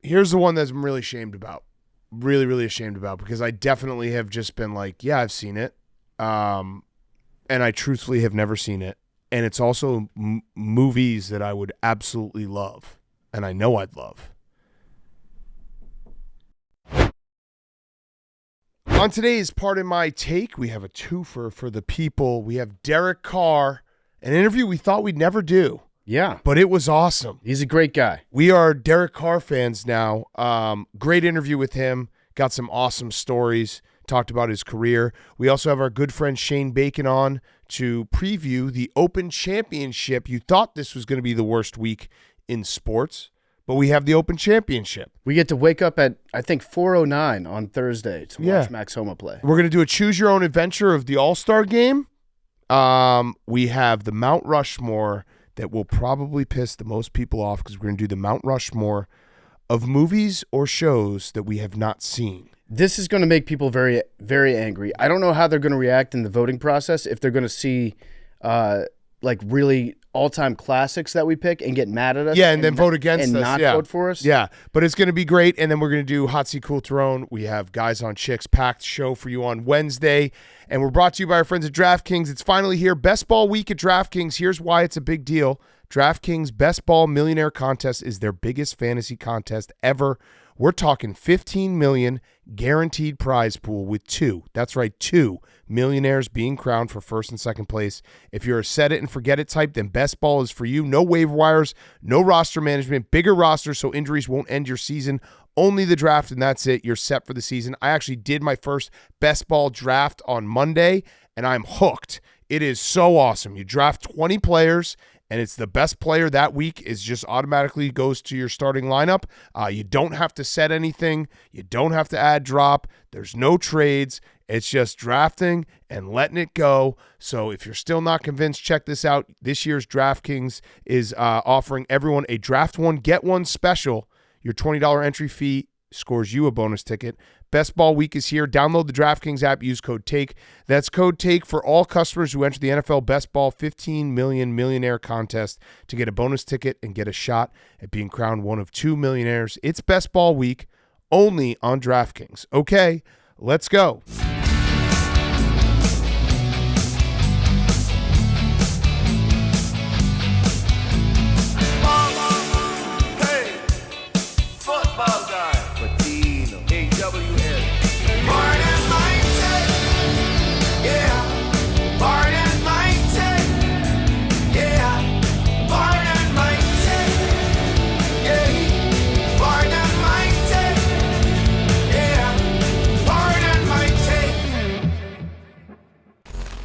Here's the one that I'm really ashamed about. Really, really ashamed about, because I definitely have just been like, yeah, I've seen it. And I truthfully have never seen it. And it's also movies that I would absolutely love. And I know I'd love. On today's Pardon My Take, we have a twofer for the people. We have Derek Carr, an interview we thought we'd never do. Yeah. But it was awesome. He's a great guy. We are Derek Carr fans now. Great interview with him. Got some awesome stories. Talked about his career. We also have our good friend Shane Bacon on to preview the Open Championship. You thought this was going to be the worst week in sports, but we have the Open Championship. We get to wake up at, I think, 4:09 on Thursday to watch Max Homa play. We're going to do a choose-your-own adventure of the All-Star Game. We have the Mount Rushmore that will probably piss the most people off, because we're going to do the Mount Rushmore of movies or shows that we have not seen. This is going to make people very, very angry. I don't know how they're going to react in the voting process, if they're going to see like really all-time classics that we pick and get mad at us. Yeah, and then vote against us. And not vote for us. Yeah, but it's going to be great. And then we're going to do Hot Seat Cool Throne. We have Guys on Chicks packed show for you on Wednesday. And we're brought to you by our friends at DraftKings. It's finally here. Best Ball Week at DraftKings. Here's why it's a big deal. DraftKings Best Ball Millionaire Contest is their biggest fantasy contest ever. We're talking $15 million guaranteed prize pool with two. That's right, two millionaires being crowned for first and second place. If you're a set it and forget it type, then Best Ball is for you. No waiver wires, no roster management, bigger roster so injuries won't end your season. Only the draft, and that's it. You're set for the season. I actually did my first Best Ball draft on Monday, and I'm hooked. It is so awesome. You draft 20 players, and it's the best player that week is just automatically goes to your starting lineup. You don't have to set anything. You don't have to add drop. There's no trades. It's just drafting and letting it go. So if you're still not convinced, check this out. This year's DraftKings is offering everyone a draft one, get one special. Your $20 entry fee scores you a bonus ticket. Best Ball Week is here. Download the DraftKings app. Use code TAKE. That's code TAKE for all customers who enter the NFL Best Ball 15 Million Millionaire Contest to get a bonus ticket and get a shot at being crowned one of two millionaires. It's Best Ball Week only on DraftKings. Okay, let's go.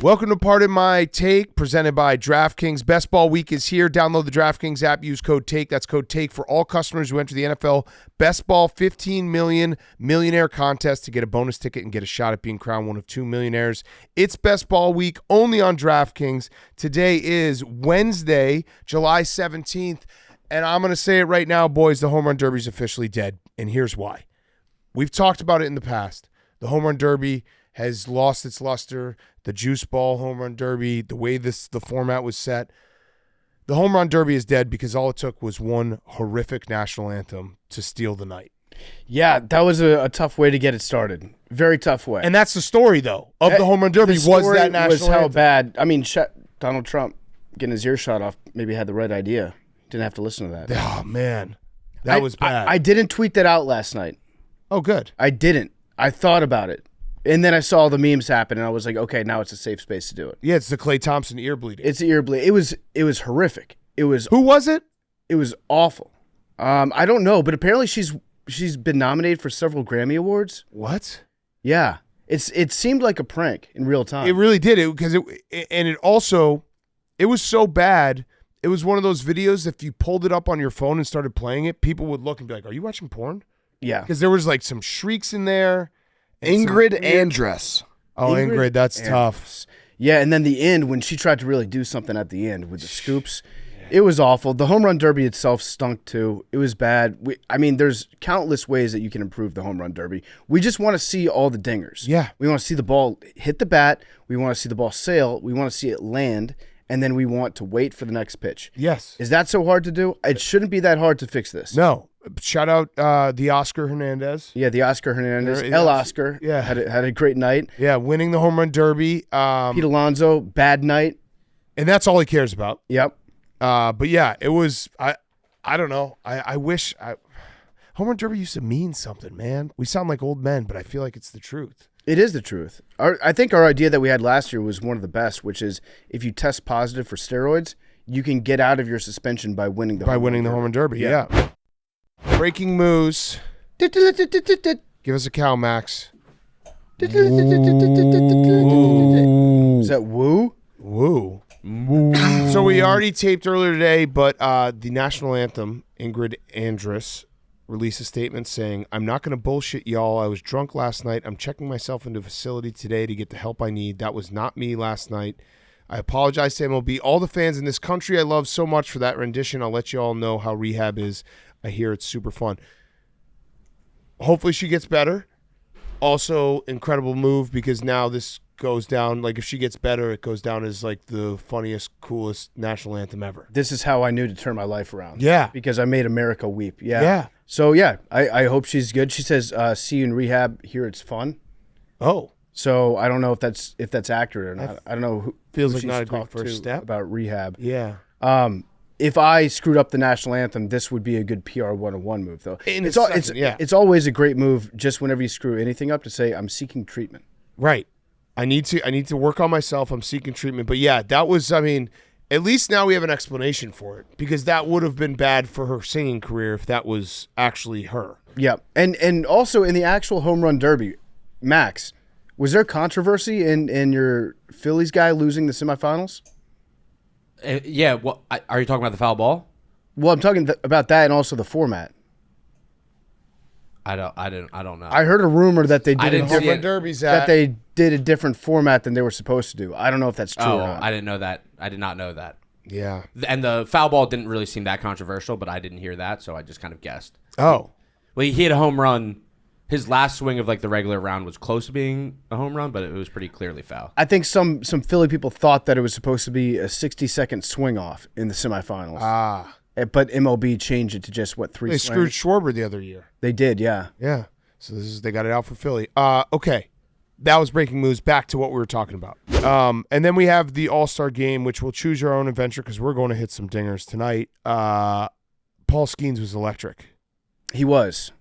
Welcome to Pardon My Take, presented by DraftKings. Best Ball Week is here. Download the DraftKings app. Use code TAKE. That's code TAKE for all customers who enter the NFL Best Ball 15 Million Millionaire Contest to get a bonus ticket and get a shot at being crowned one of two millionaires. It's Best Ball Week only on DraftKings. Today is Wednesday, July 17th, and I'm going to say it right now, boys, the Home Run Derby is officially dead, and here's why. We've talked about it in the past. The Home Run Derby has lost its luster. The Juice Ball Home Run Derby, the way the format was set. The Home Run Derby is dead because all it took was one horrific national anthem to steal the night. Yeah, that was a tough way to get it started. Very tough way. And that's the story, though, of the Home Run Derby was that national was how anthem. bad. I mean, Donald Trump getting his ear shot off maybe had the right idea. Didn't have to listen to that. Oh, man. That was bad. I didn't tweet that out last night. Oh, good. I didn't. I thought about it. And then I saw the memes happen, and I was like, okay, now it's a safe space to do it. Yeah, it's the Klay Thompson ear bleeding. It's the ear bleed. It was horrific. It was. Who was it? It was awful. I don't know, but apparently she's been nominated for several Grammy Awards. What? Yeah, it seemed like a prank in real time. It really did. It was so bad. It was one of those videos. If you pulled it up on your phone and started playing it, people would look and be like, "Are you watching porn?" Yeah, because there was like some shrieks in there. Ingrid Andress. Oh, Ingrid, that's tough. Yeah, and then the end, when she tried to really do something at the end with the scoops, it was awful. The Home Run Derby itself stunk too. It was bad. There's countless ways that you can improve the Home Run Derby. We just want to see all the dingers. Yeah. We want to see the ball hit the bat. We want to see the ball sail. We want to see it land. And then we want to wait for the next pitch. Yes. Is that so hard to do? It shouldn't be that hard to fix this. No. shout out the Oscar Hernandez. Yeah, the Oscar Hernandez. Yes. El Oscar. Yeah. Had a great night. Yeah, winning the home run derby. Pete Alonso, bad night. And that's all he cares about. Yep. But yeah, it was. I don't know. I wish home run derby used to mean something, man. We sound like old men, but I feel like it's the truth. It is the truth. I think our idea that we had last year was one of the best, which is if you test positive for steroids, you can get out of your suspension by winning the home run derby. Yeah. Breaking moves. Give us a cow, Max. Is that woo? Woo. So we already taped earlier today, but the national anthem, Ingrid Andress, released a statement saying, "I'm not going to bullshit y'all. I was drunk last night. I'm checking myself into a facility today to get the help I need. That was not me last night. I apologize to MLB, all the fans in this country I love so much for that rendition. I'll let you all know how rehab is. I hear it's super fun." Hopefully she gets better. Also, incredible move because now this goes down, like if she gets better, it goes down as like the funniest, coolest national anthem ever. This is how I knew to turn my life around. Yeah. Because I made America weep. Yeah. Yeah. So, yeah, I hope she's good. She says, see you in rehab. Here it's fun. Oh. So I don't know if that's accurate or not. I don't know who Feels who like she's not a great talked first to step. about rehab. Yeah. If I screwed up the national anthem, this would be a good PR 101 move, though. It's always a great move just whenever you screw anything up to say, I'm seeking treatment. Right. I need to work on myself. I'm seeking treatment. But yeah, that was, I mean, at least now we have an explanation for it because that would have been bad for her singing career if that was actually her. Yeah. And also in the actual home run derby, Max, was there controversy in your Phillies guy losing the semifinals? Yeah. Well, are you talking about the foul ball? Well, I'm talking about that and also the format. I don't know. I heard a rumor that they I did didn't see Different it. derbies that they did a different format than they were supposed to do. I don't know if that's true or not. I didn't know that. I did not know that. Yeah. And the foul ball didn't really seem that controversial, but I didn't hear that, so I just kind of guessed. Oh. Well, he hit a home run. His last swing of like the regular round was close to being a home run, but it was pretty clearly foul. I think some Philly people thought that it was supposed to be a 60-second swing off in the semifinals. Ah. But MLB changed it to just, 3 They swings? screwed Schwarber the other year. They did, yeah. Yeah. So they got it out for Philly. Okay. That was breaking moves. Back to what we were talking about. And then we have the All-Star Game, which we'll choose your own adventure because we're going to hit some dingers tonight. Paul Skeens was electric. He was.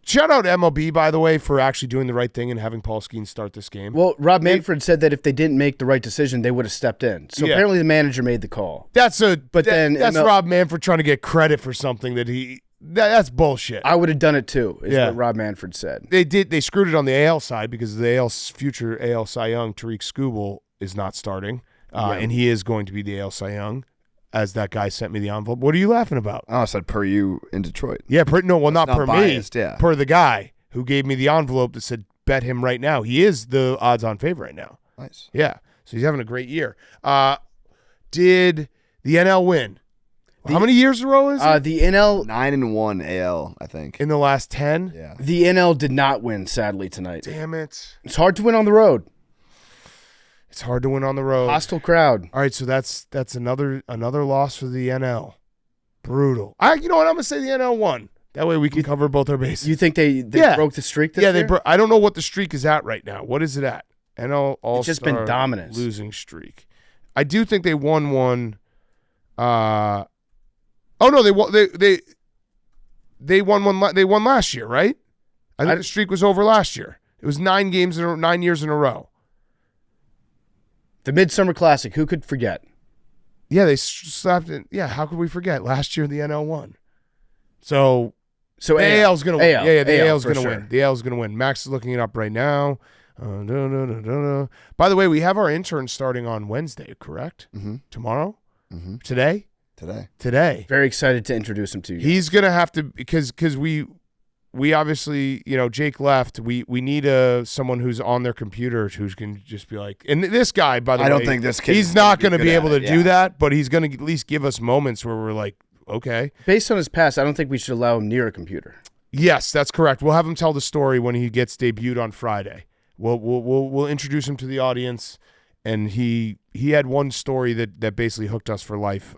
Shout out MLB, by the way, for actually doing the right thing and having Paul Skeens start this game. Well, Rob Manfred said that if they didn't make the right decision, they would have stepped in. So Yeah. apparently the manager made the call. That's then Rob Manfred trying to get credit for something that's bullshit. I would have done it too, is Yeah. what Rob Manfred said. They screwed it on the AL side because the AL's future AL Cy Young, Tariq Skubal, is not starting. And he is going to be the AL Cy Young, as that guy sent me the envelope. What are you laughing about? Oh, I said per you in Detroit. Yeah, not per biased, me. yeah. Per the guy who gave me the envelope that said bet him right now. He is the odds-on favorite right now. Nice. Yeah, so he's having a great year. Did the NL win? How many years in a row is it? The NL 9-1 AL, I think. In the last 10? Yeah. the NL did not win, sadly, tonight. Damn it. It's hard to win on the road. It's hard to win on the road. Hostile crowd. All right, so that's another loss for the NL. Brutal. You know what? I'm going to say the NL won. That way we can cover both our bases. You think they Yeah. broke the streak this Yeah, year? I don't know what the streak is at right now. What is it at? NL All-Star It's just been dominance. losing streak. I do think they won one. Oh no, they won one. They won last year, right? I think the streak was over last year. It was 9 years in a row. The Midsummer Classic, who could forget? Yeah, they slapped it. Yeah, how could we forget? Last year the NL won. So the AL's going to win. AL. Yeah, the AL AL's for going to sure. win. The AL's going to win. Max is looking it up right now. By the way, we have our intern starting on Wednesday, correct? Mm-hmm. Tomorrow? Mm-hmm. Today? Today. Very excited to introduce him to you. He's going to have to, because we obviously, Jake left. We need someone who's on their computer who can just be like, and this guy, by the way, I don't think this kid he's is not gonna going to be be good able at to it, do yeah. that, but he's going to at least give us moments where we're like, okay. Based on his past, I don't think we should allow him near a computer. Yes, that's correct. We'll have him tell the story when he gets debuted on Friday. We'll introduce him to the audience, and he had one story that basically hooked us for life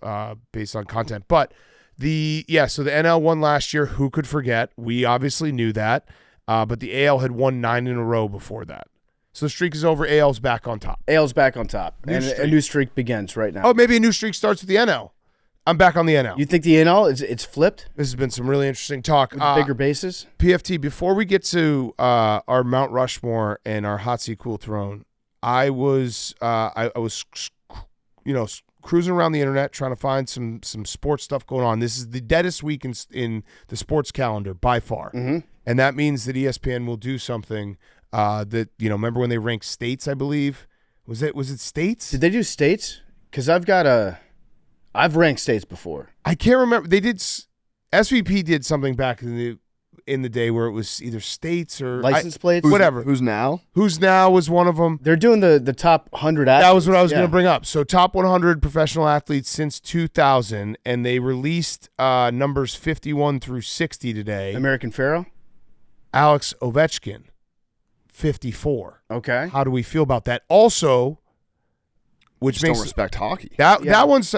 based on content. But So the NL won last year. Who could forget? We obviously knew that. But the AL had won 9 in a row before that. So the streak is over. AL's back on top. AL's back on top. And a new streak begins right now. Oh, maybe a new streak starts with the NL. I'm back on the NL. You think the NL, it's flipped? This has been some really interesting talk. With bigger bases? PFT, before we get to our Mount Rushmore and our Hot Seat Cool Throne, I was cruising around the internet trying to find some sports stuff going on. This is the deadest week in the sports calendar by far. Mm-hmm. And that means that ESPN will do something that, remember when they ranked states, I believe? Was it states? Did they do states? Because I've ranked states before. I can't remember. They did. SVP did something back in the day where it was either states or license plates, whatever. Who's now? Who's now was one of them. They're doing the top 100 athletes. That was what I was going to bring up. So top 100 professional athletes since 2000, and they released numbers 51 through 60 today. American Pharaoh? Alex Ovechkin, 54. Okay. How do we feel about that? Also, which Just makes don't respect hockey. that one's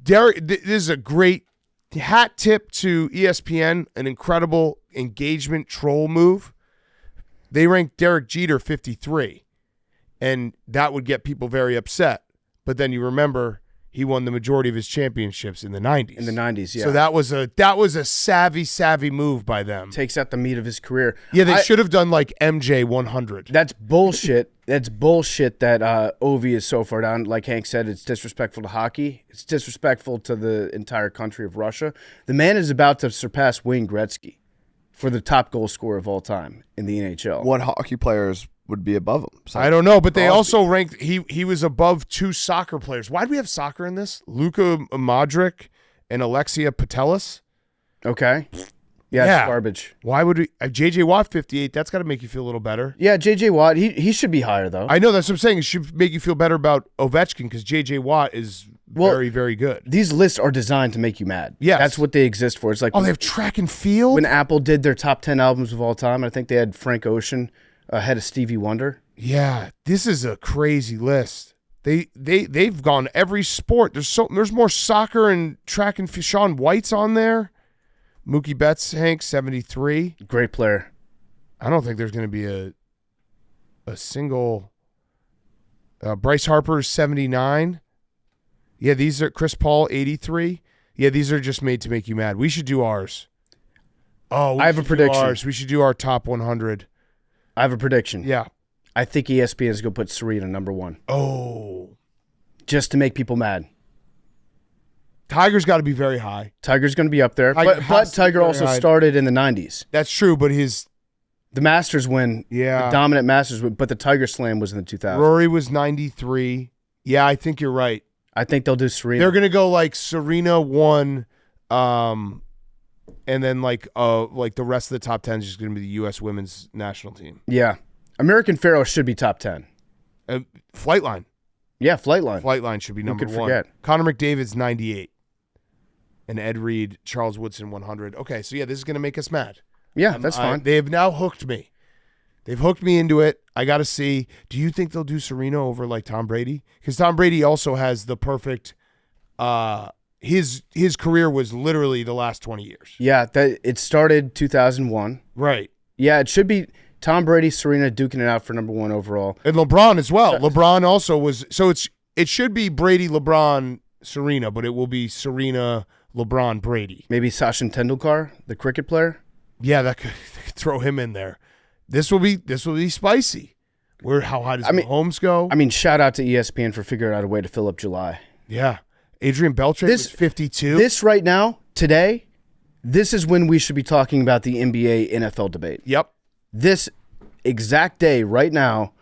Derek. This is a great hat tip to ESPN, an incredible engagement troll move. They ranked Derek Jeter 53, and that would get people very upset. But then you remember he won the majority of his championships in the 90s. In the 90s, yeah. So that was a savvy move by them. Takes out the meat of his career. Yeah, they should have done like MJ 100. That's bullshit. That's bullshit that Ovi is so far down. Like Hank said, it's disrespectful to hockey. It's disrespectful to the entire country of Russia. The man is about to surpass Wayne Gretzky for the top goal scorer of all time in the NHL. What hockey players would be above him? I don't know, but they also ranked he was above 2 soccer players. Why do we have soccer in this? Luka Modric and Alexia Patelis. Okay. Yeah, it's garbage. Why would we? J.J. Watt 58. That's got to make you feel a little better. Yeah, J.J. Watt. He should be higher though. I know that's what I'm saying. It should make you feel better about Ovechkin because J.J. Watt is very, very good. These lists are designed to make you mad. Yes. That's what they exist for. It's like they have track and field. When Apple did their top 10 albums of all time, I think they had Frank Ocean ahead of Stevie Wonder. Yeah, this is a crazy list. They've gone every sport. There's more soccer and track and field. Shaun White's on there. Mookie Betts, Hank, 73. Great player. I don't think there's going to be a single. Bryce Harper's 79. Yeah, these are Chris Paul, 83. Yeah, these are just made to make you mad. We should do ours. Oh, I have a prediction. We should do our top 100. I have a prediction. Yeah. I think ESPN is going to put Serena number 1. Oh. Just to make people mad. Tiger's got to be very high. Tiger's going to be up there. Tiger But Tiger also started in the 90s. That's true, but the Masters win, the dominant Masters win, but the Tiger Slam was in the 2000s. Rory was 93. Yeah, I think you're right. I think they'll do Serena. They're going to go like Serena 1, and then like the rest of the top 10 is just going to be the U.S. women's national team. Yeah. American Pharaoh should be top 10. Flightline. Yeah, Flightline. Flightline should be number 1. Forget. Connor McDavid's 98. And Ed Reed, Charles Woodson 100. Okay, so yeah, this is going to make us mad. Yeah, that's fine. They have now hooked me. They've hooked me into it. I got to see. Do you think they'll do Serena over like Tom Brady? Because Tom Brady also has the perfect. His career was literally the last 20 years. Yeah, it started 2001. Right. Yeah, it should be Tom Brady, Serena duking it out for number 1 overall, and LeBron as well. LeBron also was. So it should be Brady, LeBron, Serena, but it will be Serena, LeBron, Brady. Maybe Sachin Tendulkar, the cricket player. Yeah, they could throw him in there. This will be spicy. How high does Mahomes go? I mean, shout out to ESPN for figuring out a way to fill up July. Yeah. Adrian Beltre was 52. This right now, today, this is when we should be talking about the NBA NFL debate. Yep. This exact day right now,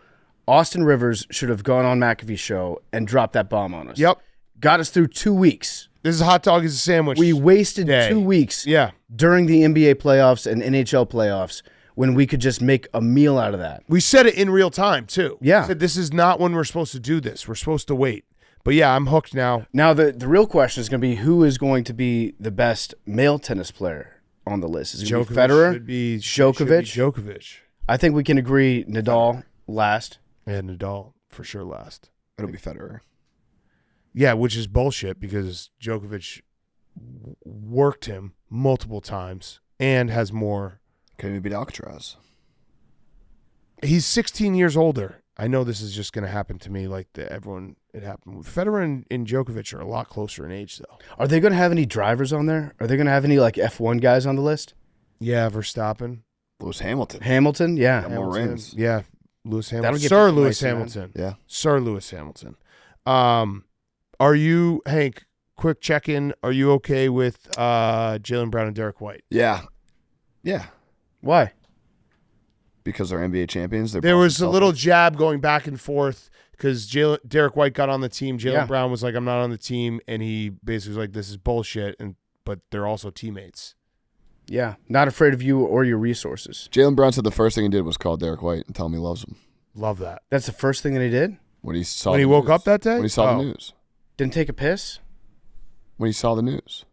Austin Rivers should have gone on McAfee's show and dropped that bomb on us. Yep. Got us through 2 weeks. This is a hot dog is a sandwich. We wasted 2 weeks during the NBA playoffs and NHL playoffs when we could just make a meal out of that. We said it in real time, too. Yeah. We said this is not when we're supposed to do this. We're supposed to wait. But, yeah, I'm hooked now. Now, the real question is going to be who is going to be the best male tennis player on the list? Is it going to be Federer? Should be Djokovic? I think we can agree Nadal last. Yeah, Nadal for sure last. It'll be Federer. Yeah, which is bullshit because Djokovic worked him multiple times and has more. Can he beat Alcatraz? He's 16 years older. I know this is just going to happen to me like everyone it happened. Federer and Djokovic are a lot closer in age, though. Are they going to have any drivers on there? Are they going to have any like F1 guys on the list? Yeah, Verstappen. Lewis Hamilton. Hamilton, yeah. Got more rings. Yeah, Lewis That'll Hamilton. get Sir people Lewis racing, man. Hamilton. Yeah. Sir Lewis Hamilton. Are you, Hank, quick check-in, are you okay with Jaylen Brown and Derek White? Yeah. Yeah. Why? Because they're NBA champions. They're There was Boston a little Celtics. jab going back and forth because Derek White got on the team. Jaylen Yeah. Brown was like, I'm not on the team. And he basically was like, this is bullshit. But they're also teammates. Yeah, not afraid of you or your resources. Jaylen Brown said the first thing he did was call Derek White and tell him he loves him. Love that. That's the first thing that he did? When he saw When he the woke news. up that day? When he saw Oh. the news. Didn't take a piss? When he saw the news.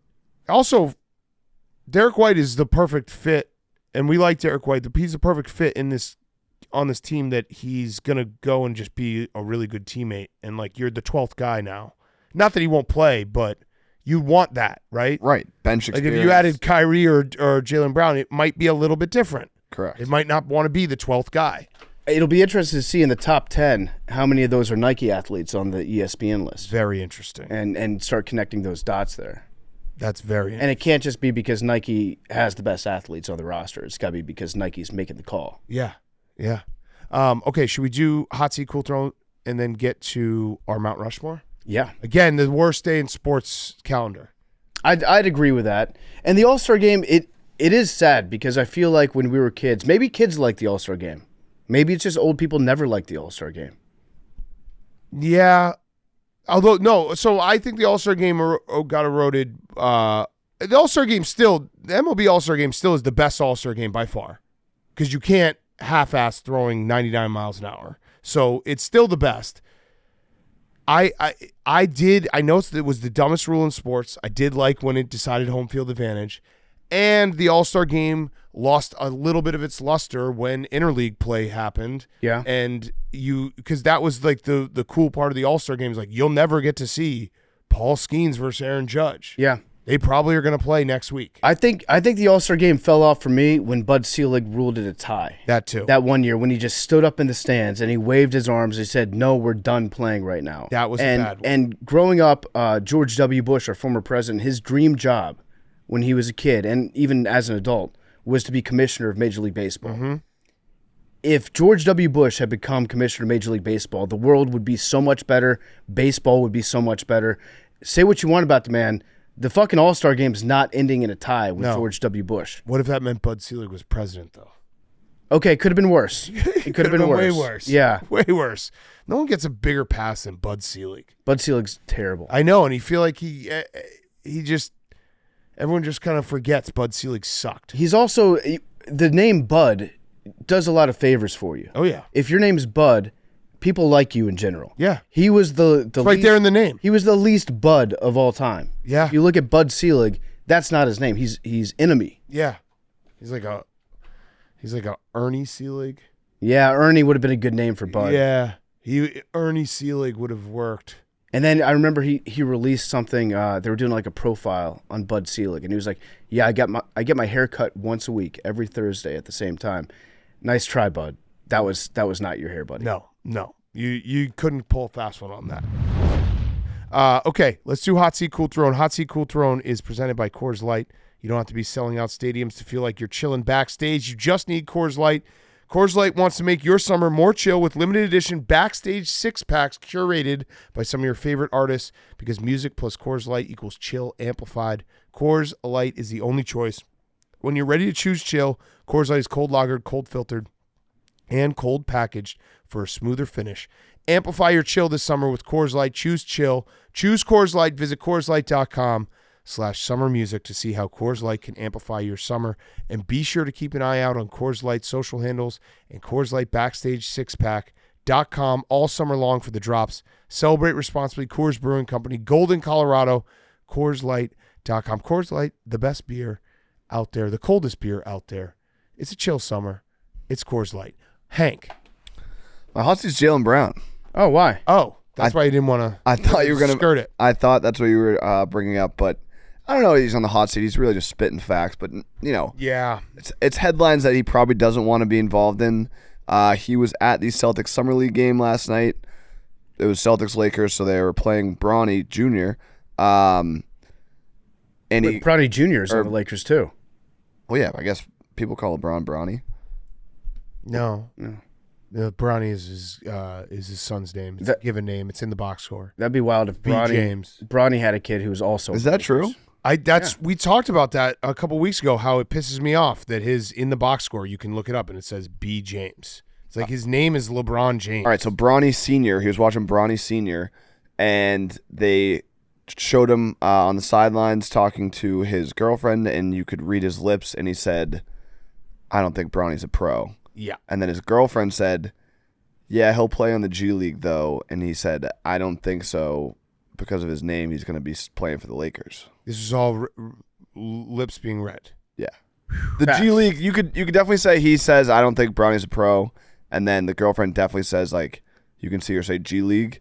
Also, Derek White is the perfect fit. And we like Derek White. He's the perfect fit on this team that he's going to go and just be a really good teammate. And, like, you're the 12th guy now. Not that he won't play, but you want that, right? Right. Bench Like, experience. if you added Kyrie or Jaylen Brown, it might be a little bit different. Correct. It might not want to be the 12th guy. It'll be interesting to see in the top 10 how many of those are Nike athletes on the ESPN list Very interesting. and start connecting those dots there. That's very interesting. And it can't just be because Nike has the best athletes on the roster. It's got to be because Nike's making the call. Yeah. Yeah. Okay, should we do Hot Seat Cool Throne and then get to our Mount Rushmore? Yeah. Again, the worst day in sports calendar. I'd agree with that. And the All-Star Game, it is sad because I feel like when we were kids, maybe kids like the All-Star Game. Maybe it's just old people never liked the All-Star Game. Yeah. Although, no, so I think the All-Star Game got eroded. The All-Star Game still, the MLB All-Star Game still is the best All-Star Game by far because you can't half-ass throwing 99 miles an hour. So it's still the best. I noticed that it was the dumbest rule in sports. I did like when it decided home field advantage. And the All-Star Game lost a little bit of its luster when interleague play happened. Yeah. And because that was like the cool part of the All-Star Game is like you'll never get to see Paul Skeens versus Aaron Judge. Yeah. They probably are going to play next week. I think the All-Star Game fell off for me when Bud Selig ruled it a tie. That too. That one year when he just stood up in the stands and he waved his arms and he said, "No, we're done playing right now." That was a bad one. And growing up, George W. Bush, our former president, his dream job when he was a kid and even as an adult was to be commissioner of Major League Baseball. Mm-hmm. If George W. Bush had become commissioner of Major League Baseball, the world would be so much better. Baseball would be so much better. Say what you want about the man. The fucking All-Star Game's not ending in a tie with No. George W. Bush. What if that meant Bud Selig was president, though? Okay, could have been worse. It could have been worse. Way worse. Yeah. Way worse. No one gets a bigger pass than Bud Selig. Bud Selig's terrible. I know, and he feel like he just everyone just kind of forgets Bud Selig sucked. He's also, the name Bud does a lot of favors for you. Oh yeah, If your name's Bud, people like you in general. yeah. He was the It's right least, there in the name. He was the least Bud of all time. Yeah. If you look at Bud Selig, that's not his name. He's enemy. Yeah, he's like a Ernie Selig. Yeah, Ernie would have been a good name for Bud. Yeah, Ernie Selig would have worked. And then I remember he released something. They were doing like a profile on Bud Selig, and he was like, "Yeah, I get my hair cut once a week, every Thursday at the same time." Nice try, Bud. That was not your hair, buddy. No, you couldn't pull a fast one on that. Okay, let's do Hot Seat Cool Throne. Hot Seat Cool Throne is presented by Coors Light. You don't have to be selling out stadiums to feel like you're chilling backstage. You just need Coors Light. Coors Light wants to make your summer more chill with limited edition backstage six-packs curated by some of your favorite artists because music plus Coors Light equals chill amplified. Coors Light is the only choice. When you're ready to choose chill, Coors Light is cold lagered, cold filtered, and cold packaged for a smoother finish. Amplify your chill this summer with Coors Light. Choose chill. Choose Coors Light. Visit CoorsLight.com/summermusic to see how Coors Light can amplify your summer. And be sure to keep an eye out on Coors Light's social handles and Coors Light Backstage Sixpack.com all summer long for the drops. Celebrate responsibly. Coors Brewing Company, Golden, Colorado. CoorsLight.com. Coors Light, the best beer out there, the coldest beer out there. It's a chill summer. It's Coors Light. Hank. My hot seat's Jaylen Brown. Oh, why? Oh, that's why you didn't want to. I thought you were gonna skirt it. I thought that's what you were bringing up, but I don't know if he's on the hot seat. He's really just spitting facts, but Yeah. it's headlines that he probably doesn't want to be involved in. He was at the Celtics Summer League game last night. It was Celtics-Lakers, so they were playing Bronny Jr. And Bronny Jr. is on the Lakers too. Well, yeah, I guess people call LeBron Bronny. No. Bronny is his son's name. It's a given name. It's in the box score. That'd be wild if Bronny had a kid who was also. Is that true? We talked about that a couple weeks ago. How it pisses me off that his in the box score you can look it up and it says B James. It's like his name is LeBron James. All right, so Bronny Sr. He was watching Bronny Sr. and they showed him on the sidelines talking to his girlfriend, and you could read his lips, and he said, "I don't think Bronny's a pro." Yeah. And then his girlfriend said, "Yeah, he'll play on the G League though," and he said, "I don't think so because of his name. He's going to be playing for the Lakers." This is all lips being read. Yeah. The G League, you could definitely say he says, "I don't think Bronny's a pro," and then the girlfriend definitely says, like, you can see her say G League.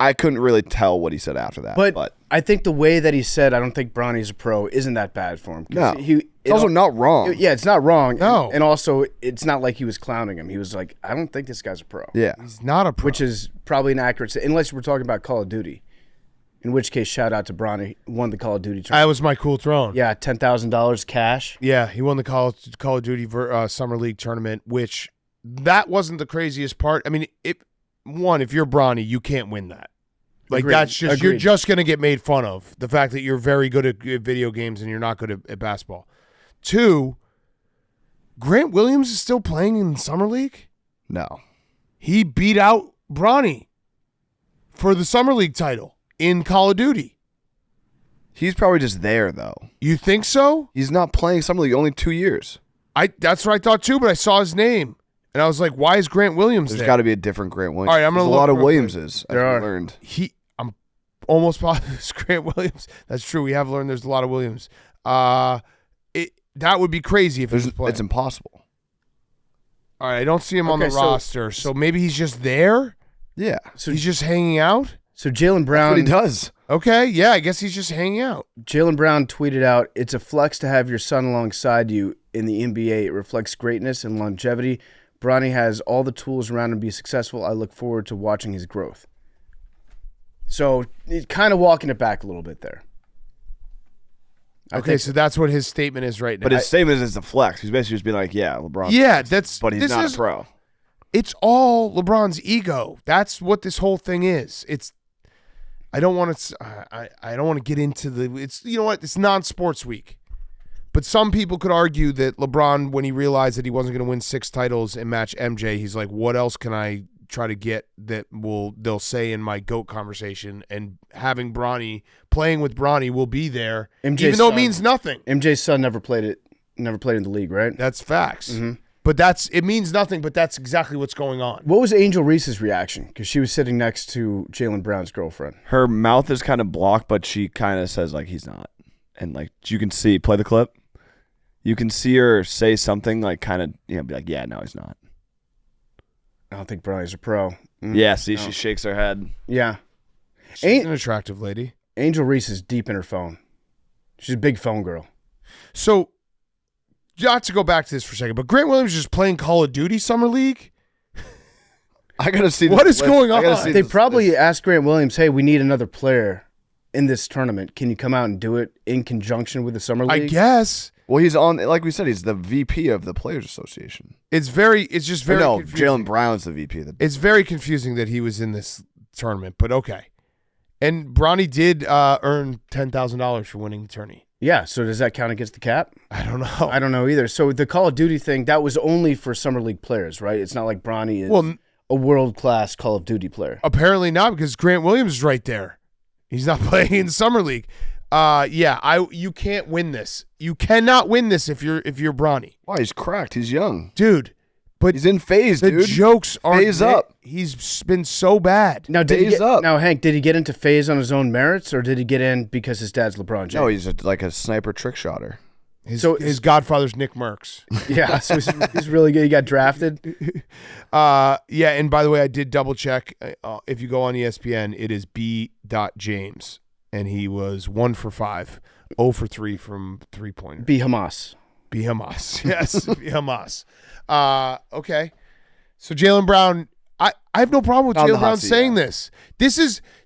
I couldn't really tell what he said after that. But I think the way that he said, "I don't think Bronny's a pro," isn't that bad for him. No. It's also not wrong. Yeah, it's not wrong. No. And also, it's not like he was clowning him. He was like, "I don't think this guy's a pro." Yeah. He's not a pro. Which is probably an accurate, unless we're talking about Call of Duty. In which case, shout out to Bronny, won the Call of Duty That tournament. was my cool throne. Yeah, $10,000 cash. Yeah, he won the Call of Duty Summer League tournament, which that wasn't the craziest part. I mean, if you're Bronny, you can't win that. Like, Agreed. that's just, Agreed. you're just going to get made fun of. The fact that you're very good at video games and you're not good at basketball. 2, Grant Williams is still playing in the Summer League? No. He beat out Bronny for the Summer League title in Call of Duty. He's probably just there, though. You think so? He's not playing Summer League only 2 years. That's what I thought too, but I saw his name. And I was like, why is Grant Williams There's there? got to be a different Grant Williams. All right, I'm gonna There's a look lot of real quick. Williamses, as we learned. I'm almost positive it's Grant Williams. That's true. We have learned there's a lot of Williams. That would be crazy if he was playing. It's impossible. All right, I don't see him on the Okay, so- roster. So maybe he's just there? Yeah. He's just hanging out? So Jaylen That's Brown, what he does. Okay, yeah, I guess he's just hanging out. Jaylen Brown tweeted out, "It's a flex to have your son alongside you in the NBA. It reflects greatness and longevity. Bronny has all the tools around him to be successful. I look forward to watching his growth." So he's kind of walking it back a little bit there. Okay, so that's what his statement is right now. But his statement is it's a flex. He's basically just being like, yeah, LeBron. Yeah, that's. But he's this not is- a pro. It's all LeBron's ego. That's what this whole thing is. It's. I don't want to. I don't want to get into the. It's, you know what? It's non-sports week, but some people could argue that LeBron, when he realized that he wasn't going to win 6 titles and match MJ, he's like, what else can I try to get that they'll say in my GOAT conversation? And having Bronny, playing with Bronny, will be there, MJ's even though it son- means nothing. MJ's son never played in the league, right? That's facts. Mm-hmm. But it means nothing. But that's exactly what's going on. What was Angel Reese's reaction? Because she was sitting next to Jaylen Brown's girlfriend. Her mouth is kind of blocked, but she kind of says, like, he's not. And, like, you can see, play the clip. You can see her say something, like, kind of, be like, yeah, no, he's not. I don't think Bronny's a pro. Yeah, see, she shakes her head. Yeah. She's an attractive lady. Angel Reese is deep in her phone. She's a big phone girl. So, not to go back to this for a second, but Grant Williams is just playing Call of Duty Summer League? I got to see What this is list. going I gotta on? see They this- probably asked Grant Williams, "Hey, we need another player in this tournament. Can you come out and do it in conjunction with the Summer I League?" guess. Well, he's on, like we said, he's the VP of the Players Association. It's just very No, confusing. Jaylen Brown's the VP of the. It's very confusing that he was in this tournament, but okay. And Bronny did earn $10,000 for winning the tourney. Yeah, so does that count against the cap? I don't know. I don't know either. So the Call of Duty thing, that was only for Summer League players, right? It's not like Bronny is a world-class Call of Duty player. Apparently not, because Grant Williams is right there. He's not playing in Summer League. You can't win this. You cannot win this if you're Bronny. Why, he's cracked. He's young. Dude, but He's in phase, the dude. jokes are Phase up. He's been so bad. Now, Phase up. Now, Hank, did he get into phase on his own merits, or did he get in because his dad's LeBron James? No, he's like a sniper trick shotter. His godfather's Nick Merckx. Yeah, so he's really good. He got drafted. Yeah, and by the way, I did double check. If you go on ESPN, it is B. James. and he was 1 for 5, 0 for 3 from 3-pointers. Be Hamas. Be Hamas. Yes, be Hamas. Okay. So Jaylen Brown, I have no problem with On the Jaylen hot Brown seat, saying yeah. this.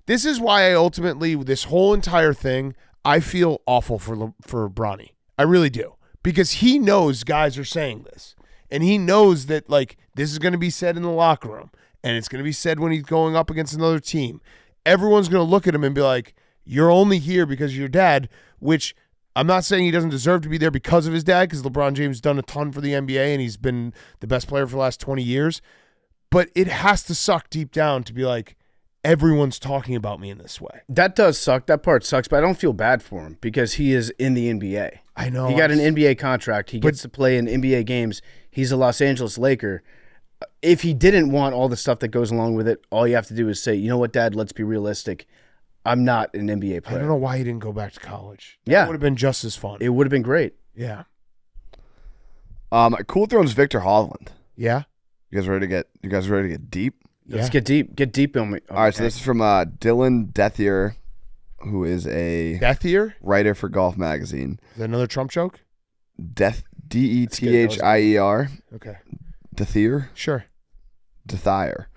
This is why I ultimately, this whole entire thing, I feel awful for Bronny. I really do. Because he knows guys are saying this. And he knows that, like, this is going to be said in the locker room. And it's going to be said when he's going up against another team. Everyone's going to look at him and be like, you're only here because of your dad, which I'm not saying he doesn't deserve to be there because of his dad, because LeBron James has done a ton for the NBA and he's been the best player for the last 20 years. But it has to suck deep down to be like, everyone's talking about me in this way. That does suck. That part sucks, but I don't feel bad for him because he is in the NBA. I know. He got an NBA contract. He gets to play in NBA games. He's a Los Angeles Laker. If he didn't want all the stuff that goes along with it, all you have to do is say, you know what, Dad, let's be realistic. I'm not an NBA I player. don't know why he didn't go back to college. Yeah. It would have been just as fun. It would have been great. Yeah. Cool Throne's Victor Hovland. Yeah. You guys ready to get deep? Let's get deep. Get deep on me. All right, so this is from Dylan Dethier, who is a Dethier? writer for Golf Magazine. Is that another Trump joke? Dethier. Okay. Dethier. Sure. Dethier.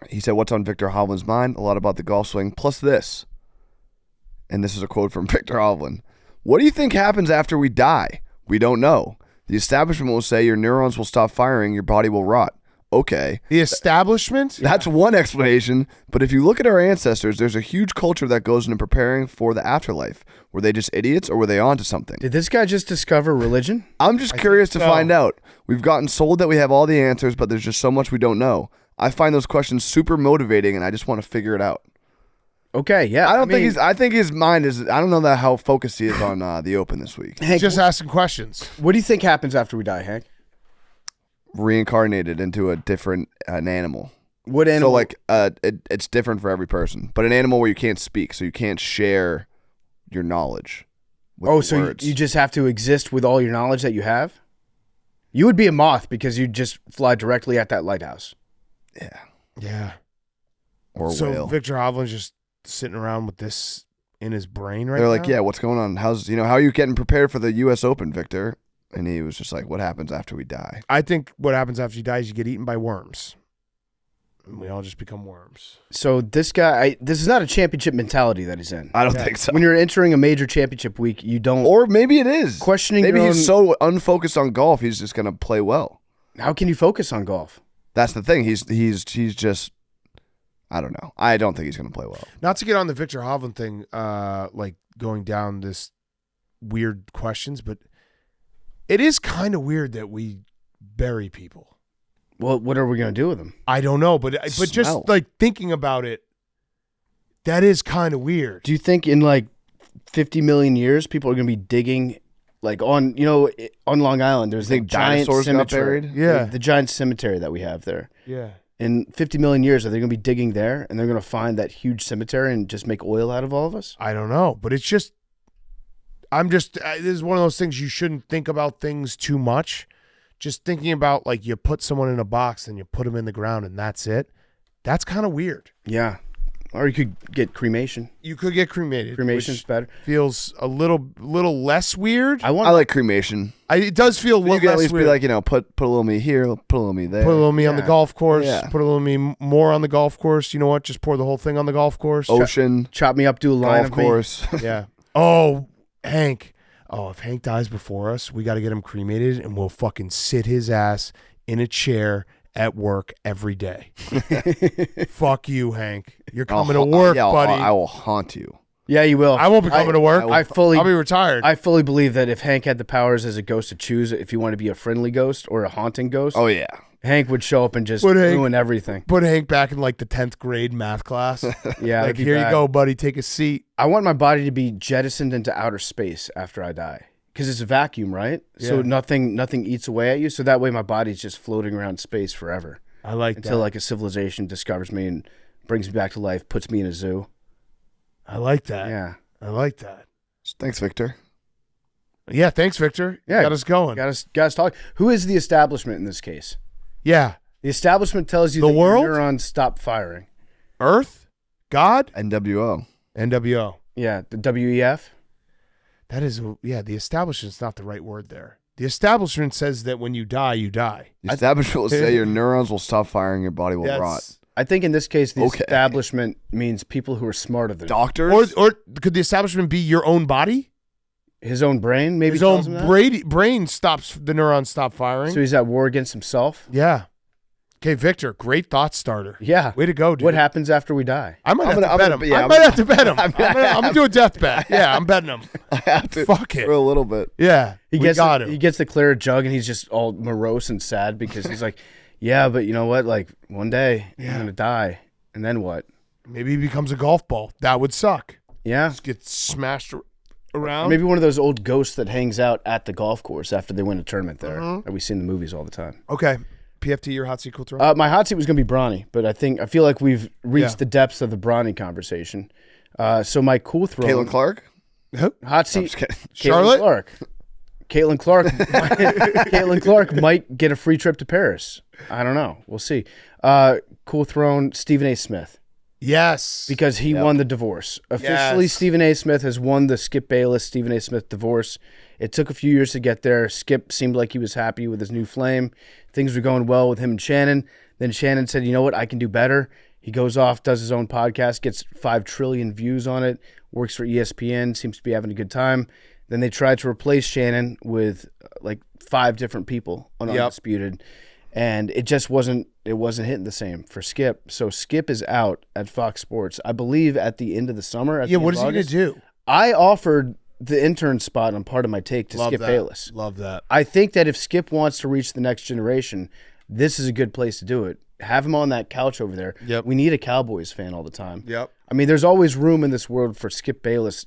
He said, what's on Victor Hovland's mind? A lot about the golf swing, plus this. And this is a quote from Victor Hovland. What do you think happens after we die? We don't know. The establishment will say your neurons will stop firing, your body will rot. Okay. The establishment? That's one explanation, but if you look at our ancestors, there's a huge culture that goes into preparing for the afterlife. Were they just idiots or were they onto something? Did this guy just discover religion? I'm just curious to so. find out. We've gotten sold that we have all the answers, but there's just so much we don't know. I find those questions super motivating, and I just want to figure it out. Okay, yeah. I think his mind is. I don't know that how focused he is on the Open this week. Hank, Just asking questions. what do you think happens after we die, Hank? Reincarnated into a different an animal. What animal? So like it's different for every person, but an animal where you can't speak, so you can't share your knowledge. With the words. You just have to exist with all your knowledge that you have? You would be a moth because you'd just fly directly at that lighthouse. Yeah. Yeah. Or a So whale. Victor Hovland's just sitting around with this in his brain right They're now? like, yeah, what's going on? How are you getting prepared for the U.S. Open, Victor? And he was just like, what happens after we die? I think what happens after you die is you get eaten by worms. And we all just become worms. So this guy, this is not a championship mentality that he's in. I don't think so. When you're entering a major championship week, you don't. Or maybe it is. Questioning Maybe your he's so unfocused on golf, he's just going to play well. How can you focus on golf? That's the thing. He's just, I don't know. I don't think he's going to play well. Not to get on the Victor Hovland thing, like going down this weird questions, but it is kind of weird that we bury people. Well, what are we going to do with them? I don't know, but Smell. just like thinking about it, that is kind of weird. Do you think in like 50 million years, people are going to be digging like on Long Island? There's a think giant dinosaurs got cemetery. buried? Yeah. The giant cemetery that we have there. Yeah. In 50 million years, are they going to be digging there and they're going to find that huge cemetery and just make oil out of all of us? I don't know, but it's just, this is one of those things you shouldn't think about things too much. Just thinking about like you put someone in a box and you put them in the ground and that's it. That's kind of weird. Yeah. Or you could get cremation. You could get cremated. Cremation's which better. feels a little less weird. I like cremation. It does feel You can at less least weird. be like, put a little me here, put a little me there. Put a little me on the Yeah. golf course. Yeah. Put a little me more on the golf course. You know what? Just pour the whole thing on the golf course. Ocean, Chop me up, do a line golf of me. course. Yeah. Oh, Hank. Oh, if Hank dies before us, we got to get him cremated and we'll fucking sit his ass in a chair at work every day. Fuck you, Hank. You're coming to work, buddy. I will haunt you. Yeah, you will. I won't be coming to work. I'll be retired. I fully believe that if Hank had the powers as a ghost to choose if you want to be a friendly ghost or a haunting ghost, Oh yeah. Hank would show up and just Would Hank- ruin everything. Put Hank back in like the 10th grade math class. Yeah, Like, that'd be here you bad. go, buddy. Take a seat. I want my body to be jettisoned into outer space after I die. Because it's a vacuum, right? So Yeah. nothing eats away at you. So that way my body's just floating around space forever. I like Until that. like a civilization discovers me and brings me back to life, puts me in a zoo. I like that. Yeah. I like that. Thanks, Victor. Yeah, thanks, Victor. You Yeah. got us going. Got us talking. Who is the establishment in this case? Yeah. The establishment tells you The that world? your neurons stop firing. Earth? God? NWO. NWO. Yeah, the WEF. That is, the establishment's not the right word there. The establishment says that when you die, you die. The establishment will say your neurons will stop firing, your body will rot. I think in this case, the establishment means people who are smarter than Doctors? Or could the establishment be your own body? his own brain. Maybe his own brain stops, the neurons stop firing. So he's at war against himself. Yeah. Okay, Victor, great thought starter. Yeah. Way to go, dude. What happens after we die? I might have to bet him. I might have to bet him. I'm going to do a death bet. Yeah, I'm betting him. I have to Fuck it. for a little bit. Yeah, He gets the clear jug, and he's just all morose and sad because he's like, yeah, but you know what? Like, one day I'm going to die. And then what? Maybe he becomes a golf ball. That would suck. Yeah. Just get smashed around. Maybe one of those old ghosts that hangs out at the golf course after they win a tournament there that we see in the movies all the time. Okay. PFT, your hot seat, cool throw? My hot seat was going to be Bronny, but I feel like we've reached the depths of the Bronny conversation. So my cool throw. Caitlin Clark? Hot seat. Charlotte? Caitlin Clark might get a free trip to Paris. I don't know. We'll see. Cool thrown, Stephen A. Smith. Yes. Because he won the divorce. Officially, Stephen A. Smith has won the Skip Bayless, Stephen A. Smith divorce. It took a few years to get there. Skip seemed like he was happy with his new flame. Things were going well with him and Shannon. Then Shannon said, you know what, I can do better. He goes off, does his own podcast, gets 5 trillion views on it, works for ESPN, seems to be having a good time. Then they tried to replace Shannon with like 5 different people on Undisputed. And it just wasn't hitting the same for Skip. So Skip is out at Fox Sports, I believe, at the end of the summer. What is he going to do? I offered the intern spot on Part of My Take to Skip Bayless. Love that. I think that if Skip wants to reach the next generation, this is a good place to do it. Have him on that couch over there. Yep. We need a Cowboys fan all the time. Yep. I mean, there's always room in this world for Skip Bayless,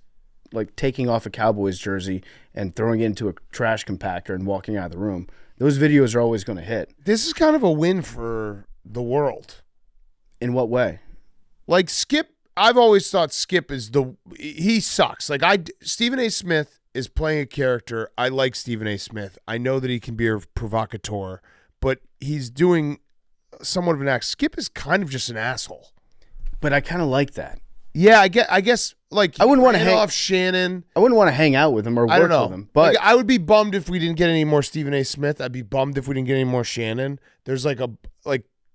like taking off a Cowboys jersey and throwing it into a trash compactor and walking out of the room. Those videos are always going to hit. This is kind of a win for the world. In what way? Like Skip, I've always thought Skip is he sucks. Like Stephen A. Smith is playing a character. I like Stephen A. Smith. I know that he can be a provocateur, but he's doing somewhat of an act. Skip is kind of just an asshole. But I kind of like that. Yeah, I guess like I wouldn't want to hang off Shannon. I wouldn't want to hang out with him or work with him. But like, I would be bummed if we didn't get any more Stephen A. Smith. I'd be bummed if we didn't get any more Shannon. There's like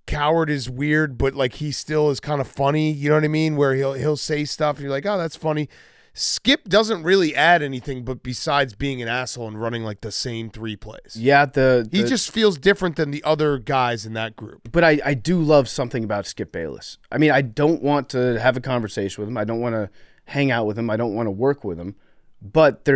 Coward is weird, but like he still is kind of funny. You know what I mean? Where he'll say stuff and you're like, oh, that's funny. Skip doesn't really add anything, but besides being an asshole and running like the same 3 plays. Yeah, he just feels different than the other guys in that group. But I do love something about Skip Bayless. I mean, I don't want to have a conversation with him. I don't want to hang out with him. I don't want to work with him. But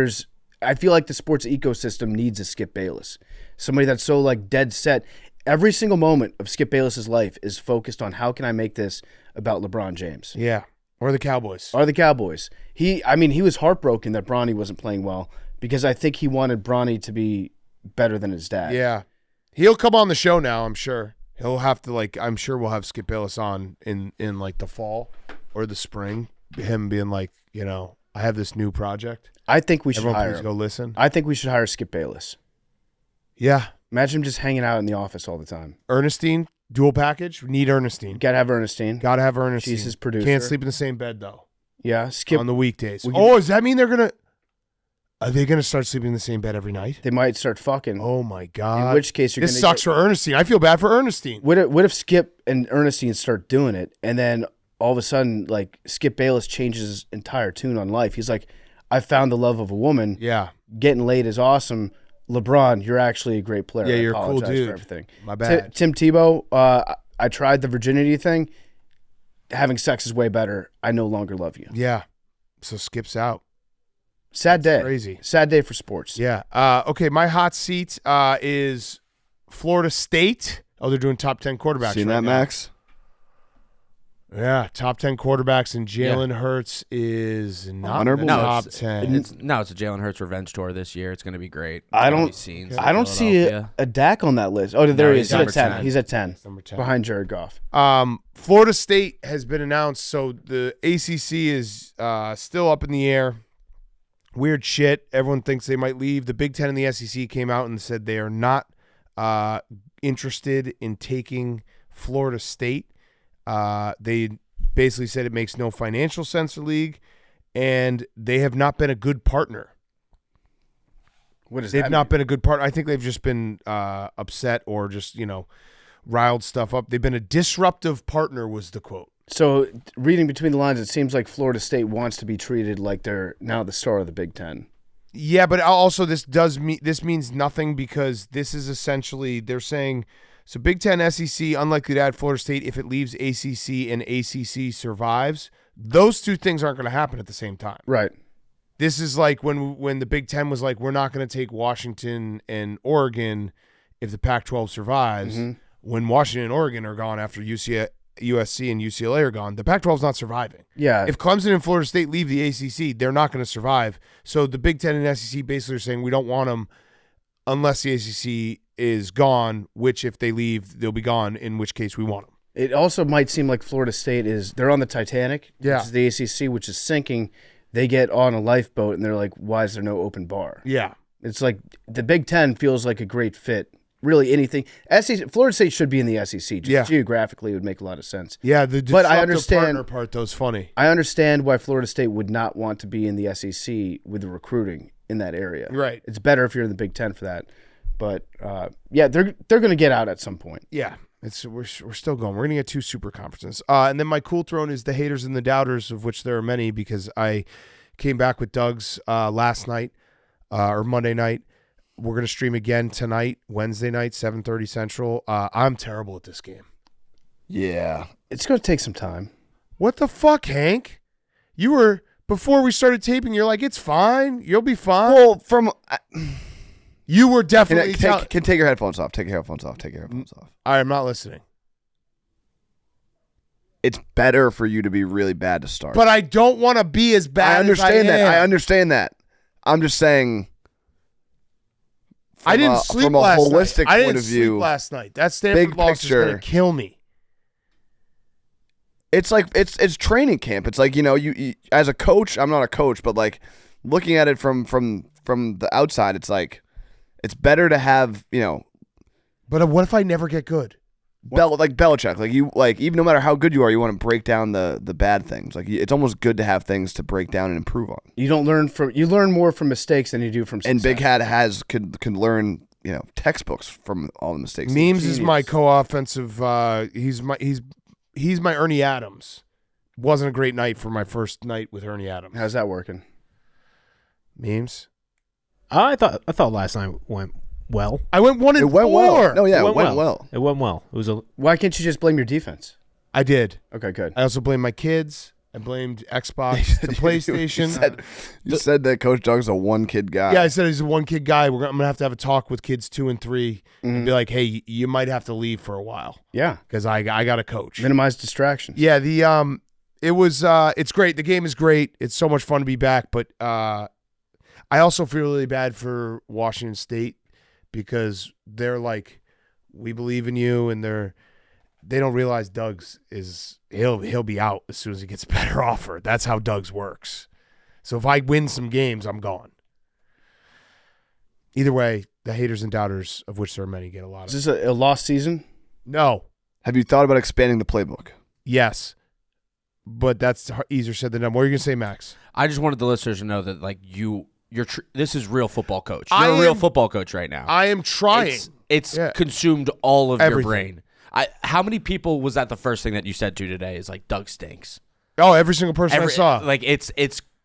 I feel like the sports ecosystem needs a Skip Bayless. Somebody that's so like dead set. Every single moment of Skip Bayless's life is focused on how can I make this about LeBron James. Yeah. Or the Cowboys. He was heartbroken that Bronny wasn't playing well because I think he wanted Bronny to be better than his dad. Yeah. He'll come on the show now, I'm sure. He'll have to I'm sure we'll have Skip Bayless on in like the fall or the spring. Him being like, I have this new project. I think we should hire him. Please go listen. I think we should hire Skip Bayless. Yeah. Imagine him just hanging out in the office all the time. Ernestine, dual package. We need Ernestine. Gotta have Ernestine. She's his producer. Can't sleep in the same bed though. Yeah, Skip on the weekdays. Does that mean are they gonna start sleeping in the same bed every night? They might start fucking. Oh my god! In which case this sucks for Ernestine. I feel bad for Ernestine. What if Skip and Ernestine start doing it, and then all of a sudden, like Skip Bayless changes his entire tune on life? He's like, I found the love of a woman. Yeah, getting laid is awesome. LeBron, you're actually a great player. Yeah, you're a cool dude. For everything. My bad. Tim Tebow. I tried the virginity thing. Having sex is way better. I no longer love you. Yeah. So Skip's out. Sad day. Crazy. Sad day for sports. Yeah. Okay, my hot seat is Florida State. Oh, they're doing top 10 quarterbacks. Seen right that, now. Max? Yeah, top 10 quarterbacks, and Jalen Hurts is not in the top 10. It's a Jalen Hurts revenge tour this year. It's going to be great. I don't see a Dak on that list. Oh, there he is. He's at 10. He's at 10. Number 10. Behind Jared Goff. Florida State has been announced, so the ACC is still up in the air. Weird shit. Everyone thinks they might leave. The Big Ten and the SEC came out and said they are not interested in taking Florida State. They basically said it makes no financial sense for the league, and they have not been a good partner. What is They've that? not been a good partner. I think they've just been upset or just, riled stuff up. They've been a disruptive partner was the quote. So, reading between the lines, it seems like Florida State wants to be treated like they're now the star of the Big Ten. Yeah, but also this means nothing because this is essentially they're saying so Big Ten SEC unlikely to add Florida State if it leaves ACC and ACC survives. Those two things aren't going to happen at the same time. Right. This is like when the Big Ten was like, we're not going to take Washington and Oregon if the Pac-12 survives. Mm-hmm. When Washington and Oregon are gone after USC and UCLA are gone, the Pac-12 is not surviving. Yeah. If Clemson and Florida State leave the ACC, they're not going to survive. So the Big Ten and SEC basically are saying we don't want them unless the ACC is gone, which if they leave, they'll be gone, in which case we want them. It also might seem like Florida State they're on the Titanic, Yeah. which is the ACC, which is sinking. They get on a lifeboat, and they're like, why is there no open bar? Yeah. It's like the Big Ten feels like a great fit. Really, anything. Florida State should be in the SEC. Just geographically, it would make a lot of sense. Yeah, the But I disruptive understand- partner part, though, is funny. I understand why Florida State would not want to be in the SEC with the recruiting in that area. Right. It's better if you're in the Big Ten for that. But, yeah, they're going to get out at some point. Yeah. We're still going. We're going to get 2 super conferences. And then my cool throne is the haters and the doubters, of which there are many, because I came back with Doug's last night or Monday night. We're going to stream again tonight, Wednesday night, 7:30 Central. I'm terrible at this game. Yeah. It's going to take some time. What the fuck, Hank? You were, before we started taping, you're like, it's fine. You'll be fine. Well, from You were can definitely take your headphones off. Take your headphones off. Take your headphones off. I'm not listening. It's better for you to be really bad to start. But I don't want to be as bad I understand as I that. am. I understand that. I'm just saying. I didn't sleep from a last holistic night. I point didn't of view. sleep last night. That Stanford big loss is going to picture. kill me. It's like it's training camp. It's like you as a coach. I'm not a coach, but like looking at it from the outside, it's like it's better to have But what if I never get good? like Belichick. Like even no matter how good you are, you want to break down the bad things. Like it's almost good to have things to break down and improve on. You learn more from mistakes than you do from success. And Big Hat can learn textbooks from all the mistakes. Memes is my co-offensive. He's my Ernie Adams. Wasn't a great night for my first night with Ernie Adams. How's that working? Memes. I thought last night went well. I went 1 and 4. It went well. No, yeah, it went well. It went well. It was a Why can't you just blame your defense? I did. Okay, good. I also blamed my kids. I blamed Xbox, the PlayStation. You said that Coach Doug's a one-kid guy. Yeah, I said he's a one-kid guy. I'm going to have a talk with kids 2 and 3 and be like, hey, you might have to leave for a while Yeah. because I got a coach. Minimize distractions. Yeah, it's great. The game is great. It's so much fun to be back, but I also feel really bad for Washington State because they're like, we believe in you, and they don't realize Duggs he'll be out as soon as he gets a better offer. That's how Duggs works. So if I win some games, I'm gone. Either way, the haters and doubters, of which there are many, get a lot of. Is this a lost season? No. Have you thought about expanding the playbook? Yes. But that's easier said than done. What are you going to say, Max? I just wanted the listeners to know that like this is real football coach. I You're a real am- football coach right now. I am trying. It's Yeah. consumed all of Everything. your brain. How many people was that the first thing that you said to today is like Doug stinks? Oh, every single person I saw. Like it's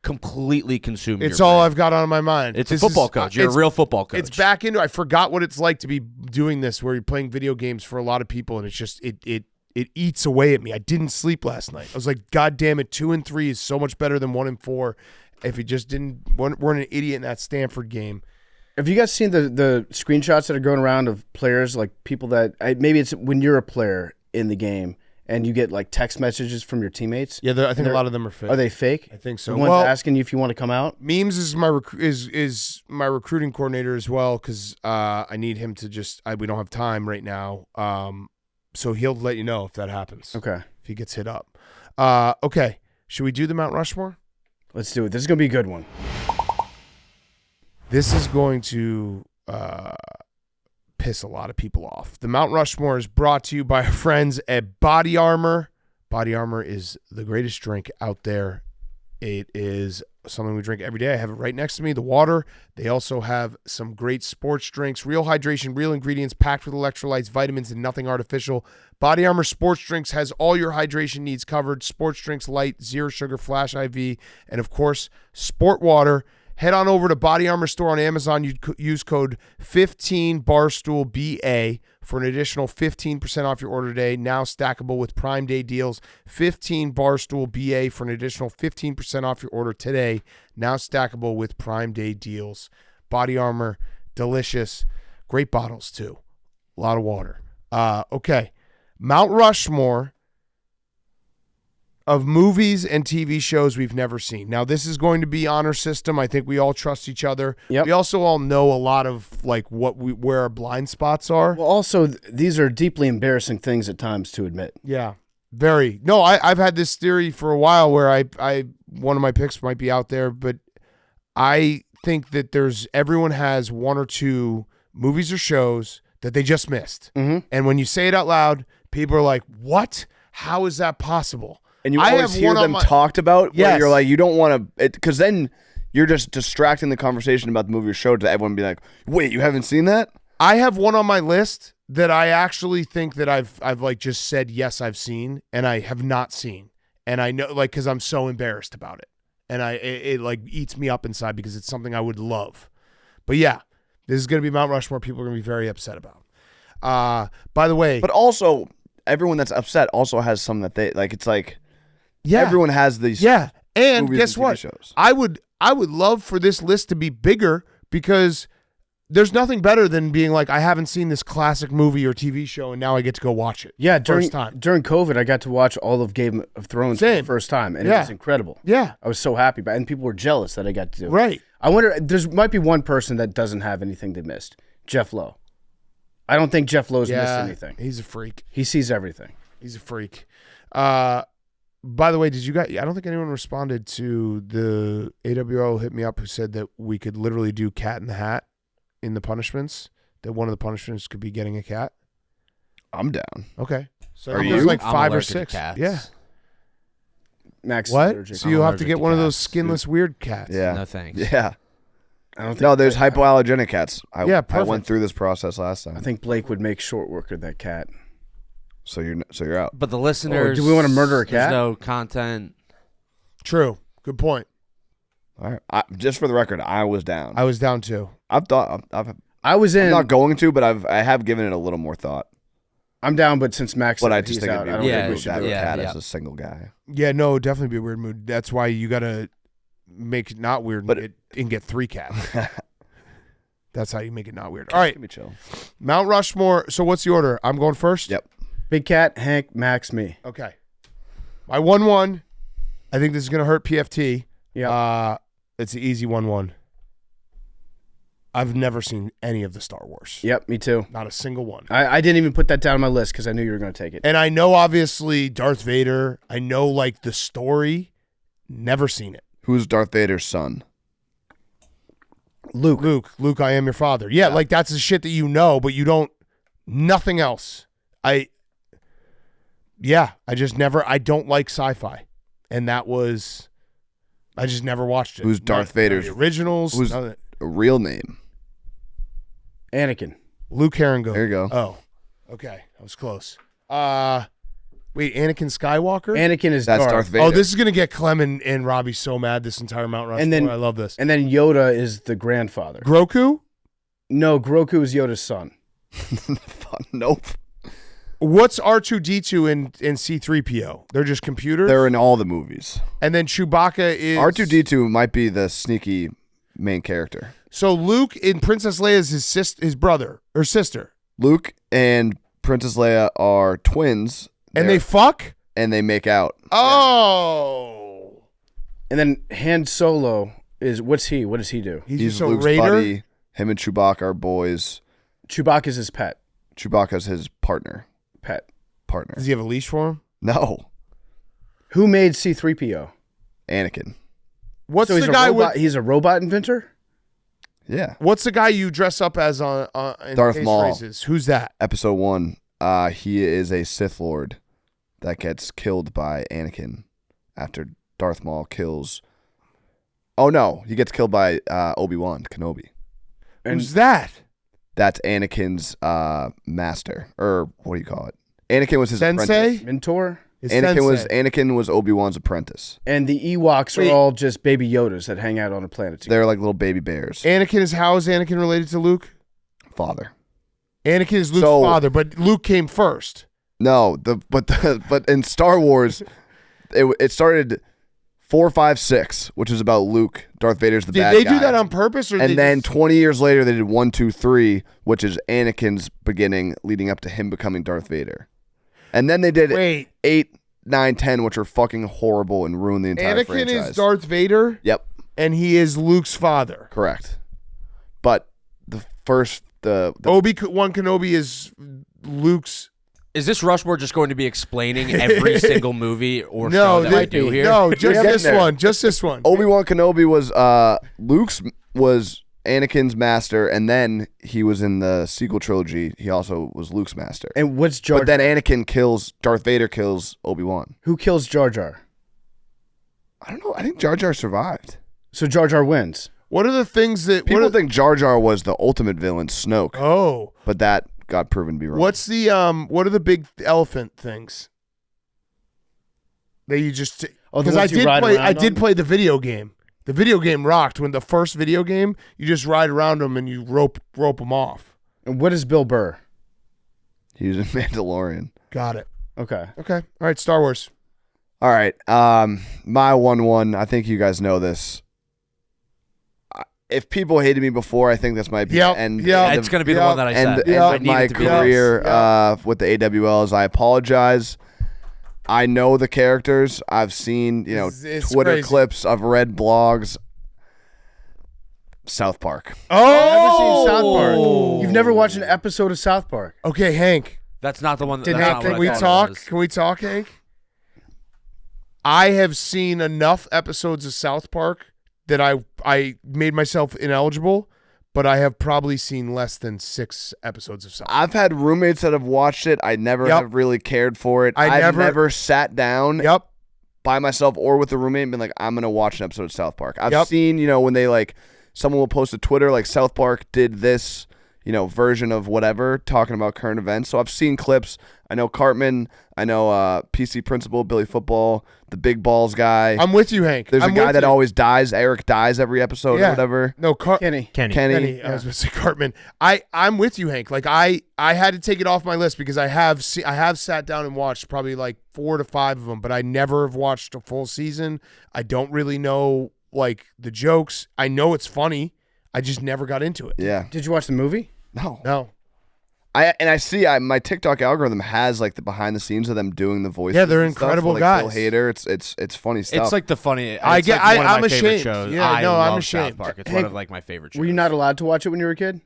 completely consumed. It's your all brain. I've got on my mind. It's a This football is- coach. You're a it's- real football coach. It's back into. I forgot what it's like to be doing this, where you're playing video games for a lot of people, and it's just it eats away at me. I didn't sleep last night. I was like, God damn it, 2 and 3 is so much better than 1 and 4. If you just weren't an idiot in that Stanford game. Have you guys seen the screenshots that are going around of players, like people that maybe it's when you're a player in the game and you get like text messages from your teammates? Yeah, I think a lot of them are fake. Are they fake? I think so. The ones Well, asking you if you want to come out? Memes is my is my recruiting coordinator as well because I need him to just we don't have time right now. So he'll let you know if that happens. Okay. If he gets hit up. Okay. Should we do the Mount Rushmore? Let's do it. This is going to be a good one. This is going to piss a lot of people off. The Mount Rushmore is brought to you by our friends at Body Armor. Body Armor is the greatest drink out there. It is something we drink every day. I have it right next to me, the water. They also have some great sports drinks, real hydration, real ingredients, packed with electrolytes, vitamins, and nothing artificial. Body Armor Sports Drinks has all your hydration needs covered. Sports Drinks Light, Zero Sugar, Flash IV, and of course, Sport Water. Head on over to Body Armor store on Amazon. You use code 15BarstoolBA for an additional 15% off your order today. Now stackable with Prime Day deals. 15BarstoolBA for an additional 15% off your order today. Now stackable with Prime Day deals. Body Armor, delicious. Great bottles too. A lot of water. Okay. Mount Rushmore of movies and TV shows we've never seen. Now, this is going to be honor system. I think we all trust each other. Yep. We also all know a lot of like where our blind spots are. Well, also, these are deeply embarrassing things at times to admit. Yeah, very. No, I've had this theory for a while where I one of my picks might be out there, but I think that everyone has one or two movies or shows that they just missed. Mm-hmm. And when you say it out loud, people are like, "What? How is that possible?" And you I always have hear one on them my- talked about where Yes. you're like, you don't want to, because then you're just distracting the conversation about the movie or show to everyone be like, wait, you haven't seen that? I have one on my list that I actually think that I've like just said yes I've seen and I have not seen, and I know like because I'm so embarrassed about it, and it like eats me up inside because it's something I would love, but yeah, this is gonna be Mount Rushmore. People are gonna be very upset about. By the way, But also, everyone that's upset also has some that they, like, it's like, yeah, everyone has these. yeah, and movies guess and TV what? shows. I would love for this list to be bigger because there's nothing better than being like, I haven't seen this classic movie or TV show and now I get to go watch it. Yeah, first time. during COVID, I got to watch all of Game of Thrones for Same. the first time, and it Yeah. was incredible. Yeah, I was so happy, and people were jealous that I got to do it. right. I wonder, might be one person that doesn't have anything they missed. Jeff Lowe. I don't think Jeff Lowe's missed anything. He's a freak. He sees everything. He's a freak. By the way, did you guys? I don't think anyone responded to the AWO hit me up who said that we could literally do Cat in the Hat in the punishments. That one of the punishments could be getting a cat. I'm down. Okay, so Are there's you? like I'm 5 or allergic to 6. cats. Yeah. Max is What? allergic. So you'll have to allergic get to one of those cats. skinless weird cats. Yeah. No thanks. Yeah. I don't think. No, there's hypoallergenic cats. Yeah, I perfect. went through this process last time. I think Blake would make short work of that cat. So you're out. But the listeners. do we wanna murder a cat? There's no content. True. Good point. All right. Just for the record, I was down. I was down too. I'm I'm not going to, but I have given it a little more thought. I'm down, but since Max But said I just he's think out, it'd I be don't Yeah, think we weird should to do have it. a cat yeah. as a single guy. Yeah, no, it'd definitely be a weird mood. That's why you gotta make it not weird and get 3 cats. That's how you make it not weird. All right, Give me chill. Mount Rushmore. So what's the order? I'm going first? Yep. Big Cat, Hank, Max, me. Okay. My 1-1. I think this is going to hurt PFT. Yeah. It's an easy 1-1. I've never seen any of the Star Wars. Yep, me too. Not a single one. I didn't even put that down on my list because I knew you were going to take it. And I know, obviously, Darth Vader. I know, like, the story. Never seen it. Who's Darth Vader's son? Luke, I am your father. Yeah, like, that's the shit that you know, but you don't, nothing else. I don't like sci-fi. And that was, I just never watched it. Who's Darth Vader's? The originals. Who's none of it. a real name? Anakin. Luke Herringo. There you go. Oh, okay. I was close. Wait, Anakin Skywalker? Anakin is That's Darth. Darth Vader. Oh, this is going to get Clem and Robbie so mad this entire Mount Rushmore. And then- I love this. And then Yoda is the grandfather. Grogu? No, Grogu is Yoda's son. Nope. What's R2-D2 and C-3PO? They're just computers? They're in all the movies. And then Chewbacca is... R2-D2 might be the sneaky main character. So Luke in Princess Leia is his brother or sister. Luke and Princess Leia are twins. And they fuck? And they make out. Oh. And then Han Solo is, what's he? What does he do? He's He's just a Luke's raider? buddy. Him and Chewbacca are boys. Chewbacca's his pet. Chewbacca's his partner. Does he have a leash for him? No. Who made C-3PO? Anakin. What's So he's the a guy robot, with... he's a robot inventor? Yeah. What's the guy you dress up as in Darth Space Maul. Races? Who's that? Episode 1. He is a Sith Lord that gets killed by Anakin after Darth Maul kills. Oh no, he gets killed by Obi-Wan Kenobi. Who's that? That's Anakin's master, or what do you call it? Anakin was his Sensei? apprentice. Mentor. His Anakin was Obi-Wan's apprentice. And the Ewoks are all just baby Yodas that hang out on a planet together. They're like little baby bears. How is Anakin related to Luke? Father. Anakin is Luke's father, but Luke came first. No, but in Star Wars, it started 4, 5, 6, which is about Luke. Darth Vader's the bad guy. Did they do that on purpose, and then 20 years later, they did 1, 2, 3, which is Anakin's beginning, leading up to him becoming Darth Vader. And then they did 8, 9, 10, which are fucking horrible and ruin the entire franchise. Anakin is Darth Vader. Yep, and he is Luke's father. correct. But the first, the Obi-Wan Kenobi is Luke's. Is this Rushmore just going to be explaining every single movie or No, show that we do here? No, just getting this there. one. Just this one. Obi-Wan Kenobi was Anakin's master, and then he was in the sequel trilogy. He also was Luke's master. And what's Jar? But then Darth Vader kills Obi-Wan. Who kills Jar Jar? I don't know. I think Jar Jar survived. So Jar Jar wins. What are the things that People think Jar Jar was the ultimate villain, Snoke, Oh, but that got proven to be wrong. what's the what are the big elephant things that you just? Oh, the Because I ones you did ride play. around I did on? play the video game. The video game rocked. When the first video game, you just ride around them and you rope them off. And what is Bill Burr? He was in Mandalorian. Got it. Okay. Okay. All right. Star Wars. All right. My 1-1, I think you guys know this. If people hated me before, I think this might be Yep, the end. yep. end It's of- going to be the one that I said. end Yeah. of my needed to be career this. with the AWLs. I apologize. I know the characters. I've seen, It's Twitter crazy. clips. I've read blogs. South Park. I've never seen South Oh. Park. You've never watched an episode of South Park. Okay, Hank. That's not the one. Did That's not not think what Can we I thought it talk? was. Can we talk, Hank? I have seen enough episodes of South Park that I made myself ineligible, but I have probably seen less than 6 episodes of South Park. I've had roommates that have watched it. I never Yep. have really cared for it. I I've never- never sat down Yep. by myself or with a roommate and been like, I'm going to watch an episode of South Park. I've Yep. seen, when they someone will post to Twitter, like South Park did this, version of whatever, talking about current events. So I've seen clips. I know Cartman. I know PC Principal, Billy Football, the Big Balls guy. I'm with you, Hank. There's I'm a guy with that you. always dies. Eric dies every episode or whatever. No, Kenny. Kenny. I was going to say Cartman. I'm with you, Hank. Like I had to take it off my list because I have sat down and watched probably like 4 to 5 of them, but I never have watched a full season. I don't really know the jokes. I know it's funny. I just never got into it. Yeah. Did you watch the movie? No. I see my TikTok algorithm has the behind the scenes of them doing the voices. Yeah, they're and stuff, incredible like guys. Bill Hader. It's funny stuff. It's like the funny. I it's get- like one of I'm my favorite ashamed. shows. Yeah, I no, I'm love ashamed. South Park. It's Hank, one of my favorite shows. Were you not allowed to watch it when you were a kid?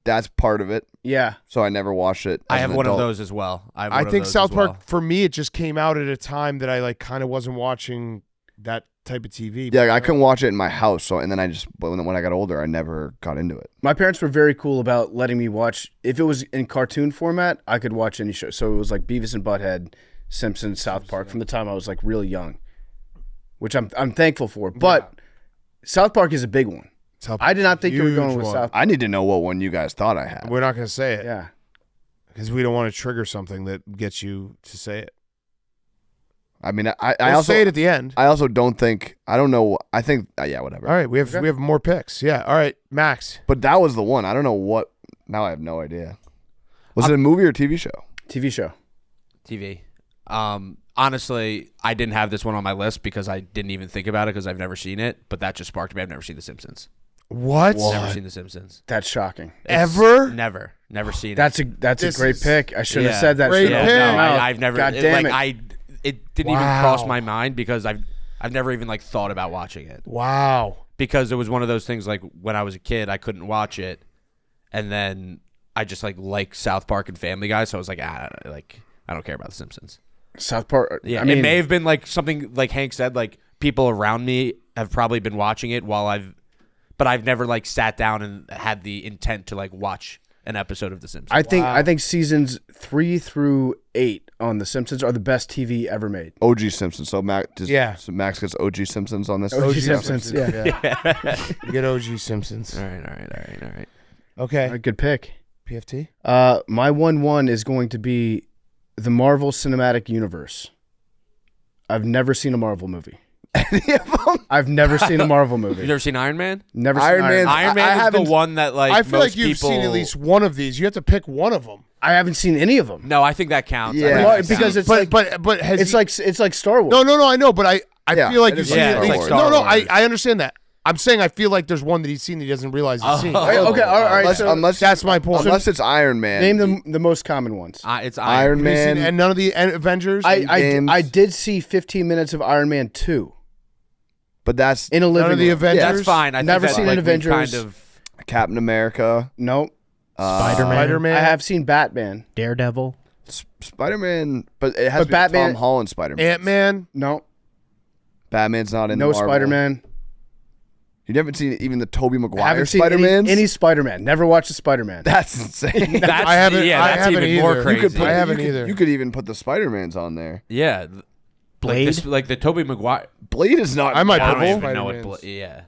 that's part of it. Yeah. So I never watched it. I as have an one of adult. those as well. I think South Park for me it just came out at a time that I kind of wasn't watching that type of TV. Yeah, I couldn't watch it in my house. So and then when I got older, I never got into it. My parents were very cool about letting me watch. If it was in cartoon format, I could watch any show. So it was like Beavis and Butthead, Simpsons, South Park from the time I was really young, which I'm thankful for. But South Park is a big one. I did not think you were going with South Park. I need to know what one you guys thought I had. We're not going to say it. Yeah. Because we don't want to trigger something that gets you to say it. I mean, I We'll also say it at the end. I also don't think I don't know. I think yeah, whatever. All right, we have more picks. Yeah. All right, Max. But that was the one. I don't know what. Now I have no idea. Was it a movie or TV show? TV show. TV. Honestly, I didn't have this one on my list because I didn't even think about it because I've never seen it. But that just sparked me. I've never seen The Simpsons. What? Never seen The Simpsons. That's shocking. Ever? Never seen it. That's a This great is- pick. I shouldn't have Yeah. said that. Great shit. pick. No, Wow. I've never. God damn It didn't even Wow. cross my mind because I've never even thought about watching it Wow. because it was one of those things when I was a kid I couldn't watch it, and then I just like South Park and Family Guy, so I was like I don't care about The Simpsons. South Park. Yeah, I mean, it may have been something like Hank said, people around me have probably been watching it but I've never sat down and had the intent to watch an episode of The Simpsons. I think seasons 3 through 8 on The Simpsons are the best TV ever made. OG Simpsons. So Yeah. So Max gets OG Simpsons on this. OG Simpsons. Yeah. You get OG Simpsons. all right. Okay. A good pick. PFT. My 1-1 is going to be the Marvel Cinematic Universe. I've never seen a Marvel movie. Any of them? I've never seen a Marvel movie. You've never seen Iron Man? Never Iron seen Man. Iron Man I is the haven't- one that like I feel most like you've people... seen at least one of these. You have to pick one of them. I haven't seen any of them. No, I think that counts. Yeah. I think Well, that because counts. it's But has it's like Star Wars. No, I know, but I Yeah, feel like it you've is seen like at Star least. Wars. No, Star I understand that. I'm saying I feel like there's one that he's seen that he doesn't realize he's seen. Okay, all right. Unless That's my point. Unless it's Iron Man. Name the most common ones. It's Iron Have you seen- Man. and none of the Avengers. I did see 15 minutes of Iron Man 2 But that's in a none living of the room. Avengers. That's fine. I think Never that, seen like, an we Avengers. Kind of, Captain America. Nope. Spider-Man. Spider-Man. I have seen Batman. Daredevil. Spider-Man, but it has But to be Batman- Tom Holland Spider-Man. Ant-Man. No. Batman's not in No the Marvel. Spider-Man. You never seen even the Tobey Maguire Haven't seen Spider-Man? any Spider-Man. Never watched a Spider-Man. That's insane. that's, I haven't. Yeah, I that's haven't even more either. crazy. You could put, I haven't you either. Could, you could even put the Spider-Mans on there. Yeah. Blade? Like the Tobey Maguire. Blade is not. I might I put don't both even know what. Spider-Mans. Yeah.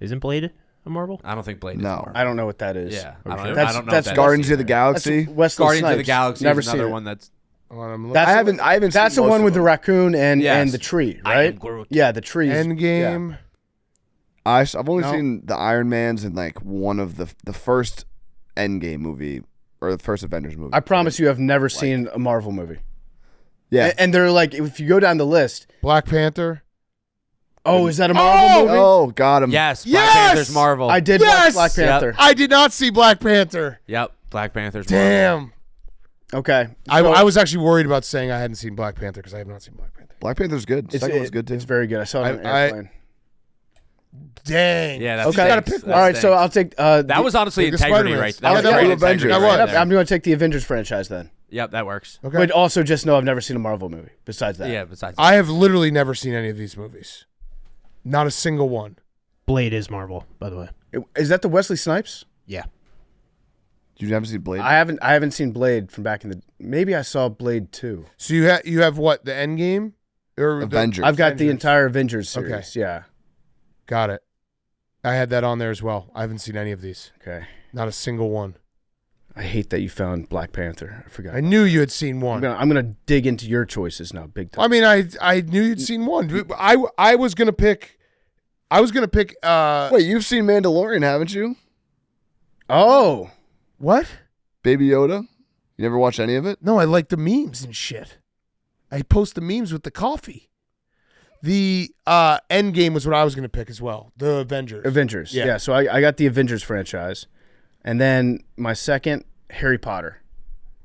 Isn't Blade a Marvel? I don't think Blade is No. Marvel. I don't know what that is. Yeah. Okay. I don't know. That's, I don't know that's what that Guardians is of the either. Galaxy. Wesley Guardians of the Snipes. Galaxy Never is another seen it. one that's. That's I haven't seen That's the most one of with the them. raccoon and Yes. the tree, I right? am Groot. Yeah, the tree. Endgame. I've only No. seen the Iron Mans and like one of the first Endgame movie or the first Avengers movie. I promise you, I've never seen a Marvel movie. Yeah. And they're like, if you go down the list, Black Panther. oh, is that a Marvel movie? Oh, got him. Yes. Black Yes! Panther's Marvel. I did Yes! watch Black Panther. I did not see Black Panther. Yep. Black Panther's Marvel. Damn. Okay. I was actually worried about saying I hadn't seen Black Panther because I have not seen Black Panther. Black Panther's good. Second one's good too. It's very good. I saw it on an I- airplane. Dang. Yeah. That's Okay. You gotta pick stinks. one. That All right, so stinks. I'll take. That was honestly Take the integrity Spider-Man. right. Yeah, That was that great was integrity Avengers. right Yep, there. I'm going to take the Avengers franchise then. Yep, that works. Okay. But also just know I've never seen a Marvel movie besides that. Yeah, besides I have literally never seen any of these movies. Not a single one. Blade is Marvel, by the way. Is that the Wesley Snipes? Yeah. You haven't seen Blade? I haven't seen Blade from back in the. Maybe I saw Blade 2. So you have what, the Endgame or the- Avengers. I've got the Avengers. entire Avengers Okay. series. Yeah. Got it. I had that on there as well. I haven't seen any of these. Okay. Not a single one. I hate that you found Black Panther. I forgot. I knew you had seen one. I'm gonna dig into your choices now, big time. I mean, I knew you'd seen one. I was gonna pick. Wait, you've seen Mandalorian, haven't you? Oh, What? Baby Yoda. You never watched any of it? No, I like the memes and shit. I post the memes with the coffee. The Endgame was what I was gonna pick as well. The Avengers. Avengers. Yeah. Yeah. So I got the Avengers franchise, and then my second, Harry Potter.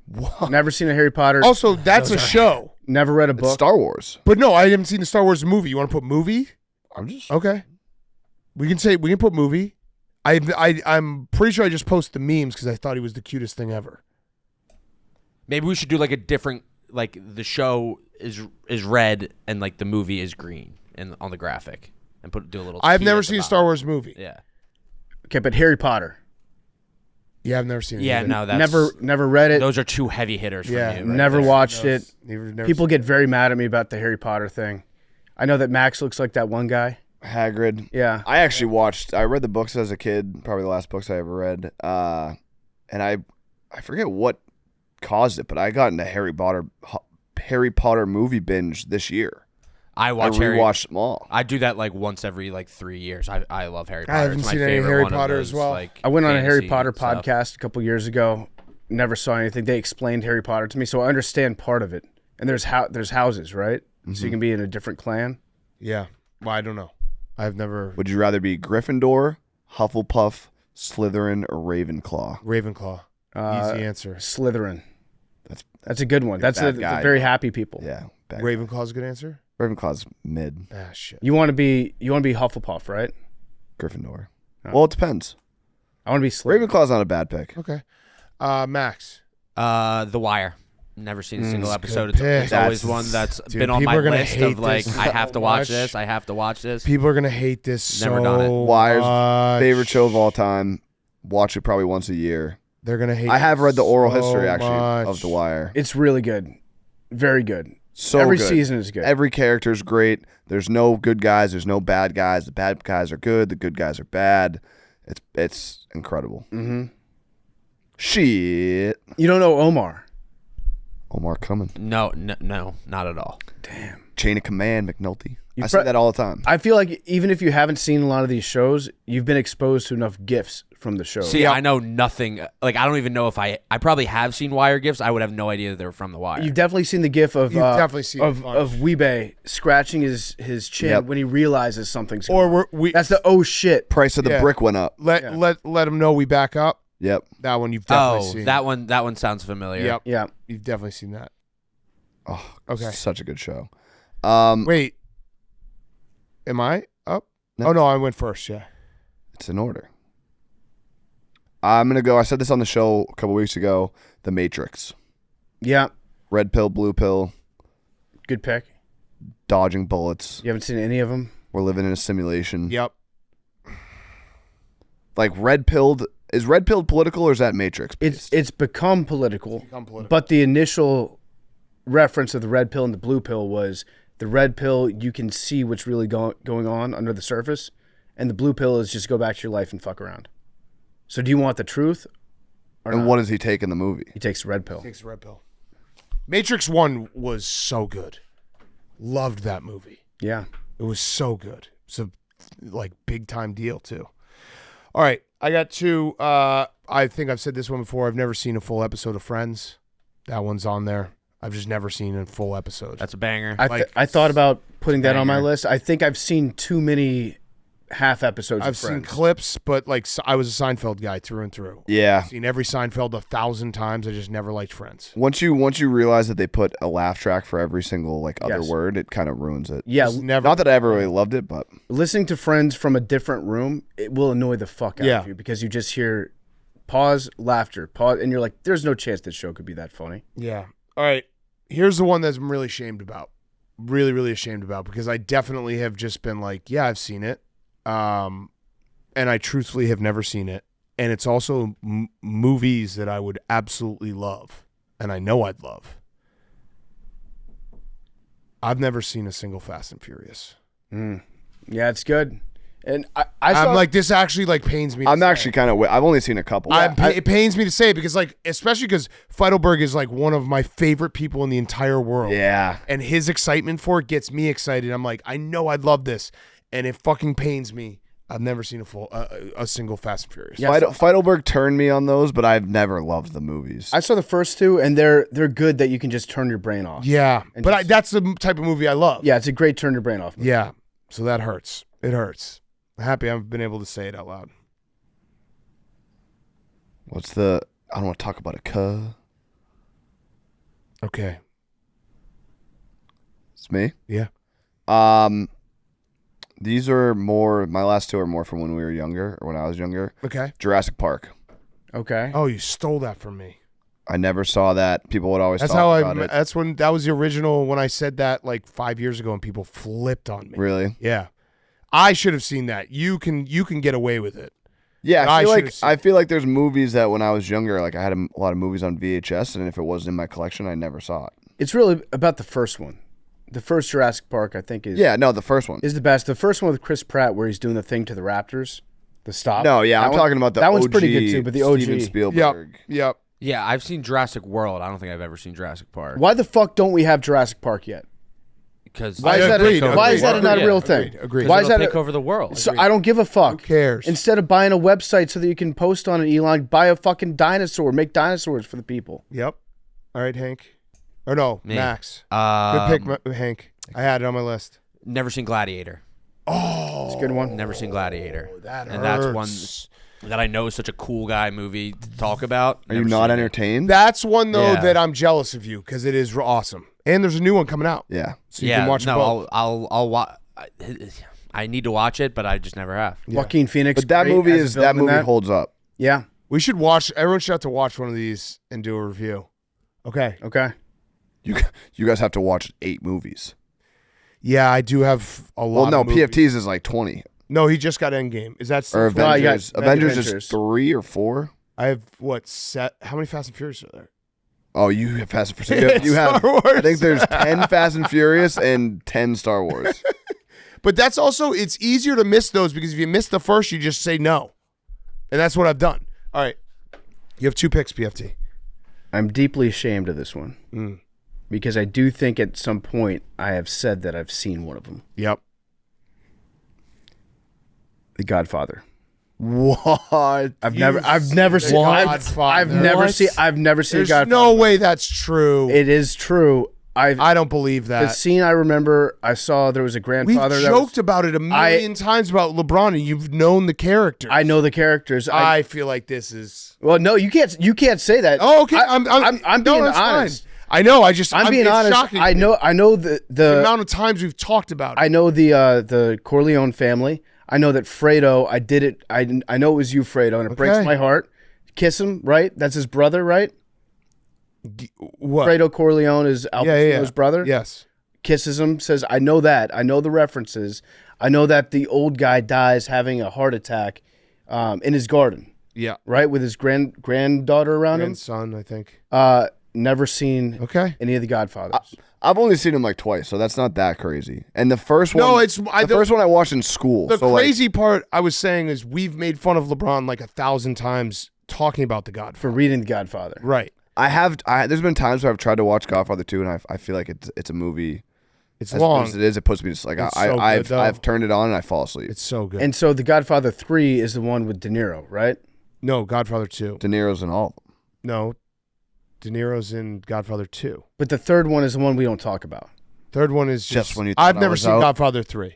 What? Never seen a Harry Potter. Also, that's a show. Never read a It's book. Star Wars. But no, I haven't seen the Star Wars movie. You want to put movie? I'm just. Okay. We can put movie. I'm pretty sure I just posted the memes because I thought he was the cutest thing ever. Maybe we should do like a different, like the show is red and like the movie is green and on the graphic and do a little. I've T never at the seen a bottom. Star Wars movie. Yeah. Okay, but Harry Potter. Yeah, I've never seen it. Yeah. either. No, that's Never read it. Those are two heavy hitters for Yeah, me. Right never there. watched it. Never People seen get very mad at me about the Harry Potter thing. I know that Max looks like that one guy. Hagrid. Yeah. I actually I read the books as a kid, probably the last books I ever read. And I forget what caused it, but I got into Harry Potter movie binge this year. I I watch Harry. rewatched them all. I do that like once every like 3 years. I love Harry Potter. haven't It's my seen any favorite Harry one of Potter as those, well. like, I went on a Harry fantasy Potter stuff. podcast a couple years ago. Never saw anything. They explained Harry Potter to me, so I understand part of it. And there's houses, right? So you can be in a different clan. Yeah. Well, I don't know. I've never. Would you rather be Gryffindor, Hufflepuff, Slytherin, or Ravenclaw? Ravenclaw. Easy answer. Slytherin. That's a good one. That's bad the guy. very happy people. Yeah. bad. Ravenclaw's a good answer. Ravenclaw's mid. Ah, shit. You want to be Hufflepuff, right? Gryffindor. Well, it depends. I want to be Slytherin. Ravenclaw's not a bad pick. Okay. Max. The Wire. Never seen a single episode. good It's pick. always That's- one that's Dude, been on people my are gonna list hate of like this I have to so watch much. this. I have to watch this. People are gonna hate this Never so done it. Wire's much. favorite show of all time. Watch it probably once a year. They're gonna hate. I have read the oral so history actually much. of The Wire. It's really good. Very good. So Every good. season is good. Every character is great. There's no good guys. There's no bad guys. The bad guys are good. The good guys are bad. It's incredible. Mm-hmm. Shit. You don't know Omar. Omar coming. No, not at all. Damn. Chain of Command, McNulty. You I say that all the time. I feel like even if you haven't seen a lot of these shows, you've been exposed to enough gifts from the show. See, I know nothing. Like, I don't even know if I probably have seen Wire gifts. I would have no idea that they were from The Wire. You've definitely seen the gif of You've definitely seen of a bunch. of Weebay scratching his chin Yep. when he realizes something's going Or on. we That's the oh shit. Price of the Yeah. brick went up. let them know we back up. Yep. That one you've definitely seen. that one sounds familiar. Yep. Yeah. You've definitely seen that. Oh, Okay. Such a good show. Wait. Am I up? No. Oh no, I went first. Yeah. It's in order. I'm gonna go. I said this on the show a couple weeks ago. The Matrix. Yeah. Red pill, blue pill, Good pick. dodging bullets. You haven't seen any of them? We're living in a simulation. Yep. Like red pilled. Is red pilled political or is that Matrix? It's become political. Become political. But the initial reference of the red pill and the blue pill was the red pill, you can see what's really going on under the surface, and the blue pill is just go back to your life and fuck around. So do you want the truth or And not? what does he take in the movie? He takes the red pill. Takes the red pill. Matrix 1 was so good. Loved that movie. Yeah. It was so good. It's a like big time deal too. All right, I got two. I think I've said this one before. I've never seen a full episode of Friends. That one's on there. I've just never seen a full episode. That's a banger. I thought about putting that on my banger. list. I think I've seen too many half episodes I've of seen Friends. clips, but like I was a Seinfeld guy through and through. Yeah. Seen every Seinfeld 1,000 times. I just never liked Friends. Once you realize that they put a laugh track for every single like other Yes. word, it kind of ruins it. Yeah, Just never. Not that I ever really loved it, but listening to Friends from a different room, it will annoy the fuck out Yeah. of you because you just hear pause, laughter, pause, and you're like, there's no chance this show could be that funny. Yeah. All right. Here's the one that I'm really ashamed about. Really, really ashamed about because I definitely have just been like, yeah, I've seen it. And I truthfully have never seen it. And it's also movies that I would absolutely love. And I know I'd love. I've never seen a single Fast and Furious. Yeah, it's good. And I I'm saw, like, this actually like pains me. to I'm say. actually kind of. I've only seen a couple. It pains me to say because like, especially because Feidelberg is like one of my favorite people in the entire world. Yeah. And his excitement for it gets me excited. I'm like, I know I'd love this. And it fucking pains me. I've never seen a single Fast and Furious. Yeah. Feidelberg turned me on those, but I've never loved the movies. I saw the first two, and they're good that you can just turn your brain off. Yeah. And But just- that's the type of movie I love. Yeah, it's a great turn your brain off movie. Yeah. So that hurts. It hurts. I'm happy I've been able to say it out loud. What's the? I don't want to talk about it. Okay. It's me. Yeah. These are more. My last two are more from when we were younger, or when I was younger. Okay. Jurassic Park. Okay. Oh, you stole that from me. I never saw that. People would always That's talk how about it. That's when that was the original. When I said that like 5 years ago, and people flipped on me. Really? Yeah. I should have seen that. You can get away with it. Yeah, I I feel should've like seen I feel like there's movies that when I was younger, like I had a lot of movies on VHS, and if it wasn't in my collection, I never saw it. It's really about the first one. The first Jurassic Park, I think, is Yeah, no, the first one. is the best. The first one with Chris Pratt, where he's doing the thing to the Raptors, the stop. No, yeah, That I'm one- talking about the that OG, one's pretty good too. But the OG, Steven Spielberg. Yep. Yeah, I've seen Jurassic World. I don't think I've ever seen Jurassic Park. why the fuck don't we have Jurassic Park yet? Because Why is that? Agreed, Why is that agreed. not a Yeah, real thing? agreed. Why is that? take over the world? So I don't give a fuck. Who cares? Instead of buying a website so that you can post on it, Elon, buy a fucking dinosaur. Make dinosaurs for the people. Yep. All right, Hank. Or no, Me. Max. Good pick, Hank. I had it on my list. Never seen Gladiator. It's a good one. Never seen Gladiator. That and that's hurts. one that I know is such a cool guy movie to talk about. Are you Never not seen it. entertained? That's one though Yeah. that I'm jealous of you because it is awesome. And there's a new one coming out, Yeah. so you can watch no, both. I'll watch. I need to watch it, but I just never have. Joaquin Phoenix. But that great movie as a is villain that in movie holds up. Yeah. We should watch. Everyone should have to watch one of these and do a review. Okay. Okay. You guys have to watch 8 movies. Yeah, I do have a lot. Well, no, of movies. PFTs is like 20. No, he just got Endgame. Is that still Or No, you got Avengers. Avengers is Avengers. 3 or 4. I have how many Fast and Furious are there? Oh, you have Fast and Furious. You have. Star Wars. I think there's 10 Fast and Furious and 10 Star Wars. But that's also, it's easier to miss those because if you miss the first, you just say no. And that's what I've done. All right. You have 2 picks, PFT. I'm deeply ashamed of this one because I do think at some point I have said that I've seen one of them. Yep. The Godfather. What? I've never seen. I've never seen There's Godfather. no way that's true. It is true. I don't believe The that. scene I remember, I saw there was a We've grandfather. joked about it a million times about LeBron, and you've known the characters. I know the characters. I feel like this is. Well, no, you can't say that. Oh, okay. I'm no, being that's honest. fine. I know. I'm being it's honest. shocking I to me. know the the amount of times we've talked about it. I know the Corleone family. I know that Fredo. I did it. I know it was you, Fredo, and it breaks my heart. Kiss him, right? That's his brother, right? What? Fredo Corleone is Al Pacino's brother. Yes. Kisses him, says, "I know that. I know the references. I know that the old guy dies having a heart attack in his garden, Yeah. right, with his granddaughter around Grandson, I think. him. Never seen any of the Godfathers. I've only seen him like twice, so that's not that crazy. And the first one, No, it's the first one I watched in school. The so crazy part I was saying is we've made fun of LeBron like 1,000 times talking about the Godfather. For reading the Godfather, Right. There's been times where I've tried to watch Godfather 2, and I feel like it's a movie. It's as long. As it is, it puts me just like It's so good, though. I've turned it on and I fall asleep. It's so good. and so the Godfather 3 is the one with De Niro, right? No, Godfather 2. De Niro's in all of them. No, De Niro's in Godfather 2. But the third one is the one we don't talk about. Third one is Just when you I've thought I never was seen out. Godfather 3.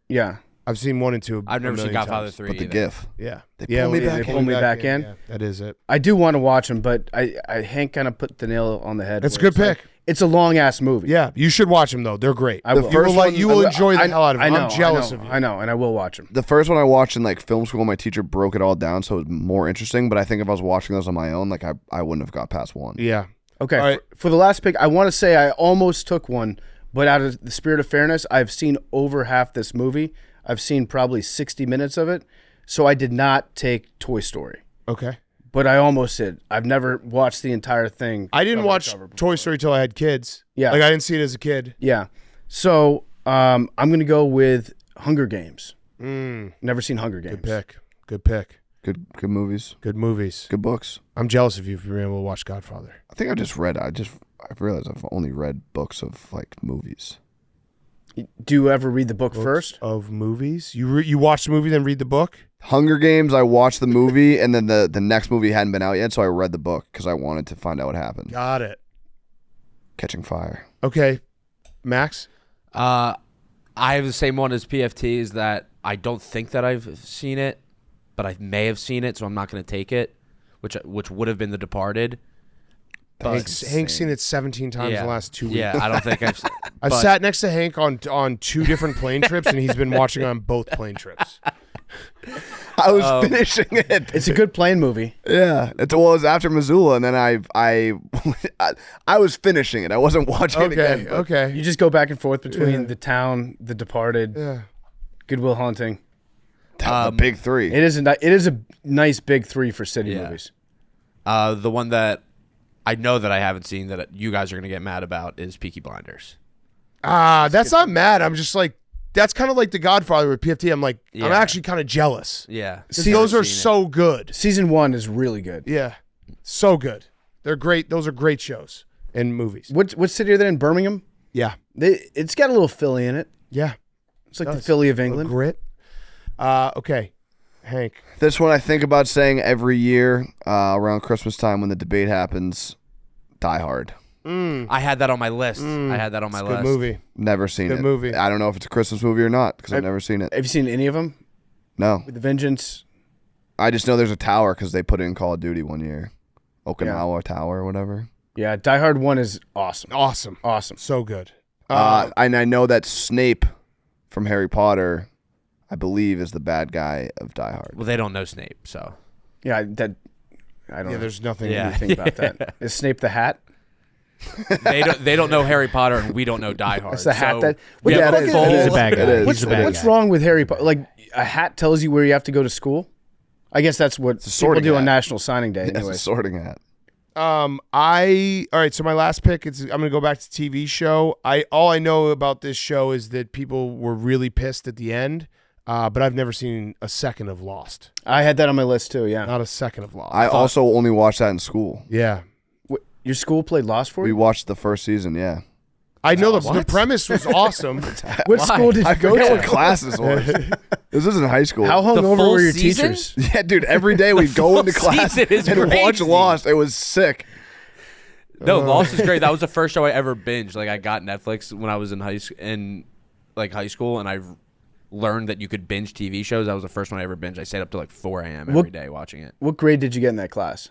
Yeah, I've seen 1 and 2. I've never seen million Godfather times. 3 But the either. GIF. Yeah. They yeah, pull me they back pull me back in. Yeah, that is it. I do want to watch him, but Hank kind of put the nail on the head. That's a where good it's like, pick. it's a long ass movie. Yeah, you should watch them though. They're great. I will. You will enjoy the hell out of it. I know, I'm jealous I know, of you. I know, and I will watch him. The first one I watched in like film school, my teacher broke it all down, so it was more interesting. But I think if I was watching those on my own, like I wouldn't have got past 1. Yeah. Okay, All right. for the last pick, I want to say I almost took one, but out of the spirit of fairness, I've seen over half this movie. I've seen probably 60 minutes of it, so I did not take Toy Story. Okay. But I almost did. I've never watched the entire thing. I didn't cover to watch cover before. Toy Story till I had kids. Yeah. Like I didn't see it as a kid. Yeah. So I'm going to go with Hunger Games. Mm, Never seen Hunger Games. good pick. Good pick. Good movies, Good movies. good books. I'm jealous of you for being able to watch Godfather. I think I realized I've only read books of like movies. Do you ever read the book Books first? of movies. You watch the movie then read the book. Hunger Games, I watched the movie, and then the next movie hadn't been out yet, so I read the book because I wanted to find out what happened. Got it. Catching Fire. Okay, Max. I have the same one as PFT, is that I don't think that I've seen it, but I may have seen it, so I'm not going to take it, which would have been The Departed. Hank's seen it 17 times in the last 2 weeks. Yeah, I don't think I've. I've sat next to Hank on 2 different plane trips, and he's been watching on both plane trips. I was finishing it. It's a good plane movie. Yeah, it was after Missoula, and then I was finishing it. I wasn't watching it again. but- Okay. You just go back and forth between The Town, The Departed, Yeah. Good Will Hunting. The big 3. It is a nice big 3 for city movies. The one that I know that I haven't seen that you guys are going to get mad about is Peaky Blinders. That's not mad. I'm just like, that's kind of like The Godfather with PFT. I'm like, I'm Yeah. actually kind of jealous. Yeah. 'Cause those are so good. Season 1 is really good. Yeah. So good. They're great. Those are great shows and movies. What city are they in? Birmingham? Yeah. It's got a little Philly in it. Yeah. It's like the Philly of England. Grit. Okay. Hank. This one I think about saying every year around Christmas time when the debate happens. Die Hard. I had that on my list. I had that on my list. Good movie. Never seen Good it. movie. I don't know if it's a Christmas movie or not because I've never seen it. Have you seen any of them? No. With The Vengeance? I just know there's a tower because they put it in Call of Duty one year. Okinawa Tower or whatever. Yeah, Die Hard 1 is awesome. Awesome. Awesome. So good. And I know that Snape from Harry Potter, I believe, is the bad guy of Die Hard. Well, they don't know Snape, so. Yeah, I don't know There's nothing. Yeah. anything about that. Is Snape the hat? They don't know Harry Potter, and we don't know Die Hard. It's the hat so that. we What have the a heck is full- it? He's a bad guy. It is. He's a bad What's guy. wrong with Harry Potter? Like, a hat tells you where you have to go to school? I guess that's what a people sorting do on hat. National Signing Day. That's Anyway, a sorting hat. All right, so my last pick I'm gonna go back to TV show. All I know about this show is that people were really pissed at the end, but I've never seen a second of Lost. I had that on my list too. Yeah. Not a second of Lost. I also only watched that in school. Yeah. Your school played Lost for We you? watched the first season, yeah. I know the premise was awesome. What school did you go forget to? what class this was. This was in high school. How hungover full were your season? teachers? Yeah, dude, every day we'd go into class season is and watch crazy. Lost. It was sick. No, Lost is great. That was the first show I ever binged. Like I got Netflix when I was in high school, and I learned that you could binge TV shows. That was the first one I ever binged. I stayed up to like 4 a.m. every day watching it. What grade did you get in that class?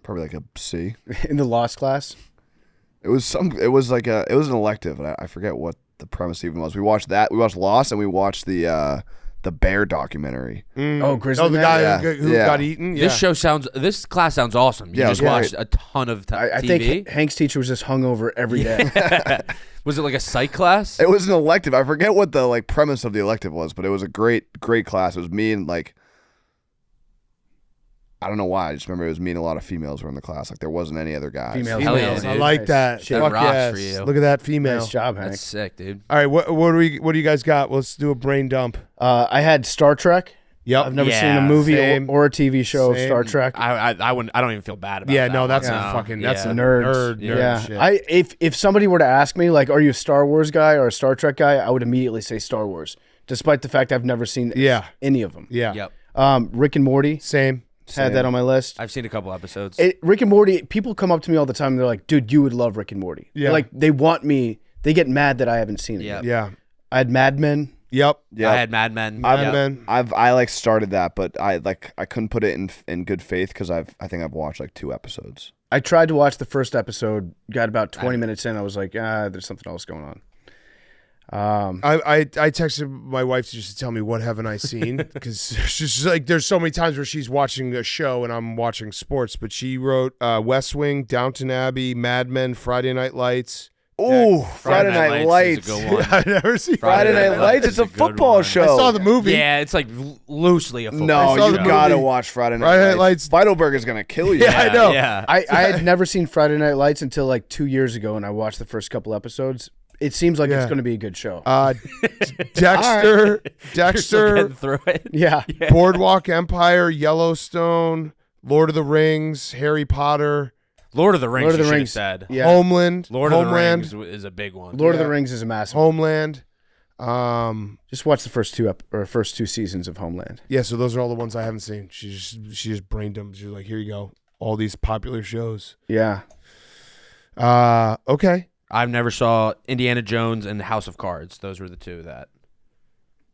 Probably like a C. In the Lost class? It was an elective, and I forget what the premise even was. We watched that. We watched Lost, and we watched the bear documentary. Oh, Grizzly Oh, the Man? guy Yeah. who Yeah. got eaten? Yeah. This class sounds awesome. You Yeah, just it was watched great. a ton of I TV. think Hank's teacher was just hungover every day. Was it like a psych class? It was an elective. I forget what the premise of the elective was, but it was a great class. It was me and I don't know why. I just remember it was me and a lot of females were in the class. Like there wasn't any other guys. Females. Hell yeah, I dude. like that. Shit Fuck rocks yes. for you. Look at that female. Nice job, Hank. That's sick, dude. All right, what do you guys got? Let's do a brain dump. I had Star Trek. Yep. I've never seen Yeah, a movie same. or a TV show of Same. Star Trek. I wouldn't. I don't even feel bad about Yeah, that. no, that's one. a No. fucking that's a Yeah. Nerds. nerd shit. I if somebody were to ask me like, are you a Star Wars guy or a Star Trek guy, I would immediately say Star Wars, despite the fact I've never seen any of them. Yeah. Yep. Rick and Morty Same. had that on my list. I've seen a couple episodes. Rick and Morty, people come up to me all the time and they're like, dude, you would love Rick and Morty. Yeah. Like they want me, they get mad that I haven't seen it Yeah. yet. Yeah. I had Mad Men. Yep. Yeah. I had Mad Men. Mad Yep. Men. I started that, but I couldn't put it in good faith because I think I've watched 2 episodes. I tried to watch the first episode, got about 20 minutes in. I was like, there's something else going on. I texted my wife just to tell me what haven't I seen because she's like, there's so many times where she's watching a show and I'm watching sports, but she wrote West Wing, Downton Abbey, Mad Men, Friday Night Lights. Ooh, Friday Night Lights. is a good one. I've never seen Friday Night Lights. It's is a a good football one. show. I saw the movie. Yeah, it's like loosely a football. No, saw you the gotta movie. watch Friday Night Friday Night Lights. Feidelberg is gonna kill you. Yeah, I know. Yeah. I had never seen Friday Night Lights until like 2 years ago, and I watched the first couple episodes. It seems like it's Yeah. going to be a good show. Dexter, You're still getting Dexter, through it. yeah. Boardwalk Empire, Yellowstone, Lord of the Rings, Harry Potter, Lord of the Rings. Lord of the you should have Rings. said. Yeah. Homeland, Lord of the Homeland, Rings is a big one. Lord of Yeah. the Rings is a massive. Homeland. Just watch the first two seasons of Homeland. Yeah, so those are all the ones I haven't seen. She just brain dumped. She's like, here you go, all these popular shows. Yeah. Okay. I've never saw Indiana Jones and House of Cards. Those were the two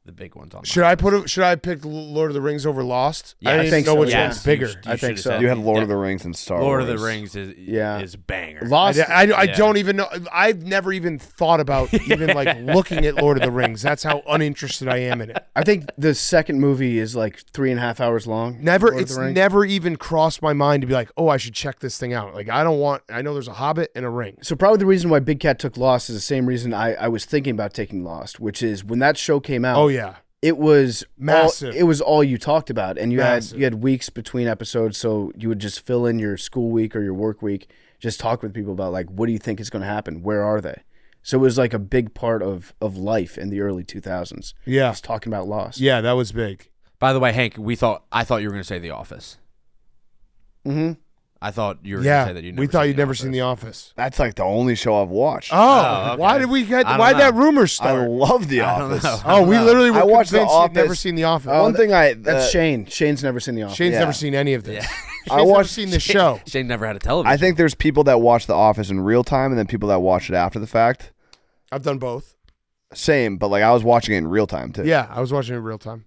the big ones on. Should I pick Lord of the Rings over Lost? Yeah, I I didn't think know so, which yes. one's bigger. You I think should've so. said- You had Lord Yeah. of the Rings and Star Lord Wars. of the Rings is banger. Lost. I Yeah. don't even know. I've never even thought about even like looking at Lord of the Rings. That's how uninterested I am in it. I think the second movie is like 3.5 hours long. Never, Lord of it's the Rings. never even crossed my mind to be like, oh, I should check this thing out. Like, I know there's a Hobbit and a ring. So probably the reason why Big Cat took Lost is the same reason I was thinking about taking Lost, which is when that show came out. Oh yeah, It was Massive. It was all you talked about, and Massive. you had weeks between episodes, so you would just fill in your school week or your work week, just talk with people about like, what do you think is going to happen? Where are they? So it was like a big part of life in the early 2000s. yeah, Just talking about Lost. yeah. That was big. By the way, Hank, I thought you were going to say The Office. Mm-hmm. I thought you were going to Yeah, say that you. we thought you'd never seen The Office. That's like the only show I've watched. Oh, okay. why did we get? I don't Why did know. that rumor I start? love The I don't Office. know. Oh, we literally were I watched The convinced you'd never Office. seen The Office. One thing That's Shane. Shane's never seen The Office. Shane's Yeah. never seen any of this. Yeah. Shane's I never watched- seen the show. Shane never had a television. I think there's people that watch The Office in real time and then people that watch it after the fact. I've done both. Same, but like I was watching it in real time too. Yeah, I was watching it in real time.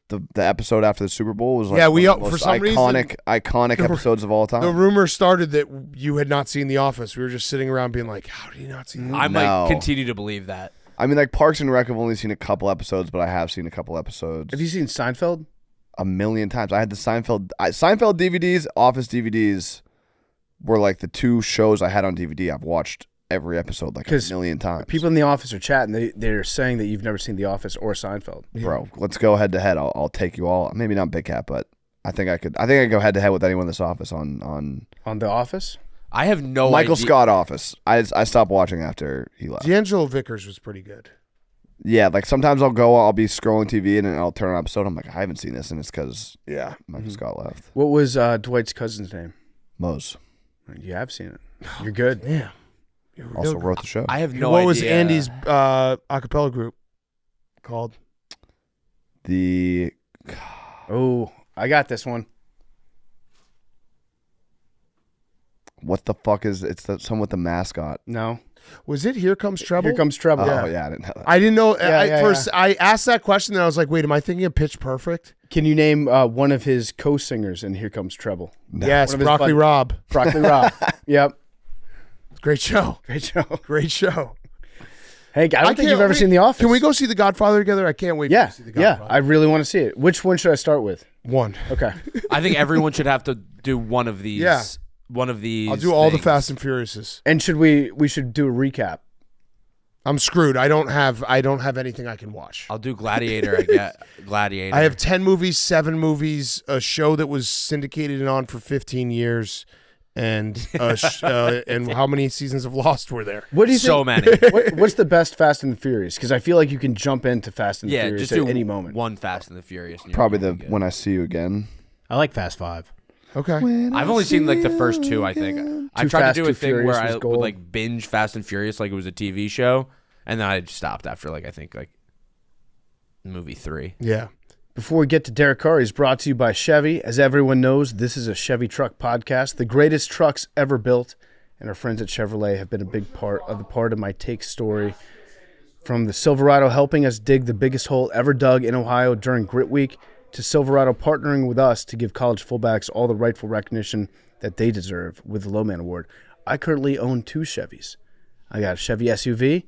The episode after the Super Bowl was like Yeah, one we of the for most some iconic the- episodes of all time. The rumor started that you had not seen The Office. We were just sitting around being like, "How did you not see?" The I No. might continue to believe that. I mean, like Parks and Rec, I've only seen a couple episodes, but I have seen a couple episodes Have you seen Seinfeld? a million times. I had the Seinfeld DVDs, Office DVDs were like the two shows I had on DVD I've watched every episode like a 'Cause million times. People in the office are chatting. They're saying that you've never seen The Office or Seinfeld. Bro, let's go head to head. I'll take you all. Maybe not Big Cat, but I think I could go head to head with anyone in this office on On The Office? I have no Michael idea. Scott Office. I stopped watching after he left. D'Angelo Vickers was pretty good. Yeah, like sometimes I'll be scrolling TV and then I'll turn on an episode. I'm like, I haven't seen this, and it's because Michael Scott left. What was Dwight's cousin's name? Mose You have seen it. You're good. Yeah. also wrote the show. I have no what idea. was Andy's acapella group called? The Oh, I got this one. what the fuck is it's the someone with the mascot? No. Was it Here Comes Trouble? Here Comes Trouble. Oh yeah, I didn't know that. I didn't know. Yeah, First, I asked that question, and I was like, "Wait, am I thinking of Pitch Perfect?" Can you name one of his co-singers in Here Comes Trouble? Yes, One of his Broccoli buddies. Rob. Broccoli Rob. Yep. Great show. Great show. Great show. Hey, I don't think can't you've ever wait. seen The Office. Can we go see The Godfather together? I can't wait Yeah. to see The Yeah. Godfather. I really want to see it. Which one should I start with? One. Okay. I think everyone should have to do one of these. Yeah. One of these. I'll do all the things. Fast and Furiouses. And we should do a recap. I'm screwed. I don't have anything I can watch. I'll do Gladiator. I get Gladiator. I have 10 movies, 7 movies, a show that was syndicated and on for 15 years, and and how many seasons of Lost were there? What do you so think? many. What's the best Fast and the Furious? Because I feel like you can jump into Fast and the Yeah, Furious just at do any moment. one Fast and the Furious. and you're Probably gonna the be good. When I See You Again. I like Fast 5. Okay. I've only seen like the first 2. I think I Too tried Fast, to do Too a thing Furious where was I gold. would like binge Fast and Furious like it was a TV show, and then I stopped after like I think like movie 3. Yeah. Before we get to Derek Carr, he's brought to you by Chevy. As everyone knows, this is a Chevy truck podcast. The greatest trucks ever built, and our friends at Chevrolet have been a big part of my take story. From the Silverado helping us dig the biggest hole ever dug in Ohio during Grit Week, to Silverado partnering with us to give college fullbacks all the rightful recognition that they deserve with the Lowman Award. I currently own 2 Chevys. I got a Chevy SUV,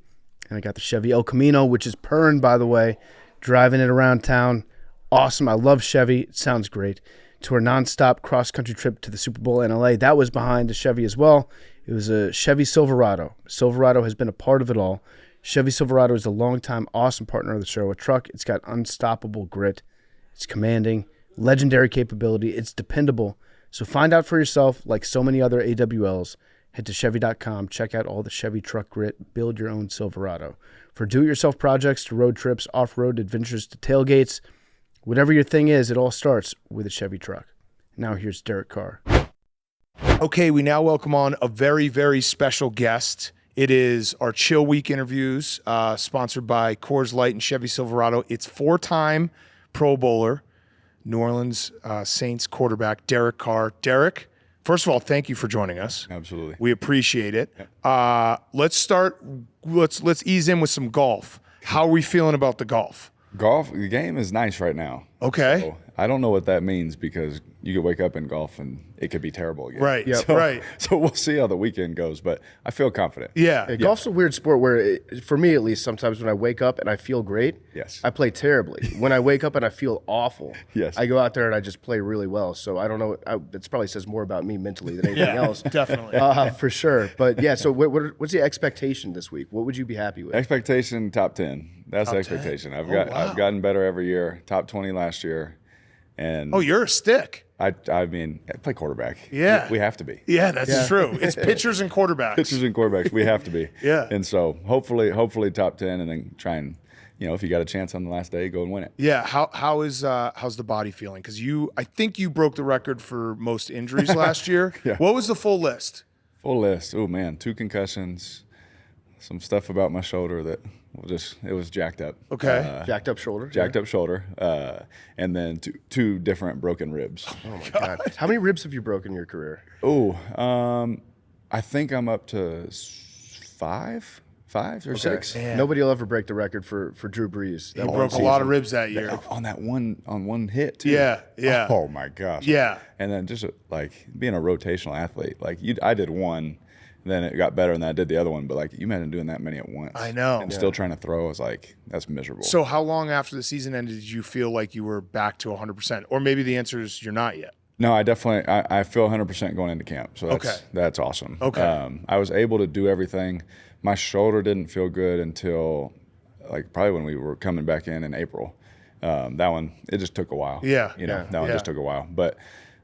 and I got the Chevy El Camino, which is purring, by the way, driving it around town. Awesome. I love Chevy. It sounds great. To our nonstop cross-country trip to the Super Bowl in LA, that was behind a Chevy as well. It was a Chevy Silverado. Silverado has been a part of it all. Chevy Silverado is a longtime awesome partner of the show. A truck, it's got unstoppable grit. It's commanding, legendary capability. It's dependable. So find out for yourself, like so many other AWLs. Head to Chevy.com. Check out all the Chevy truck grit. Build your own Silverado. For do-it-yourself projects to road trips, off-road adventures to tailgates, whatever your thing is, it all starts with a Chevy truck. Now here's Derek Carr. Okay, we now welcome on a very, very special guest. It is our Chill Week interviews, sponsored by Coors Light and Chevy Silverado. It's 4-time Pro Bowler, New Orleans Saints quarterback Derek Carr. Derek, first of all, thank you for joining us. Absolutely. We appreciate it. Let's start. Let's ease in with some golf. How are we feeling about the golf? Golf, the game is nice right now. Okay. So I don't know what that means because you could wake up in golf and it could be terrible again. Right. Yep. So, Right. So we'll see how the weekend goes, but I feel confident. Yeah. Golf's a weird sport where, for me at least, sometimes when I wake up and I feel great, Yes. I play terribly. When I wake up and I feel awful, Yes. I go out there and I just play really well. So I don't know. It probably says more about me mentally than anything else. Definitely. For sure. But yeah, so what's the expectation this week? What would you be happy with? Expectation top 10. That's the expectation. I've gotten better every year. Top 20 last year. And Oh, you're a stick. I mean, I play quarterback. Yeah. We have to be. Yeah, that's true. It's pitchers and quarterbacks. Pitchers and quarterbacks, we have to be. Yeah. And so hopefully top 10 and then try and, if you got a chance on the last day, go and win it. Yeah, how's the body feeling? Because I think you broke the record for most injuries last year. Yeah. What was the full list? Full list. Oh man, 2 concussions, some stuff about my shoulder that it was jacked up. Okay. Jacked up shoulder. Jacked up shoulder, and then two different broken ribs. Oh my God. How many ribs have you broken in your career? Oh, I think I'm up to 5 or 6. Nobody will ever break the record for Drew Brees. You broke a lot of ribs that year. On that one hit too. Yeah, yeah. Oh my gosh. Yeah. And then just like being a rotational athlete, like I did one, then it got better, and then I did the other one. But like you imagine doing that many at once. I know. And still trying to throw, I was like, that's miserable. So how long after the season ended did you feel like you were back to 100%? Or maybe the answer is you're not yet. No, I definitely I feel 100% going into camp. So that's awesome. Okay. I was able to do everything. My shoulder didn't feel good until like probably when we were coming back in April. That one, it just took a while. Yeah. That one just took a while. But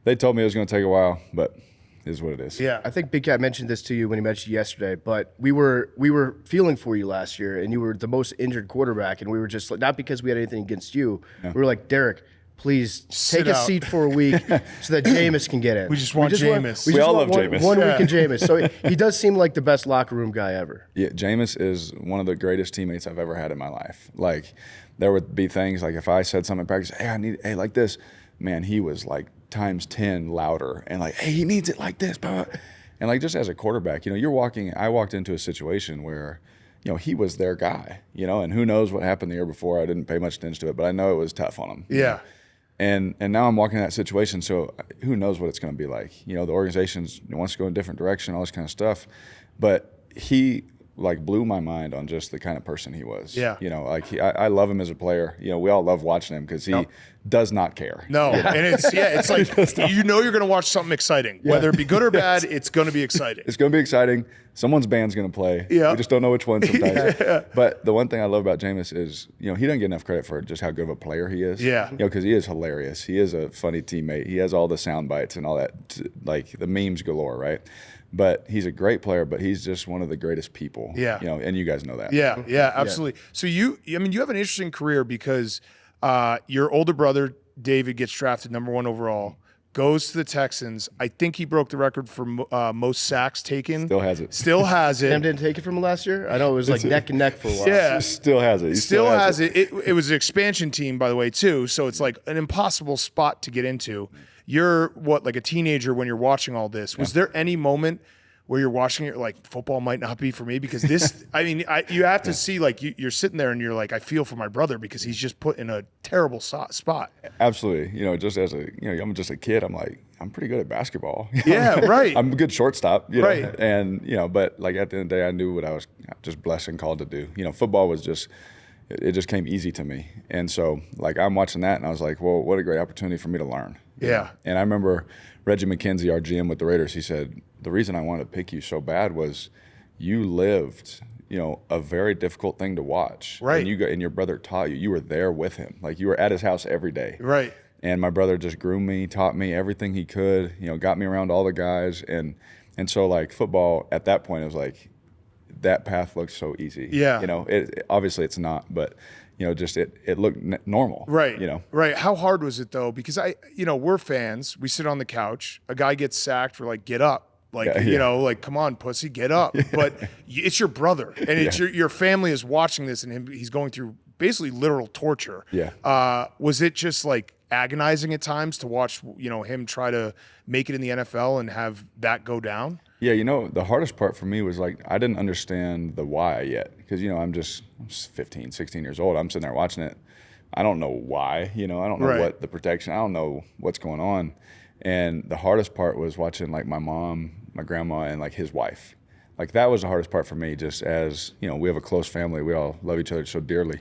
they told me it was going to take a while, but it is what it is. Yeah. I think Big Cat mentioned this to you when he mentioned you yesterday, but we were feeling for you last year, and you were the most injured quarterback, and we were just like, not because we had anything against you. We were like, Derek, please take a seat for a week so that Jameis can get in. We just want Jameis. We all love Jameis. One week in Jameis. So he does seem like the best locker room guy ever. Yeah, Jameis is one of the greatest teammates I've ever had in my life. Like, there would be things like if I said something in practice, hey, like this, man, he was like times 10 louder and like, hey, he needs it like this. And like just as a quarterback, I walked into a situation where, he was their guy, and who knows what happened the year before. I didn't pay much attention to it, but I know it was tough on him. Yeah. And now I'm walking in that situation, so who knows what it's going to be like. The organization wants to go in a different direction, all this kind of stuff. But he like blew my mind on just the kind of person he was. Yeah. I love him as a player. We all love watching him because he does not care. No, and it's like you're going to watch something exciting. Whether it be good or bad, it's going to be exciting. It's going to be exciting. Someone's band's going to play. Yeah. We just don't know which one sometimes. But the one thing I love about Jameis is, he doesn't get enough credit for just how good of a player he is. Yeah. Because he is hilarious. He is a funny teammate. He has all the sound bites and all that, like the memes galore, right? But he's a great player, but he's just one of the greatest people. Yeah. And you guys know that. Yeah, absolutely. So you have an interesting career because your older brother, David, gets drafted #1 overall, goes to the Texans. I think he broke the record for most sacks taken. Still has it. Sam didn't take it from him last year? I know it was like neck and neck for a while. Yeah. Still has it. He Still has it. It was an expansion team, by the way, too. So it's like an impossible spot to get into. You're like a teenager when you're watching all this. Was there any moment where you're watching it, you're like, football might not be for me? Because this, you have to see, like, you're sitting there and you're like, I feel for my brother because he's just put in a terrible spot. Absolutely. Just as I'm just a kid, I'm like, I'm pretty good at basketball. Yeah, right. I'm a good shortstop, right. And, but like at the end of the day, I knew what I was just blessed and called to do. Football was just, it just came easy to me. And so, like, I'm watching that and I was like, well, what a great opportunity for me to learn. Yeah. And I remember Reggie McKenzie, our GM with the Raiders, he said, the reason I wanted to pick you so bad was you lived, a very difficult thing to watch. Right. And your brother taught you. You were there with him. Like, you were at his house every day. Right. And my brother just groomed me, taught me everything he could, got me around all the guys. And so, like, football at that point, it was like, that path looked so easy. Yeah. Obviously it's not, but just it looked normal. Right. Right. How hard was it though? Because we're fans. We sit on the couch. A guy gets sacked. We're like, get up. Like, like, come on, pussy, get up. But it's your brother, and it's your family is watching this, and he's going through basically literal torture. Yeah. Was it just like agonizing at times to watch, him try to make it in the NFL and have that go down? Yeah, the hardest part for me was like I didn't understand the why yet because I'm 15, 16 years old. I'm sitting there watching it. I don't know why, I don't know what the protection. I don't know what's going on. And the hardest part was watching like my mom, my grandma, and like his wife. Like that was the hardest part for me. Just as we have a close family, we all love each other so dearly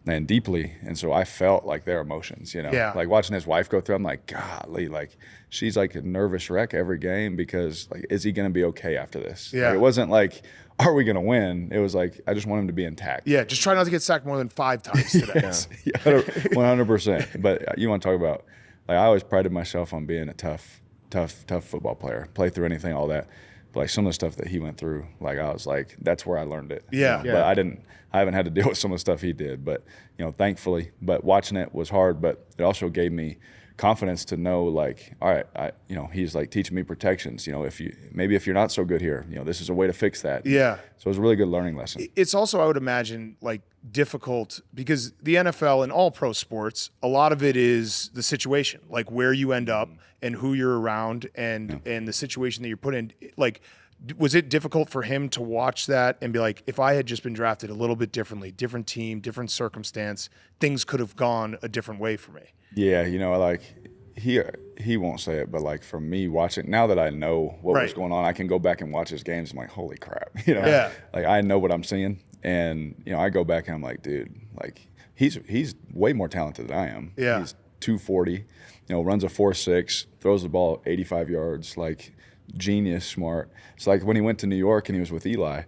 and deeply, and so I felt like their emotions. Like watching his wife go through. I'm like, golly, like she's like a nervous wreck every game because like, is he going to be okay after this? Yeah. Like, it wasn't like, are we going to win? It was like, I just want him to be intact. Yeah, just try not to get sacked more than 5 times today. Yeah, 100%. But you want to talk about, like, I always prided myself on being a tough football player, play through anything, all that. But like some of the stuff that he went through, like I was like, that's where I learned it. Yeah. But I haven't had to deal with some of the stuff he did. But thankfully, but watching it was hard. But it also gave me confidence to know, like, all right, he's like teaching me protections. If you're not so good here, this is a way to fix that. Yeah. So it was a really good learning lesson. It's also, I would imagine, like difficult because the NFL and all pro sports, a lot of it is the situation, like where you end up and who you're around and the situation that you're put in. Like, was it difficult for him to watch that and be like, if I had just been drafted a little bit differently, different team, different circumstance, things could have gone a different way for me? Yeah, like he won't say it, but like for me watching, now that I know what was going on, I can go back and watch his games. I'm like, holy crap, Yeah. Like I know what I'm seeing, and I go back and I'm like, dude, like he's way more talented than I am. Yeah. 240, you know, runs a 4.6, throws the ball 85 yards, like genius, smart. It's like when he went to New York and he was with Eli,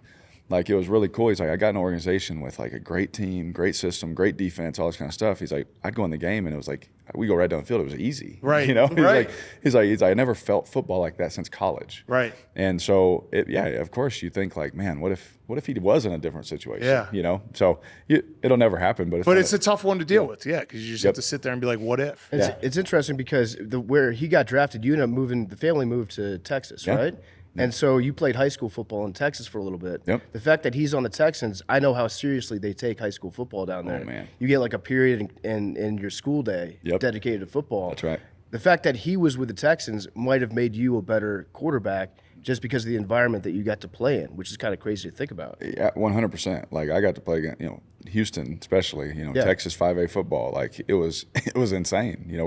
like it was really cool. He's like, I got an organization with like a great team, great system, great defense, all this kind of stuff. He's like, I'd go in the game and it was like, we go right down the field. It was easy. Right. You know, Right. He's like, I never felt football like that since college. Right. And so, of course you think like, man, what if he was in a different situation? Yeah. You know, so it'll never happen, but But it's a tough one to deal with, because you just have to sit there and be like, what if? It's interesting because where he got drafted, you ended up moving. The family moved to Texas, right? And so you played high school football in Texas for a little bit. Yep. The fact that he's on the Texans, I know how seriously they take high school football down there. Oh, man. You get like a period in your school day dedicated to football. That's right. The fact that he was with the Texans might have made you a better quarterback just because of the environment that you got to play in, which is kind of crazy to think about. Yeah, 100%. Like I got to play against, you know, Houston, especially, you know, Texas 5A football. Like it was insane. You know,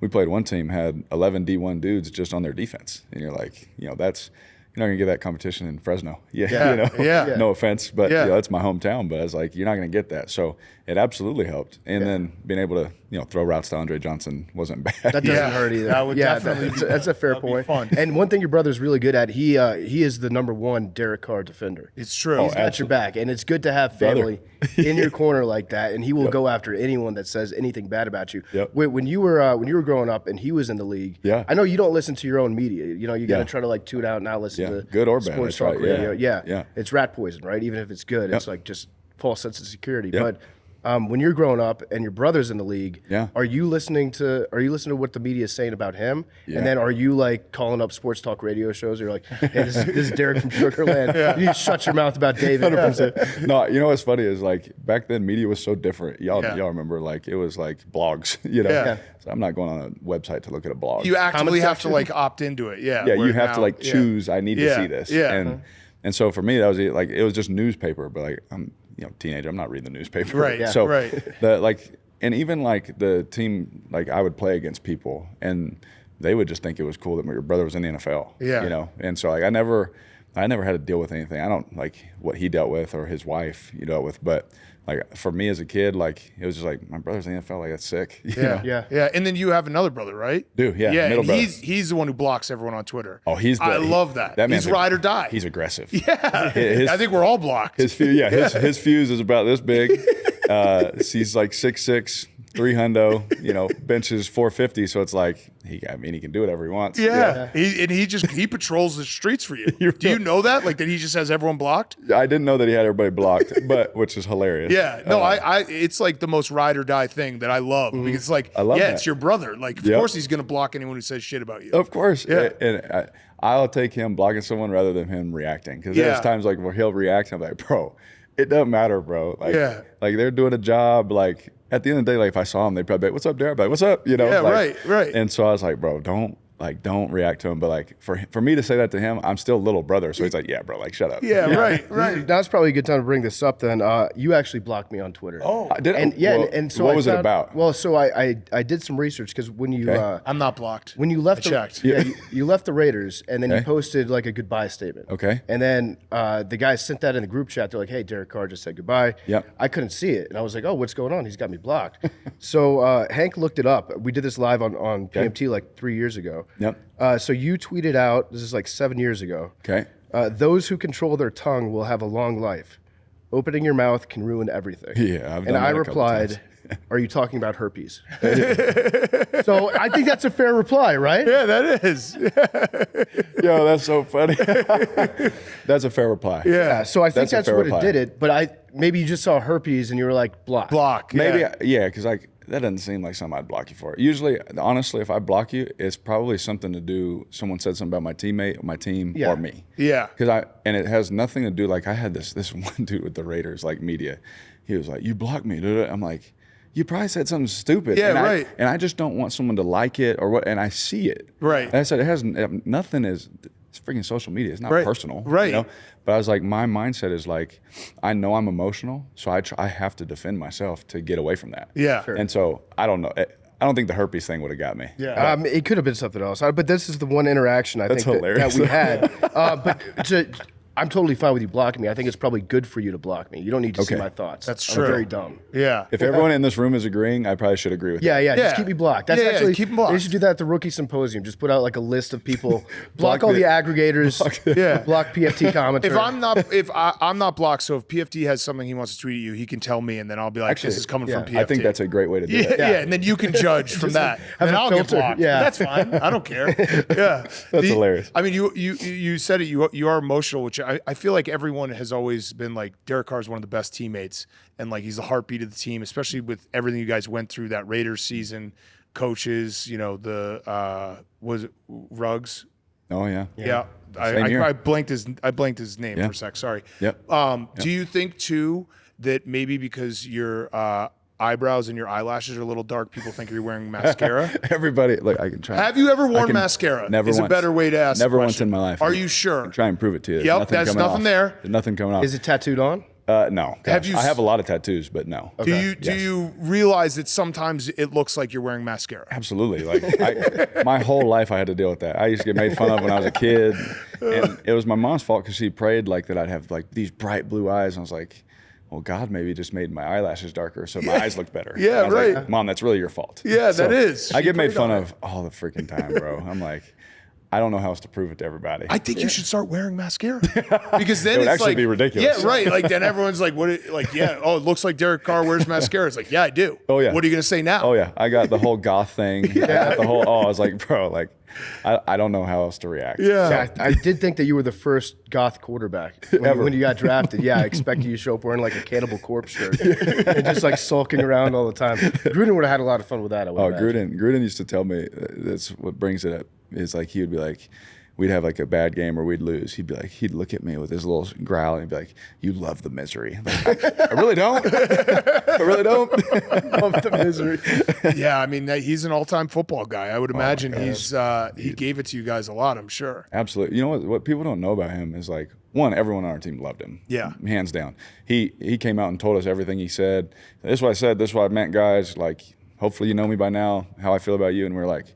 we played one team had 11 D1 dudes just on their defense, and you're like, you know, you're not gonna get that competition in Fresno. You know, no offense, but you know, that's my hometown. But I was like, you're not gonna get that. So it absolutely helped. And then being able to, you know, throw routes to Andre Johnson wasn't bad. That doesn't hurt either. That would definitely that's a fair point. fun. And one thing your brother's really good at, he is the #1 Derek Carr defender. It's true. He's got your back, and it's good to have family in your corner like that, and he will go after anyone that says anything bad about you. When you were growing up and he was in the league, I know you don't listen to your own media. You know, you got to try to like tune out and not listen to good or bad. sports That's talk right. radio. Yeah. It's rat poison, right? Even if it's good, it's like just false sense of security. But when you're growing up and your brother's in the league, are you listening to what the media is saying about him? And then are you like calling up sports talk radio shows? Or you're like, hey, this is Derek from Sugarland. You need to shut your mouth about David. 100%. No, you know what's funny is like back then media was so different. Y'all remember like it was like blogs, you know. So I'm not going on a website to look at a blog. You actively have to like opt into it. Yeah, you have to like choose. I need to see this. And so for me that was like it was just newspaper, but like I'm, you know, teenager. I'm not reading the newspaper. Right. So and even like the team, like I would play against people and they would just think it was cool that my brother was in the NFL. Yeah. You know, and so like I never had to deal with anything. I don't like what he dealt with or his wife dealt with, but like for me as a kid, like it was just like my brother's in the NFL, like that's sick. You know? Yeah. And then you have another brother, right? Middle and brother. he's the one who blocks everyone on Twitter. Oh, I love that. Man's he's ride or die. He's aggressive. Yeah. I think we're all blocked. His fuse is about this big. He's like 6'6", 300, you know, benches 450. So it's like he can do whatever he wants. Yeah. He patrols the streets for you. Do you know that? Like that he just has everyone blocked? I didn't know that he had everybody blocked, but which is hilarious. Yeah. No, it's like the most ride or die thing that I love because it's like, it's your brother. Like, of course he's going to block anyone who says shit about you. Of course. Yeah. And I'll take him blocking someone rather than him reacting. Because there's times like where he'll react and I'm like, bro, it doesn't matter, bro. Like, like they're doing a job. Like at the end of the day, like if I saw him, they'd probably be like, what's up, Derek? I'd be like, what's up? You know? Yeah, like, right. And so I was like, bro, don't react to him. But like for me to say that to him, I'm still little brother. So he's like, yeah, bro, like shut up. Yeah, right. Now's probably a good time to bring this up then. You actually blocked me on Twitter. Oh. I did. And so what was it about? Well, so I did some research because when you I'm not blocked. when you left I checked. you left the Raiders and then you posted like a goodbye statement. Okay. And then the guys sent that in the group chat. They're like, hey, Derek Carr just said goodbye. Yep. I couldn't see it. And I was like, oh, what's going on? He's got me blocked. So Hank looked it up. We did this live on PMT like 3 years ago. Yep. So you tweeted out, this is like 7 years ago. Okay. Those who control their tongue will have a long life. Opening your mouth can ruin everything. Yeah, I've done and I that a couple replied, are you talking about herpes? So I think that's a fair reply, right? Yeah, that is. Yo, that's so funny. That's a fair reply. Yeah. So I think that's a fair what reply. it did it. But maybe you just saw herpes and you were like, block. Maybe, because like that doesn't seem like something I'd block you for. Usually, honestly, if I block you, it's probably something to do. Someone said something about my teammate, my team, or me. Yeah. And it has nothing to do. Like I had this one dude with the Raiders, like media. He was like, "You blocked me." I'm like, "You probably said something stupid." Yeah, and right. And I just don't want someone to like it or what. And I see it. Right. And I said it has nothing. It's freaking social media. It's not personal. Right. You know? But I was like, my mindset is like, I know I'm emotional, so I have to defend myself to get away from that. Yeah. Sure. And so I don't know. I don't think the herpes thing would have got me. Yeah. It could have been something else. But this is the one interaction I think hilarious. that we had. But I'm totally fine with you blocking me. I think it's probably good for you to block me. You don't need to see my thoughts. That's I'm true. very dumb. Yeah. If everyone in this room is agreeing, I probably should agree with Yeah, that. yeah, just keep me blocked. That's actually keep 'em blocked. They should do that at the rookie symposium. Just put out like a list of people, block all the aggregators, block PFT commentary. If I'm not blocked, so if PFT has something he wants to tweet at you, he can tell me, and then I'll be like, Actually, this is coming from PFT. I think that's a great way to do it. Yeah, and then you can judge from that. have And a I'll filter. get blocked. Yeah. That's fine. I don't care. Yeah. That's hilarious. I mean, you said it. You are emotional, which I feel like everyone has always been like, Derek Carr is one of the best teammates, and like he's the heartbeat of the team, especially with everything you guys went through that Raiders season. Coaches, the was it Ruggs? Oh, yeah. Yeah. Same here. I blanked his name for a sec. Sorry. Yep. Do you think too that maybe because your eyebrows and your eyelashes are a little dark, people think you're wearing mascara? Everybody, look, I can try. Have you ever worn can- mascara? Never is once. a better way to ask. Never the once question. in my life. Are you sure? Try and prove it to you. Yep, there's coming nothing off. there. There's nothing coming off. Is it tattooed on? No. Have you I have a lot of tattoos, but no. Do you realize that sometimes it looks like you're wearing mascara? Absolutely. Like my whole life I had to deal with that. I used to get made fun of when I was a kid. And it was my mom's fault because she prayed like that I'd have like these bright blue eyes. And I was like, well, God maybe just made my eyelashes darker so my eyes look better. Yeah, And I was right. like, Mom, that's really your fault. Yeah, that is. I She get made prayed fun on of all the freaking time, bro. I'm like, I don't know how else to prove it to everybody. I think you should start wearing mascara because then It would it's actually like, be ridiculous. Yeah, right. Like then everyone's like, "What?" Oh, it looks like Derek Carr wears mascara. It's like, yeah, I do. Oh, yeah. What are you gonna say now? Oh yeah, I got the whole goth thing. I got the whole. I was like, bro, like, I don't know how else to react. Yeah. I did think that you were the first goth quarterback when you got drafted. Yeah, I expected you to show up wearing like a Cannibal Corpse shirt and just like sulking around all the time. Gruden would have had a lot of fun with that. I would imagine. Gruden used to tell me that's what brings it up is like he would be like. We'd have like a bad game or we'd lose. He'd be like, he'd look at me with his little growl and he'd be like, "You love the misery." Like, I really don't. I really don't. Love the misery. Yeah, I mean, he's an all-time football guy. I would imagine he gave it to you guys a lot. I'm sure. Absolutely. You know what people don't know about him is like, one, everyone on our team loved him. Yeah. Hands down. He came out and told us everything he said. This is what I said. This is what I meant, guys. Like, hopefully you know me by now, how I feel about you. And we're like,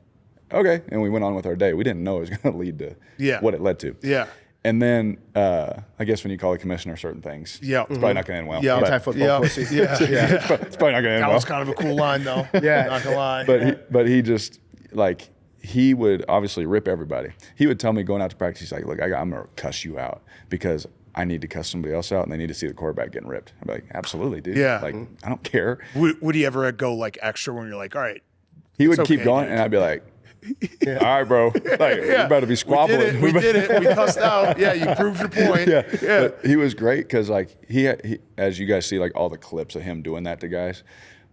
okay. And we went on with our day. We didn't know it was going to lead to what it led to. Yeah. And then I guess when you call a commissioner certain things, Yeah. it's probably not going to end well. Yeah. But Anti-football pussy. Yeah. it's probably not going to end That well. was kind of a cool line, though. Yeah. Not gonna lie. But he just like he would obviously rip everybody. He would tell me going out to practice, he's like, "Look, I'm gonna cuss you out because I need to cuss somebody else out, and they need to see the quarterback getting ripped." I'm like, "Absolutely, dude. Yeah. Like I don't care." Would he ever go like extra when you're like, all right? He would It's keep okay, going, dude. and I'd be like, "All right, bro. Like we're about to be squabbling." We did it. We cussed out. Yeah, you proved your point. Yeah. Yeah. But he was great because like he, as you guys see, like all the clips of him doing that to guys,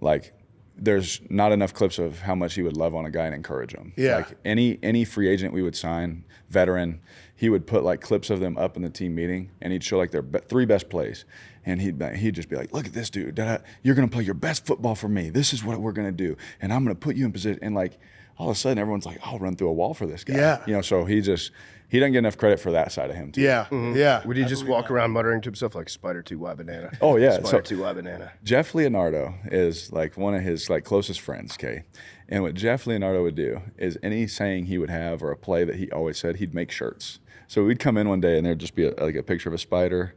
like there's not enough clips of how much he would love on a guy and encourage him. Yeah. Like any free agent we would sign, veteran, he would put like clips of them up in the team meeting, and he'd show like their three best plays, and he'd just be like, "Look at this dude. You're gonna play your best football for me. This is what we're gonna do, and I'm gonna put you in position." And like all of a sudden, everyone's like, "I'll run through a wall for this guy." Yeah. You know, so he doesn't get enough credit for that side of him too. Yeah. Yeah. Would he just walk around muttering to himself like "Spider 2 Y banana"? Oh, yeah. Spider 2 Y banana. Jeff Leonardo is like one of his like closest friends, okay? And what Jeff Leonardo would do is any saying he would have or a play that he always said, he'd make shirts. So we'd come in one day and there'd just be like a picture of a spider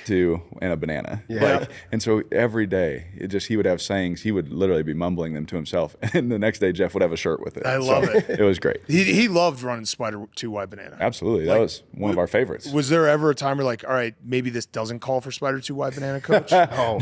and a banana. Yeah. Like, and so every day he would have sayings, he would literally be mumbling them to himself. And the next day Jeff would have a shirt with it. I love it. It was great. He loved running Spider 2Y banana. Absolutely. That was one of our favorites. Was there ever a time where like, all right, maybe this doesn't call for Spider 2Y banana, coach? Oh,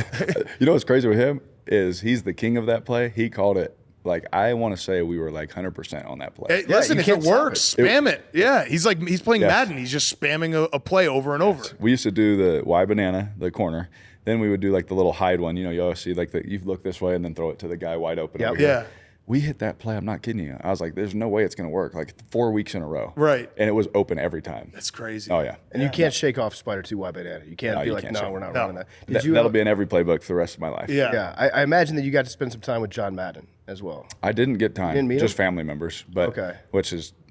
You know what's crazy with him is he's the king of that play. He called it. Like, I want to say we were like 100% on that play. Hey, listen, you if it can't stop works, spam it. Yeah, he's playing Yes. Madden. He's just spamming a play over and over. We used to do the Y banana, the corner. Then we would do like the little hide one. You know, you always see like you look this way and then throw it to the guy wide open. Yep. Over here. Yeah. We hit that play. I'm not kidding you. I was like, there's no way it's going to work. Like 4 weeks in a row. Right. And it was open every time. That's crazy. Oh, yeah. and you can't shake off Spider 2 Y banana. You can't No, be you like, can't "No, shake we're not No. running that." That'll be in every playbook for the rest of my life. Yeah. Yeah, I imagine that you got to spend some time with John Madden as well. I didn't get time. didn't meet just him? family members. But Okay.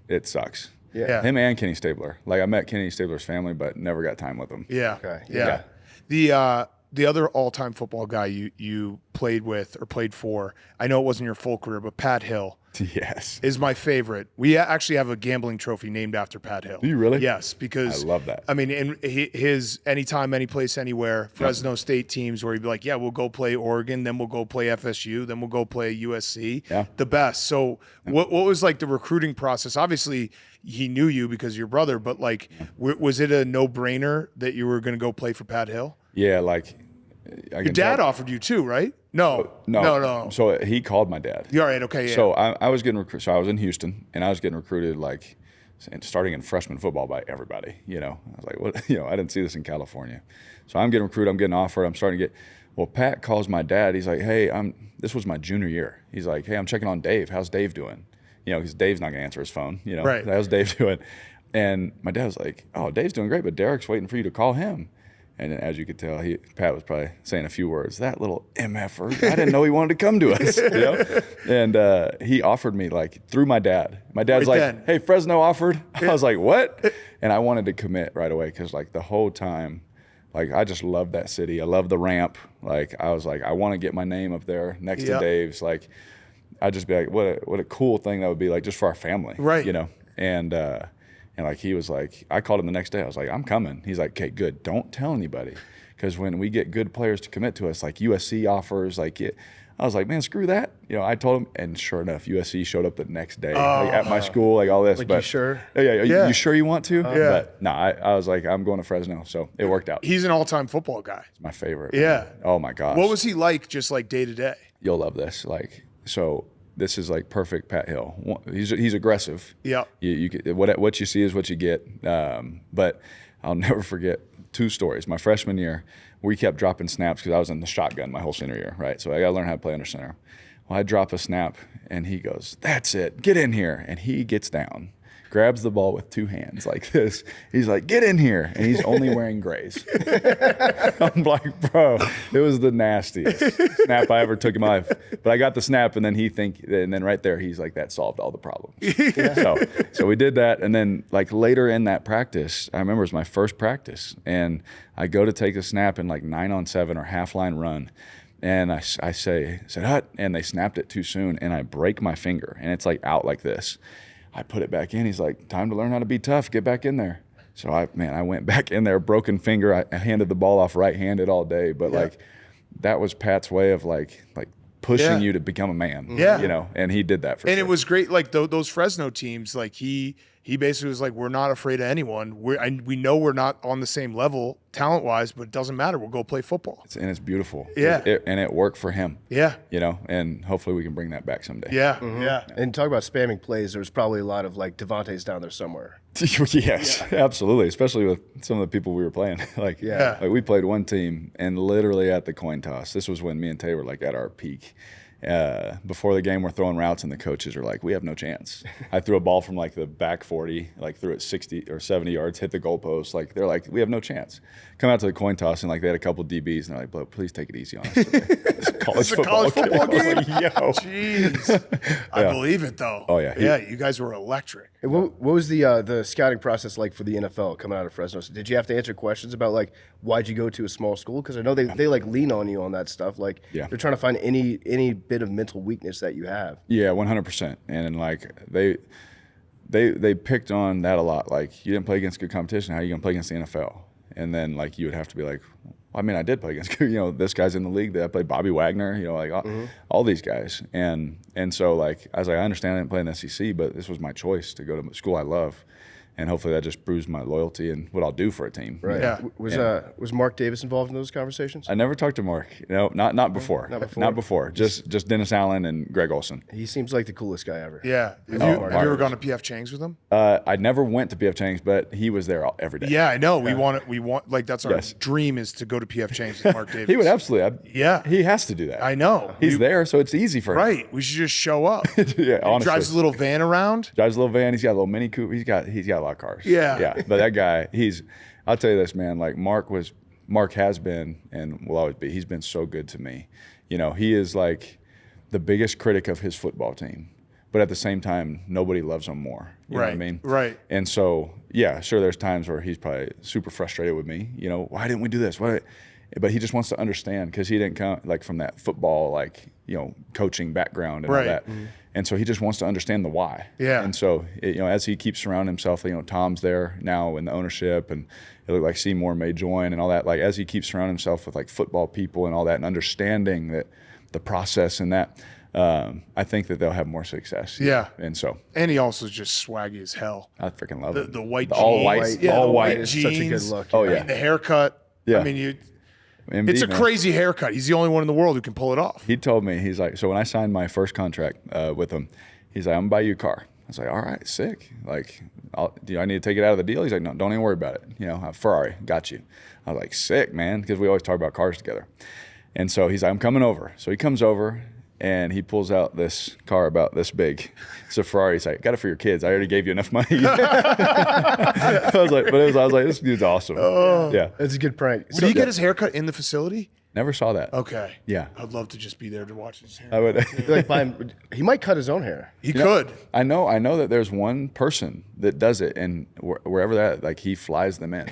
it sucks. Yeah. Him and Kenny Stabler. Like, I met Kenny Stabler's family, but never got time with them. Yeah. Okay. Yeah. Yeah. The the other all-time football guy you played with or played for, I know it wasn't your full career, but Pat Hill. Yes. Is my favorite. We actually have a gambling trophy named after Pat Hill. Do you really? Yes, because I love that. I mean, in his anytime, any place, anywhere, Fresno State teams where he'd be like, yeah, we'll go play Oregon, then we'll go play FSU, then we'll go play USC. Yeah. The best. So what was like the recruiting process? Obviously, he knew you because you're brother, but like, was it a no-brainer that you were going to go play for Pat Hill? Yeah, like Your dad offered you too, right? No. So he called my dad. You're all right. Okay. Yeah. So I was getting recruited. So I was in Houston, and I was getting recruited like starting in freshman football by everybody. I was like, what? I didn't see this in California. So I'm getting recruited. I'm getting offered. I'm starting to get. Well, Pat calls my dad. He's like, hey, this was my junior year. He's like, hey, I'm checking on Dave. How's Dave doing? Because Dave's not gonna answer his phone. Right. How's Dave doing? And my dad was like, oh, Dave's doing great, but Derek's waiting for you to call him. And as you could tell, Pat was probably saying a few words. That little MFer, I didn't know he wanted to come to us. And he offered me like through my dad. My dad's right like, then. hey, Fresno offered. I was like, what? And I wanted to commit right away because like the whole time, like I just loved that city. I love the ramp. Like I was like, I want to get my name up there next to Dave's. Like I'd just be like, what a cool thing that would be like just for our family. Right. And like he was like, I called him the next day. I was like, I'm coming. He's like, okay, good. Don't tell anybody, because when we get good players to commit to us, like USC offers, I was like, man, screw that. I told him, and sure enough, USC showed up the next day like, at my school, like all this. Like, but you sure? Yeah. You sure you want to? Yeah. But no, I was like, I'm going to Fresno, so it worked out. He's an all-time football guy. It's my favorite. Yeah. Man. Oh my gosh. What was he like, just like day to day? You'll love this. Like so. This is like perfect Pat Hill. He's aggressive. Yeah. You what you see is what you get. But I'll never forget two stories. My freshman year, we kept dropping snaps because I was in the shotgun my whole senior year, right? So I got to learn how to play under center. Well, I drop a snap, and he goes, "That's it. Get in here." And he gets down, grabs the ball with two hands like this. He's like, "Get in here," and he's only wearing grays. I'm like, bro, it was the nastiest snap I ever took in my life. But I got the snap, and then right there, he's like, that solved all the problems. So we did that, and then like later in that practice, I remember it was my first practice, and I go to take a snap in like 9-on-7 or half line run. And I said, hut, and they snapped it too soon, and I break my finger, and it's like out like this. I put it back in. He's like, time to learn how to be tough. Get back in there. So I went back in there, broken finger. I handed the ball off right-handed all day, but like that was Pat's way of like pushing you to become a man. Yeah. And he did that for sure. And it was great. Like those Fresno teams, like he basically was like, we're not afraid of anyone. We know we're not on the same level talent-wise, but it doesn't matter. We'll go play football. And it's beautiful. Yeah. And it worked for him. Yeah. And hopefully we can bring that back someday. Yeah. Mm-hmm. Yeah. And talk about spamming plays. There's probably a lot of like Devontae's down there somewhere. Yes, absolutely. Especially with some of the people we were playing. Like we played one team, and literally at the coin toss, this was when me and Tay were like at our peak. Before the game, we're throwing routes, and the coaches are like, we have no chance. I threw a ball from like the back 40, like threw it 60 or 70 yards, hit the goalpost. Like they're like, we have no chance. Come out to the coin toss, and like they had a couple DBs, and they're like, "Bro, please take it easy on us today." It's a college football game? I was like, yo. Jeez. I believe it though. Oh, yeah. Yeah, you guys were electric. And what was the scouting process like for the NFL coming out of Fresno? So did you have to answer questions about like why'd you go to a small school? Because I know they like lean on you on that stuff. Like they're trying to find any bit of mental weakness that you have. Yeah, 100%. And like they picked on that a lot. Like, you didn't play against good competition. How are you gonna play against the NFL? And then like you would have to be like, I mean, I did play against this guy's in the league. I played Bobby Wagner. Like all these guys. And so like I was like, I understand I didn't play in the SEC, but this was my choice to go to school I love. And hopefully that just proves my loyalty and what I'll do for a team. Right. Yeah. Was Mark Davis involved in those conversations? I never talked to Mark. Not before. Not before. Just Dennis Allen and Greg Olson. He seems like the coolest guy ever. Yeah. Have you ever gone to PF Chang's with him? I never went to PF Chang's, but he was there every day. Yeah, I know. We want like that's our dream is to go to PF Chang's with Mark Davis. He would absolutely. Yeah. He has to do that. I know. He's there, so it's easy for him. Right. We should just show up. Yeah, honestly. He drives a little van around. Drives a little van. He's got a little Mini Cooper. He's got a lot of cars. Yeah. Yeah. But that guy, I'll tell you this, man, like Mark has been and will always be. He's been so good to me. He is like the biggest critic of his football team. But at the same time, nobody loves him more. You know what I mean? Right. And so, yeah, sure, there's times where he's probably super frustrated with me. Why didn't we do this? Why? but he just wants to understand because he didn't come like from that football, like, you know, coaching background and all that. And so he just wants to understand the why. Yeah. And so, you know, as he keeps surrounding himself, you know, Tom's there now in the ownership, and it looked like Seymour may join and all that. Like, as he keeps surrounding himself with like football people and all that, and understanding that the process and that, I think that they'll have more success. Yeah. And so. And he also is just swaggy as hell. I freaking love it. The white The jeans. all white. Yeah, all the white. is jeans. such a good look. Oh, I yeah. mean, the haircut. Yeah. I mean, MD, it's a man. crazy haircut. He's the only one in the world who can pull it off. He told me, he's like, so when I signed my first contract with him, he's like, I'm going to buy you a car. I was like, all right, sick. Like, do I need to take it out of the deal? He's like, no, don't even worry about it. You know, Ferrari, got you. I was like, sick, man, because we always talk about cars together. And so he's like, I'm coming over. So he comes over, and he pulls out this car about this big. It's a Ferrari. He's like, got it for your kids. I already gave you enough money. I was like, this dude's awesome. Yeah. That's a good prank. Would he get his haircut in the facility? Never saw that. Okay. Yeah. I'd love to just be there to watch his hair. I would. Like buy him, he might cut his own hair. He could. I know that there's one person that does it, and wherever that, like, he flies them in.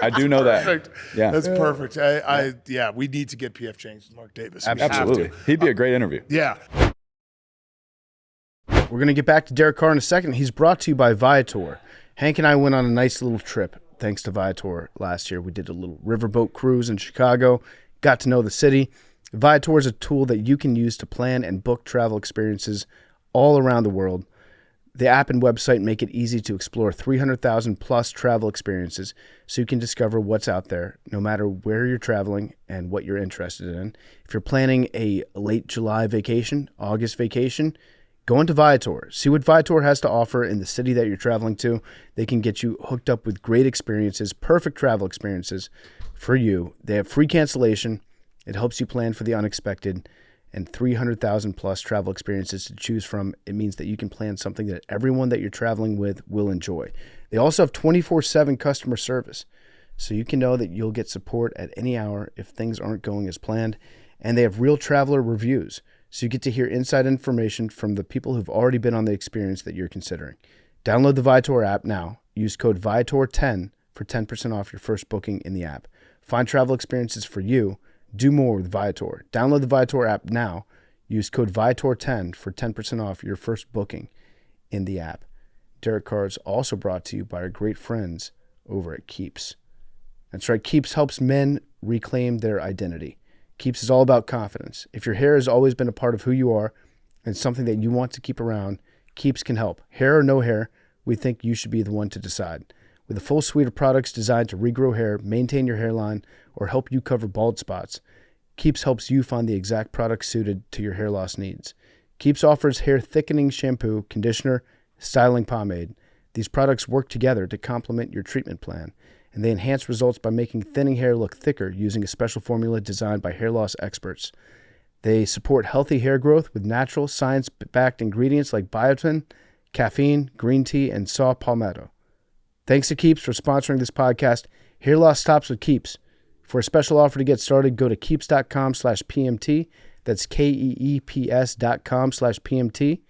I do know that. Perfect. Yeah. That's perfect. Yeah, we need to get PF Chang's with Mark Davis. We have Absolutely. to. He'd be a great interview. Yeah. We're going to get back to Derek Carr in a second. He's brought to you by Viator. Hank and I went on a nice little trip thanks to Viator last year. We did a little riverboat cruise in Chicago, got to know the city. Viator is a tool that you can use to plan and book travel experiences all around the world. The app and website make it easy to explore 300,000 plus travel experiences so you can discover what's out there no matter where you're traveling and what you're interested in. If you're planning a late July vacation, August vacation, go into Viator. See what Viator has to offer in the city that you're traveling to. They can get you hooked up with great experiences, perfect travel experiences for you. They have free cancellation. It helps you plan for the unexpected, and 300,000 plus travel experiences to choose from. It means that you can plan something that everyone that you're traveling with will enjoy. They also have 24/7 customer service, so you can know that you'll get support at any hour if things aren't going as planned. And they have real traveler reviews, so you get to hear inside information from the people who've already been on the experience that you're considering. Download the Viator app now. Use code Viator10 for 10% off your first booking in the app. Find travel experiences for you. Do more with Viator. Download the Viator app now. Use code Viator10 for 10% off your first booking in the app. Derek Carr is also brought to you by our great friends over at Keeps. That's right, Keeps helps men reclaim their identity. Keeps is all about confidence. If your hair has always been a part of who you are and something that you want to keep around, Keeps can help. Hair or no hair, we think you should be the one to decide. With a full suite of products designed to regrow hair, maintain your hairline, or help you cover bald spots, Keeps helps you find the exact product suited to your hair loss needs. Keeps offers hair thickening shampoo, conditioner, styling pomade. These products work together to complement your treatment plan, and they enhance results by making thinning hair look thicker using a special formula designed by hair loss experts. They support healthy hair growth with natural, science-backed ingredients like biotin, caffeine, green tea, and saw palmetto. Thanks to Keeps for sponsoring this podcast. Hair loss stops with Keeps. For a special offer to get started, go to keeps.com/PMT. That's KEEPS.com/PMT.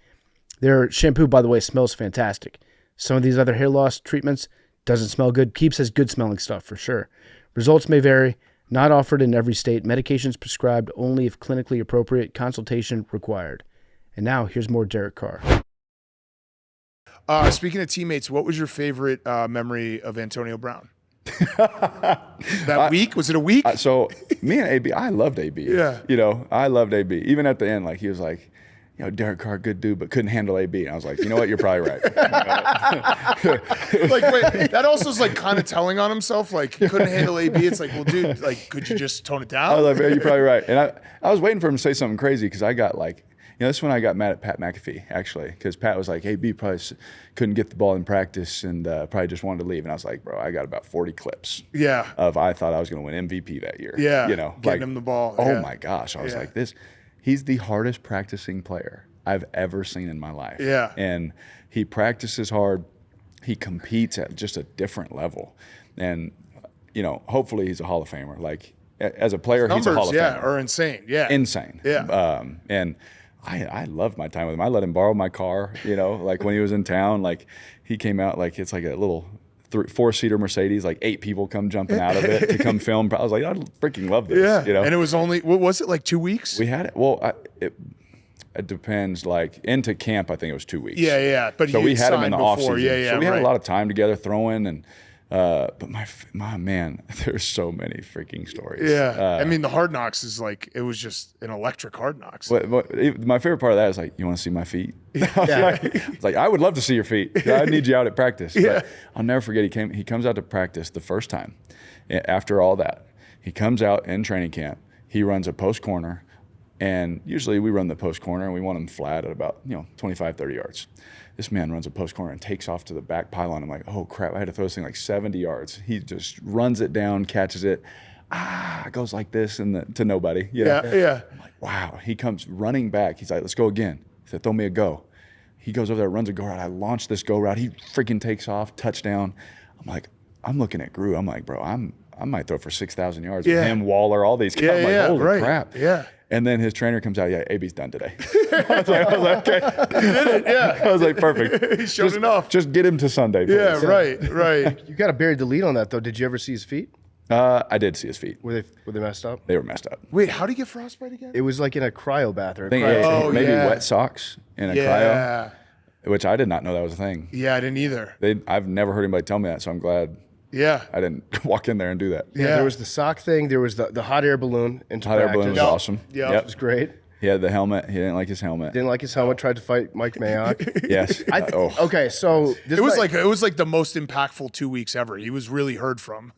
Their shampoo, by the way, smells fantastic. Some of these other hair loss treatments doesn't smell good. Keeps has good smelling stuff for sure. Results may vary. Not offered in every state. Medications prescribed only if clinically appropriate. Consultation required. And now here's more Derek Carr. Speaking of teammates, what was your favorite memory of Antonio Brown? That week? Was it a week? So me and AB, I loved AB. Yeah. You know, I loved AB. Even at the end, like, he was like, you know, Derek Carr, good dude, but couldn't handle AB. And I was like, you know what? You're probably right. Like, wait, that also is like kind of telling on himself. Like, couldn't handle AB. It's like, well, dude, like, could you just tone it down? I was like, man, you're probably right. And I was waiting for him to say something crazy because I got like, you know, this is when I got mad at Pat McAfee, actually, because Pat was like, AB probably couldn't get the ball in practice and probably just wanted to leave. And I was like, bro, I got about 40 clips. Yeah. Of I thought I was going to win MVP that year. Yeah. You know, getting like, him the ball. Oh yeah. my gosh. I was Yeah. like, he's the hardest practicing player I've ever seen in my life. Yeah. And he practices hard. He competes at just a different level. And, you know, hopefully he's a Hall of Famer. Like, as a player, he's a Hall of Famer. Are insane. Yeah. Insane. Yeah. And I loved my time with him. I let him borrow my car, you know, like when he was in town, like he came out, like it's like a little 4-seater Mercedes, like 8 people come jumping out of it to come film. I was like, I freaking love this. You know? And it was only, what was it, like 2 weeks? We had it. Well, it depends. Like into camp, I think it was 2 weeks. Yeah. But so we had him in the off season. So we had a lot of time together throwing and. But my man, there's so many freaking stories. Yeah, I mean the Hard Knocks is like it was just an electric Hard Knocks. My favorite part of that is like, you want to see my feet? It's like I would love to see your feet. I need you out at practice. Yeah. But I'll never forget. He comes out to practice the first time. After all that, he comes out in training camp. He runs a post corner, and usually we run the post corner and we want him flat at about 25, 30 yards. This man runs a post corner and takes off to the back pylon. I'm like, oh crap, I had to throw this thing like 70 yards. He just runs it down, catches it, goes like this to nobody. Yeah. I'm like, wow. He comes running back. He's like, let's go again. He said, throw me a go. He goes over there, runs a go route. I launch this go route. He freaking takes off, touchdown. I'm like, I'm looking at Gru. I'm like, bro, I might throw for 6,000 yards with him, Waller, all these guys. I'm like, holy crap. Yeah. And then his trainer comes out, AB's done today. I was like, okay. He did it, yeah. I was like, perfect. He showed enough. Just get him to Sunday, please. Yeah, right. You got to bury the lead on that though. Did you ever see his feet? I did see his feet. Were they messed up? They were messed up. Wait, how did he get frostbite again? It was like in a cryo bath or a I think cryo. maybe wet socks in a Yeah. cryo, which I did not know that was a thing. Yeah, I didn't either. I've never heard anybody tell me that, so I'm glad Yeah. I didn't walk in there and do that. Yeah, there was the sock thing. There was the hot air balloon. Hot air balloon was awesome. Yeah. It was great. He had the helmet. He didn't like his helmet. Didn't like his helmet. Tried to fight Mike Mayock. Yes. Okay, so this It was like the most impactful 2 weeks ever. He was really heard from.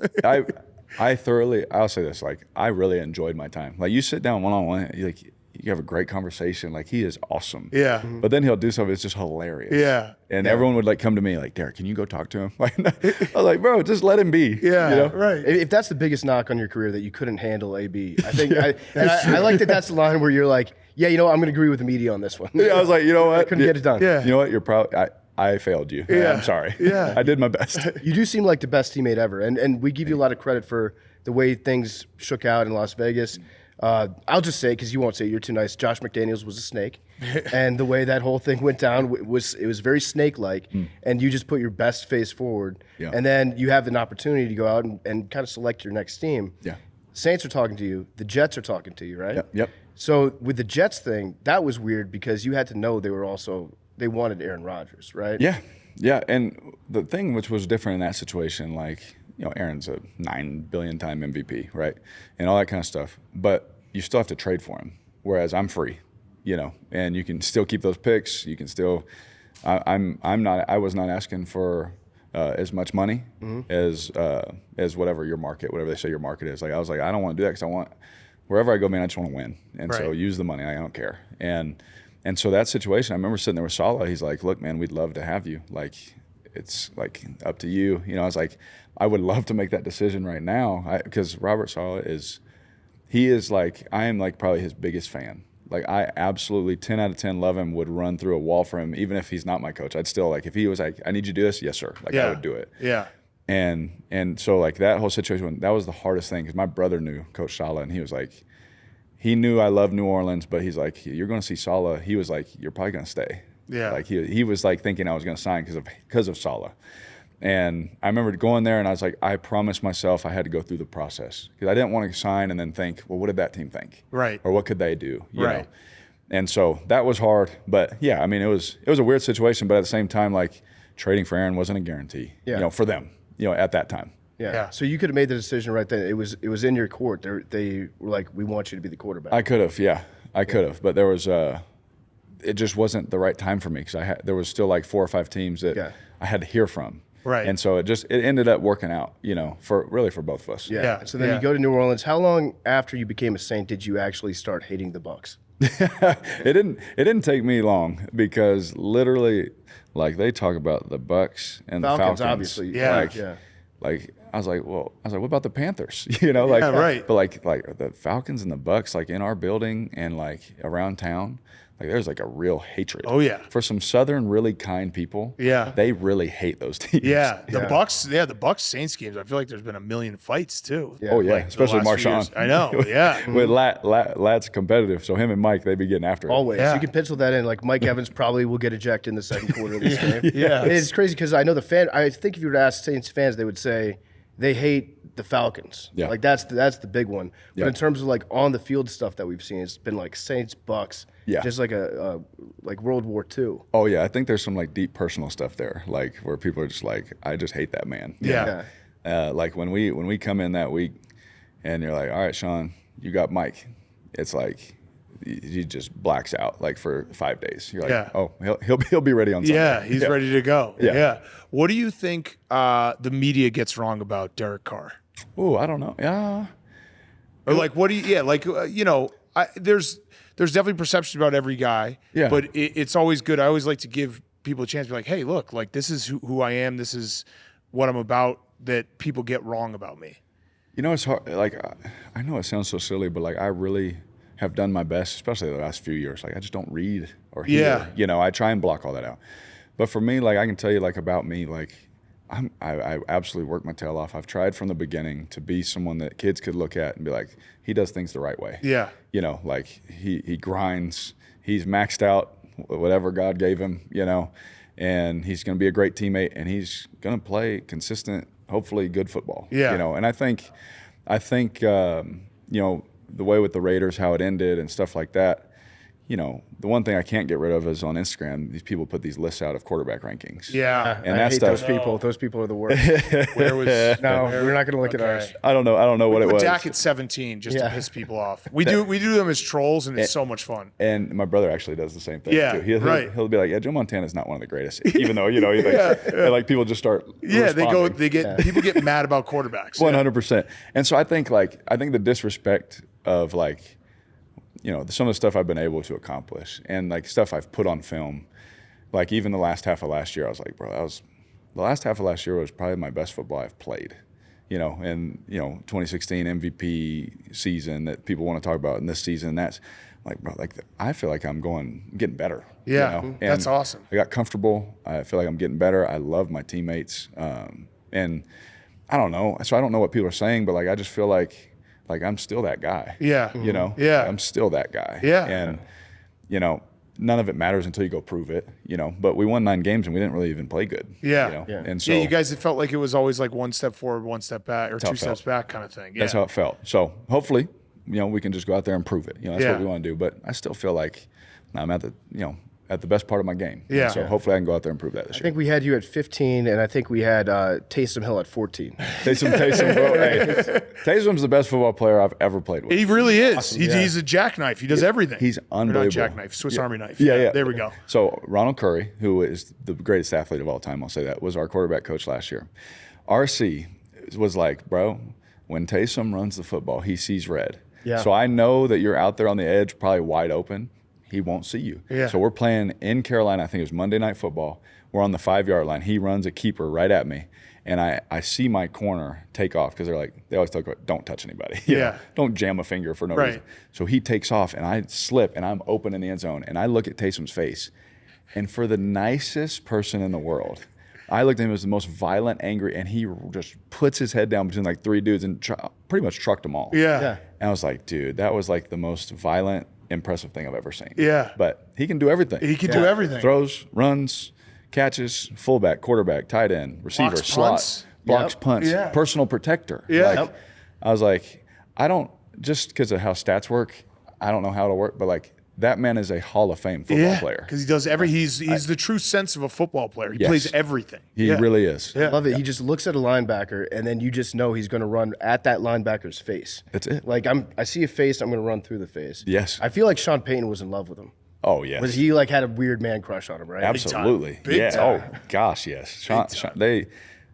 I'll say this, like, I really enjoyed my time. Like, you sit down one-on-one, you have a great conversation. Like, he is awesome. Yeah. But then he'll do something that's just hilarious. Yeah. And everyone would like come to me like, Derek, can you go talk to him? Like, I was like, bro, just let him be. Yeah, right. If that's the biggest knock on your career, that you couldn't handle AB, I think I like that. That's the line where you're like, yeah, I'm going to agree with the media on this one. Yeah, I was like, you know what? I couldn't get it done. Yeah. You know what? You're probably I failed you. Yeah. I'm sorry. Yeah. I did my best. You do seem like the best teammate ever, and we give you a lot of credit for the way things shook out in Las Vegas. I'll just say, because you won't say it, you're too nice, Josh McDaniels was a snake. And the way that whole thing went down was very snake-like, and you just put your best face forward. Yeah. And then you have an opportunity to go out and kind of select your next team. Yeah. Saints are talking to you. The Jets are talking to you, right? Yep. So with the Jets thing, that was weird because you had to know they wanted Aaron Rodgers, right? Yeah. Yeah. And the thing which was different in that situation, like, Aaron's a 9 billion time MVP, right? And all that kind of stuff. But you still have to trade for him. Whereas I'm free, and you can still keep those picks. You can still, I was not asking for as much money as whatever they say your market is. Like, I was like, I don't want to do that because I want, wherever I go, man, I just want to win. And so use the money. I don't care. And so that situation, I remember sitting there with Salah. He's like, look, man, we'd love to have you. Like, it's like up to you. I was like, I would love to make that decision right now because Robert Salah is like, I am like probably his biggest fan. Like, I absolutely 10 out of 10 love him, would run through a wall for him, even if he's not my coach. I'd still, like, if he was like, I need you to do this, yes, sir. Like, I would do it. Yeah. And so, like, that whole situation, that was the hardest thing because my brother knew Coach Salah, and he was like, he knew I loved New Orleans, but he's like, you're going to see Salah. He was like, you're probably going to stay. Yeah. Like, he was like thinking I was going to sign because of Salah. And I remember going there and I was like, I promised myself I had to go through the process because I didn't want to sign and then think, well, what did that team think? Right. Or what could they do? You Right. know? And so that was hard. But yeah, I mean, it was a weird situation, but at the same time, like, trading for Aaron wasn't a guarantee, for them, at that time. Yeah. So you could have made the decision right then. It was in your court. They were like, we want you to be the quarterback. I could have, yeah. I could have. But there was it just wasn't the right time for me because there was still like 4 or 5 teams that I had to hear from. Right. And so it ended up working out, for both of us. Yeah. So then you go to New Orleans. How long after you became a Saint did you actually start hating the Bucs? It didn't take me long because literally, like, they talk about the Bucs and the Falcons. Obviously. Like I was like, what about the Panthers? Like, right. But like the Falcons and the Bucs, like, in our building and like around town, like there's like a real hatred. Oh, yeah. For some Southern really kind people. Yeah. They really hate those teams. Yeah, the Bucks Saints games. I feel like there's been a million fights too. Yeah. Oh yeah, Like, the especially last few years. Marshawn. I know. Yeah. With Lat's competitive, so him and Mike, they be getting after it. Always. Yeah. You can pencil that in. Like Mike Evans probably will get ejected in the second quarter of this game. Yeah. It's crazy because I know I think if you were to ask Saints fans, they would say they hate the Falcons. Yeah. Like that's the big one. But Yeah. in terms of like on the field stuff that we've seen, it's been like Saints, Bucks. Yeah. Just like like World War II. Oh yeah, I think there's some like deep personal stuff there, like where people are just like, I just hate that man. You Yeah. know? Like when we come in that week, and you're like, all right, Sean, you got Mike. It's like he just blacks out like for 5 days. You're like, Yeah. oh, he'll be ready on Sunday. Yeah, he's ready to go. Yeah. Yeah. What do you think the media gets wrong about Derek Carr? Oh, I don't know. Yeah. Or like, what do you? Yeah, like there's definitely perceptions about every guy. Yeah. But it's always good. I always like to give people a chance to be like, hey, look, like this is who I am. This is what I'm about. That people get wrong about me. You know, it's hard. Like, I know it sounds so silly, but like I really have done my best, especially the last few years. Like, I just don't read or hear. Yeah. You know, I try and block all that out. But for me, like, I can tell you, like, about me, like, I absolutely work my tail off. I've tried from the beginning to be someone that kids could look at and be like, he does things the right way. Yeah. You know, like he grinds. He's maxed out whatever God gave him. You know, and he's going to be a great teammate, and he's going to play consistent, hopefully good football. Yeah. You know, and I think you know, the way with the Raiders, how it ended and stuff like that. You know, the one thing I can't get rid of is on Instagram, these people put these lists out of quarterback rankings. Yeah. And I that hate stuff. those people. Those people are the worst. Where was No, we're not going to look at ours. I don't know what it Put was. Dak at 17 just to Yeah. piss people off. We do them as trolls, and it's so much fun. And my brother actually does the same thing. Yeah, too. right. He'll be like, "Yeah, Joe Montana's not one of the greatest," even though he's like, and like people just start. Yeah, responding. people get mad about quarterbacks. 100%. And so I think the disrespect of like, you know, some of the stuff I've been able to accomplish and like stuff I've put on film, like even the last half of last year, I was like, bro, the last half of last year was probably my best football I've played, you know, and, you know, 2016 MVP season that people want to talk about in this season. That's like, bro, like I feel like I'm getting better. Yeah, you know? that's And awesome. I got comfortable. I feel like I'm getting better. I love my teammates. And I don't know. So I don't know what people are saying, but like, I just feel like I'm still that guy. Yeah. You know? Yeah. I'm still that guy. Yeah. And, you know, none of it matters until you go prove it, you know. But we won 9 games and we didn't really even play good. Yeah. You know? Yeah. And so Yeah, you guys, it felt like it was always like one step forward, one step back, or how two it felt. steps back kind of thing. Yeah. that's how it felt. So hopefully, you know, we can just go out there and prove it. You know, that's Yeah. what we want to do. But I still feel like I'm at the best part of my game. Yeah. And so hopefully I can go out there and prove that this I year. think we had you at 15, and I think we had Taysom Hill at 14. Taysom, Taysom's the best football player I've ever played with. He really is. yeah. He's a jackknife. He does everything. He's Or unbelievable. not jackknife, Swiss Army knife. Yeah. There we go. So Ronald Curry, who is the greatest athlete of all time, I'll say that, was our quarterback coach last year. RC was like, bro, when Taysom runs the football, he sees red. Yeah. So I know that you're out there on the edge, probably wide open. He won't see you. Yeah. So we're playing in Carolina. I think it was Monday Night Football. We're on the 5-yard line. He runs a keeper right at me. And I see my corner take off because they always talk about don't touch anybody. You Yeah. know? Don't jam a finger for no Right. reason. So he takes off and I slip and I'm open in the end zone. And I look at Taysom's face. And for the nicest person in the world, I looked at him as the most violent, angry, and he just puts his head down between like 3 dudes and pretty much trucked them all. Yeah. Yeah. And I was like, dude, that was like the most violent, impressive thing I've ever seen. Yeah. But he can do everything. He can do everything. Throws, runs, catches, fullback, quarterback, tight end, receiver, Blocks slot, punts. blocks, Yep. punts, Yeah. personal protector. Yeah. Like, I was like, I don't, just because of how stats work, I don't know how it'll work, but like that man is a Hall of Fame football player. Because he does he's the true sense of a football player. He Yes. plays everything. He Yeah. really is. Yeah. Love it. He just looks at a linebacker, and then you just know he's going to run at that linebacker's face. That's it. Like I see a face, I'm going to run through the face. Yes. I feel like Sean Payton was in love with him. Oh, yes. Was he like had a weird man crush on him, right? Absolutely. Big yeah. time. Oh gosh, yes. Sean,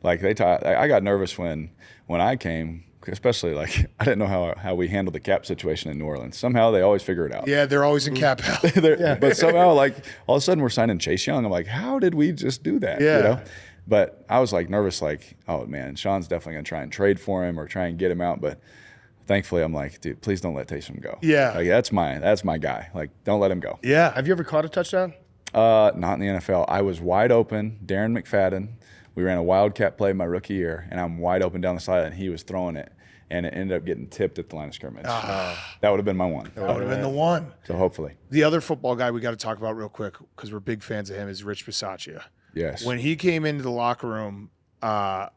I got nervous when I came, especially like I didn't know how we handled the cap situation in New Orleans. Somehow they always figure it out. Yeah, they're always in cap hell. But somehow like all of a sudden we're signing Chase Young. I'm like, how did we just do that? Yeah. You know? But I was like nervous, like, oh man, Sean's definitely gonna try and trade for him or try and get him out. But thankfully, I'm like, dude, please don't let Taysom go. Yeah. Like, that's my guy. Like, don't let him go. Yeah. Have you ever caught a touchdown? Not in the NFL. I was wide open. Darren McFadden. We ran a wildcat play my rookie year, and I'm wide open down the side, and he was throwing it, and it ended up getting tipped at the line of scrimmage. That would have been my one. That would have been the one. So hopefully. The other football guy we got to talk about real quick because we're big fans of him is Rich Bisaccia. Yes. When he came into the locker room,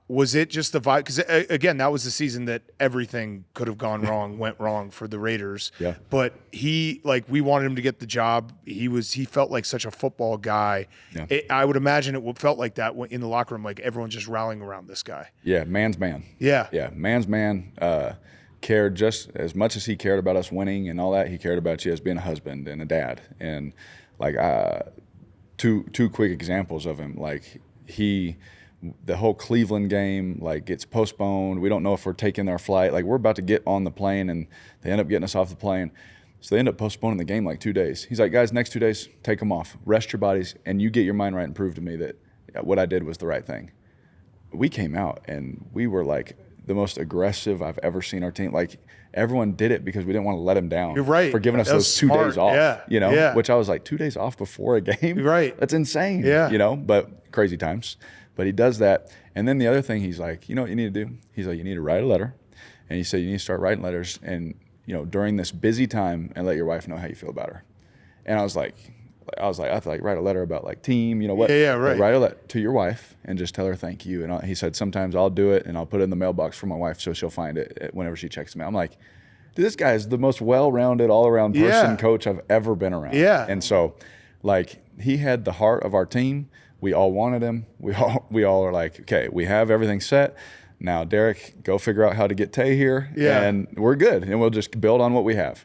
was it just the vibe? Because again, that was the season that everything could have gone wrong, went wrong for the Raiders. Yeah. But we wanted him to get the job. He felt like such a football guy. Yeah. I would imagine it felt like that in the locker room, like everyone just rallying around this guy. Yeah, man's man. Yeah. Yeah, man's man. Cared just as much as he cared about us winning and all that. He cared about you as being a husband and a dad. And like two quick examples of him. Like the whole Cleveland game like gets postponed. We don't know if we're taking our flight. Like we're about to get on the plane, and they end up getting us off the plane. So they end up postponing the game like 2 days. He's like, guys, next 2 days, take them off, rest your bodies, and you get your mind right and prove to me that what I did was the right thing. We came out and we were like the most aggressive I've ever seen our team. Like everyone did it because we didn't want to let him down. You're right. For giving us That was those 2 smart. days off. Yeah. You know, Yeah. which I was like 2 days off before a game. You're right. That's insane. Yeah. You know, but crazy times. But he does that. And then the other thing, he's like, you know what you need to do? He's like, you need to write a letter. And he said, you need to start writing letters and, you know, during this busy time and let your wife know how you feel about her. And I was like, I thought, like, write a letter about like team, you know what? Yeah, right. Like, write a letter to your wife and just tell her thank you. And he said, sometimes I'll do it and I'll put it in the mailbox for my wife so she'll find it whenever she checks me out. I'm like, dude, this guy is the most well-rounded, all-around person, coach I've ever been around. Yeah. And so, like, he had the heart of our team. We all wanted him. We all are like, okay, we have everything set. Now, Derek, go figure out how to get Tay here, and we're good, and we'll just build on what we have.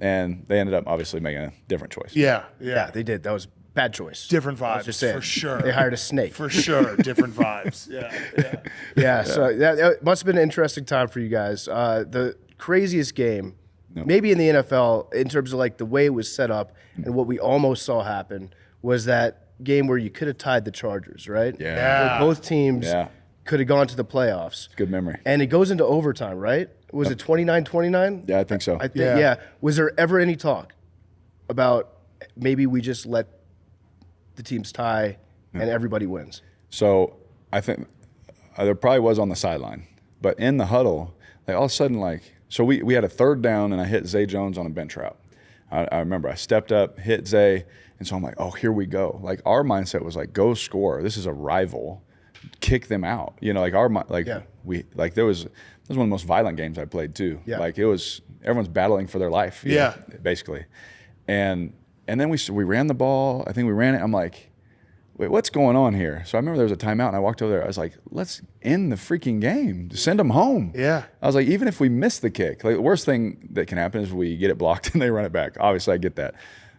And they ended up obviously making a different choice. Yeah. Yeah, they did. That was bad choice. Different vibes, Just saying. for sure. They hired a snake. For sure, different vibes. Yeah. Yeah, so that must have been an interesting time for you guys. The craziest game, maybe in the NFL, in terms of like the way it was set up and what we almost saw happen, was that game where you could have tied the Chargers, right? Yeah. Where both teams could have gone to the playoffs. Good memory. And it goes into overtime, right? Was it 29-29? Yeah, I think so. I think, yeah. Was there ever any talk about maybe we just let the teams tie and everybody wins? So I think there probably was on the sideline, but in the huddle, like all of a sudden, like, so we had a third down and I hit Zay Jones on a bench route. I remember I stepped up, hit Zay, and so I'm like, oh, here we go. Like our mindset was like, go score. This is a rival. Kick them out. You know, like there was one of the most violent games I played too. Yeah. Like it was everyone's battling for their life. you know, basically. And then we ran the ball. I think we ran it. I'm like, wait, what's going on here? So I remember there was a timeout and I walked over there. I was like, let's end the freaking game. Send them home. Yeah. I was like, even if we miss the kick, like the worst thing that can happen is we get it blocked and they run it back. Obviously I get that.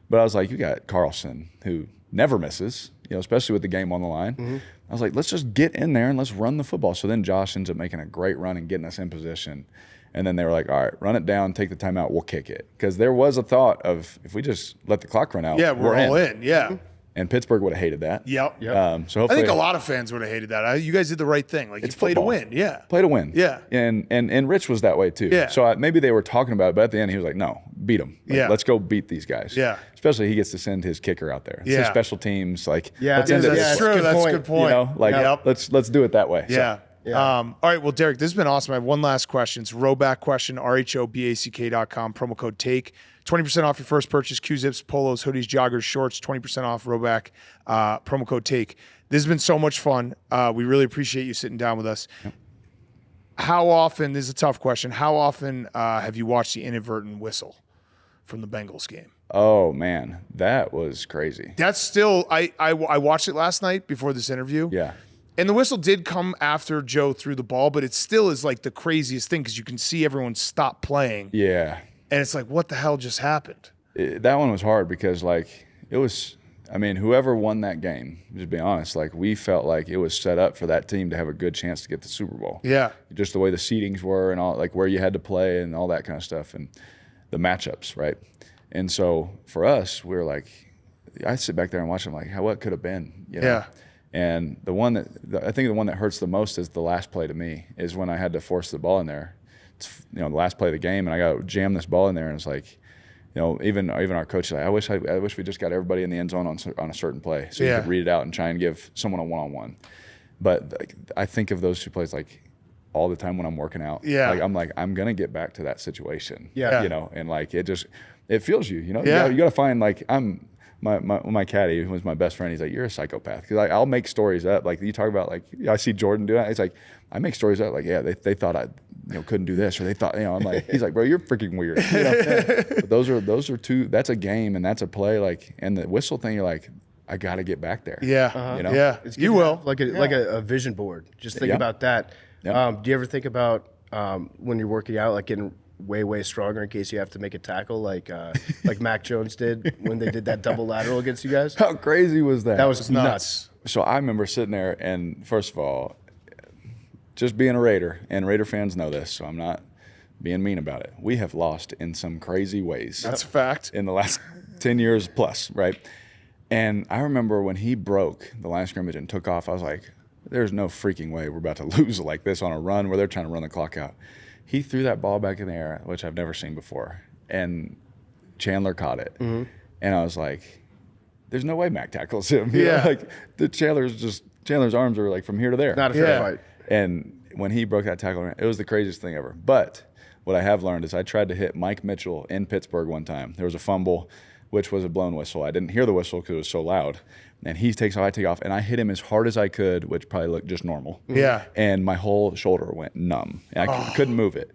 But I was like, you got Carlson who never misses, you know, especially with the game on the line. Mm-hmm. I was like, let's just get in there and let's run the football. So then Josh ends up making a great run and getting us in position. And then they were like, all right, run it down, take the timeout, we'll kick it. Because there was a thought of if we just let the clock run out, we're all in. Yeah. And Pittsburgh would have hated that. Yep. So hopefully, I think a lot of fans would have hated that. You guys did the right thing. Like, it's you play to football. win. Yeah. Play to win. Yeah. And Rich was that way too. Yeah. So maybe they were talking about it, but at the end he was like, no, beat them. Like, Yeah. Let's go beat these guys. Yeah. Especially he gets to send his kicker out there. It's Yeah. his special teams. Like, Yeah, let's end it That's this true. way. That's a good point. You know, like let's do it that way. Yeah. So, All right. Well, Derek, this has been awesome. I have one last question. It's Roback question, RHOBACK.com, promo code TAKE. 20% off your first purchase, Q-zips, polos, hoodies, joggers, shorts, 20% off Roback, promo code TAKE. This has been so much fun. We really appreciate you sitting down with us. Yep. How often, this is a tough question, how often have you watched the inadvertent whistle from the Bengals game? Oh, man, that was crazy. That's still, I watched it last night before this interview. Yeah. And the whistle did come after Joe threw the ball, but it still is like the craziest thing because you can see everyone stop playing. Yeah. And it's like, what the hell just happened? That one was hard because, like, it was, I mean, whoever won that game, just be honest, like, we felt like it was set up for that team to have a good chance to get the Super Bowl. Yeah. Just the way the seedings were and all, like, where you had to play and all that kind of stuff and the matchups, right? And so for us, we were like, I sit back there and watch them like, what could have been, you know? Yeah. And I think the one that hurts the most is the last play to me, is when I had to force the ball in there it's, the last play of the game, and I got to jam this ball in there, and it's like, even our coach is like, I wish we just got everybody in the end zone on a certain play, so you could read it out and try and give someone a one-on-one. But like, I think of those two plays like all the time when I'm working out. Yeah. Like I'm gonna get back to that situation. Yeah. And like it feels you. Yeah. You gotta find like my caddy, who was my best friend, he's like, you're a psychopath, because I'll make stories up. Like you talk about, like I see Jordan do that. It's like I make stories up like, yeah, they thought I couldn't do this, or they thought, I'm like, he's like, bro, you're freaking weird. But those are two. That's a game and that's a play. Like, and the whistle thing, you're like, I got to get back there. Yeah. Yeah. It's You will. like a vision board. Just think about that. Yeah. Do you ever think about when you're working out, like getting way stronger in case you have to make a tackle, like Mac Jones did when they did that double lateral against you guys? How crazy was that? That was nuts. So I remember sitting there, and first of all, just being a Raider, and Raider fans know this, so I'm not being mean about it. We have lost in some crazy ways. That's a fact. In the last 10 years plus, right? And I remember when he broke the line of scrimmage and took off, I was like, there's no freaking way we're about to lose like this on a run where they're trying to run the clock out. He threw that ball back in the air, which I've never seen before, and Chandler caught it. Mm-hmm. And I was like, there's no way Mac tackles him. Like Chandler's arms are like from here to there. Not a fair fight. And when he broke that tackle, it was the craziest thing ever. But what I have learned is I tried to hit Mike Mitchell in Pittsburgh one time. There was a fumble, which was a blown whistle. I didn't hear the whistle because it was so loud. And he takes off, I take off, and I hit him as hard as I could, which probably looked just normal. Yeah. And my whole shoulder went numb. And I couldn't move it.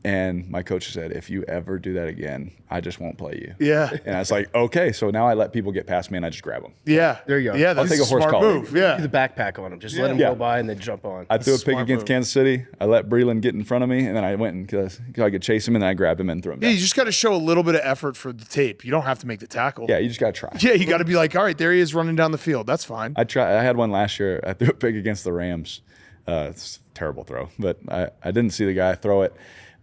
And my coach said, if you ever do that again, I just won't play you. Yeah. And I was like, okay. So now I let people get past me and I just grab them. Yeah. There you go. Yeah, I'll that's take a horse smart collar. move. Yeah. Do the backpack on him. Just let him go by and then jump on. I threw a pick smart against move. Kansas City. I let Breland get in front of me, and then I went because I could chase him, and then I grabbed him and threw him Yeah, down. you just got to show a little bit of effort for the tape. You don't have to make the tackle. Yeah, you just got to try. Yeah, you got to be like, all right, there he is running down the field. That's fine. I had one last year. I threw a pick against the Rams. It's a terrible throw, but I didn't see the guy throw it.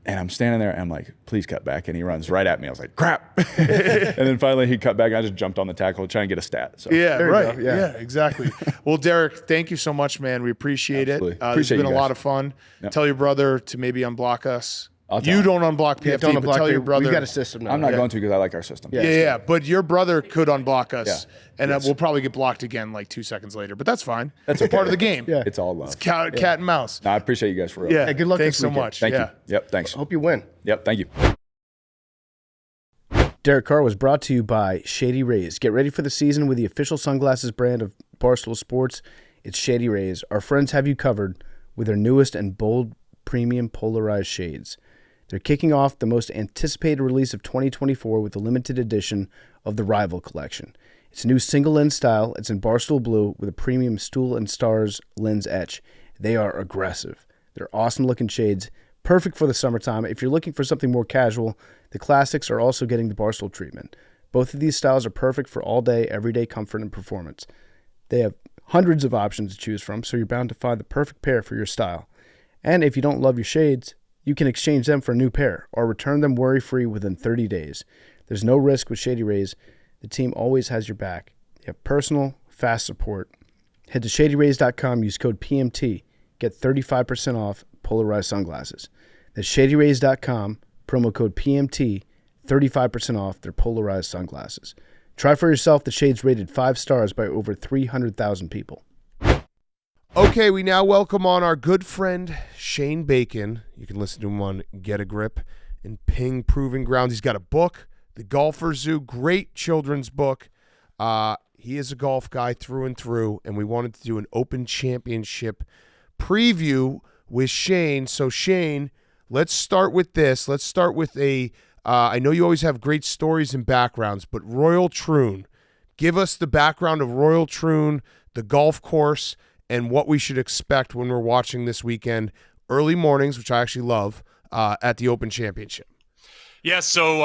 And I'm standing there, and I'm like, please cut back. And he runs right at me. I was like, crap. And then finally he cut back. I just jumped on the tackle trying to get a stat. So. Yeah, There you right. go, Yeah. yeah. Exactly. Well, Derek, thank you so much, man. We appreciate Absolutely. it. This Appreciate has been you a guys. lot of fun. Yep. Tell your brother to maybe unblock us. I'll tell You him. don't unblock PFT, Don't but unblock tell your me. brother. We got a system now. I'm not going to because I like our system. Yeah. But your brother could unblock us, and Yes. we'll probably get blocked again like 2 seconds later. But that's fine. That's a part of the game. Yeah. It's all love. Cat and mouse. No, I appreciate you guys for real. Yeah. Hey, good luck Thanks this so weekend. much. Thank yeah. you. Yep. Thanks. Hope you win. Yep. Thank you. Derek Carr was brought to you by Shady Rays. Get ready for the season with the official sunglasses brand of Barstool Sports. It's Shady Rays. Our friends have you covered with their newest and bold premium polarized shades. They're kicking off the most anticipated release of 2024 with a limited edition of the Rival Collection. It's a new single lens style. It's in Barstool Blue with a premium Stool and Stars lens etch. They are aggressive. They're awesome looking shades, perfect for the summertime. If you're looking for something more casual, the classics are also getting the Barstool treatment. Both of these styles are perfect for all day, everyday comfort and performance. They have hundreds of options to choose from, so you're bound to find the perfect pair for your style. And if you don't love your shades, you can exchange them for a new pair or return them worry-free within 30 days. There's no risk with Shady Rays. The team always has your back. They have personal, fast support. Head to shadyrays.com, use code PMT, get 35% off polarized sunglasses. That's shadyrays.com, promo code PMT, 35% off their polarized sunglasses. Try for yourself the shades rated 5 stars by over 300,000 people. Okay, we now welcome on our good friend Shane Bacon. You can listen to him on Get a Grip and Ping Proving Grounds. He's got a book, The Golfer Zoo, great children's book. He is a golf guy through and through, and we wanted to do an Open Championship preview with Shane. So Shane, let's start with this. Let's start with I know you always have great stories and backgrounds, but Royal Troon. Give us the background of Royal Troon, the golf course, and what we should expect when we're watching this weekend, early mornings, which I actually love, at the Open Championship. Yeah, so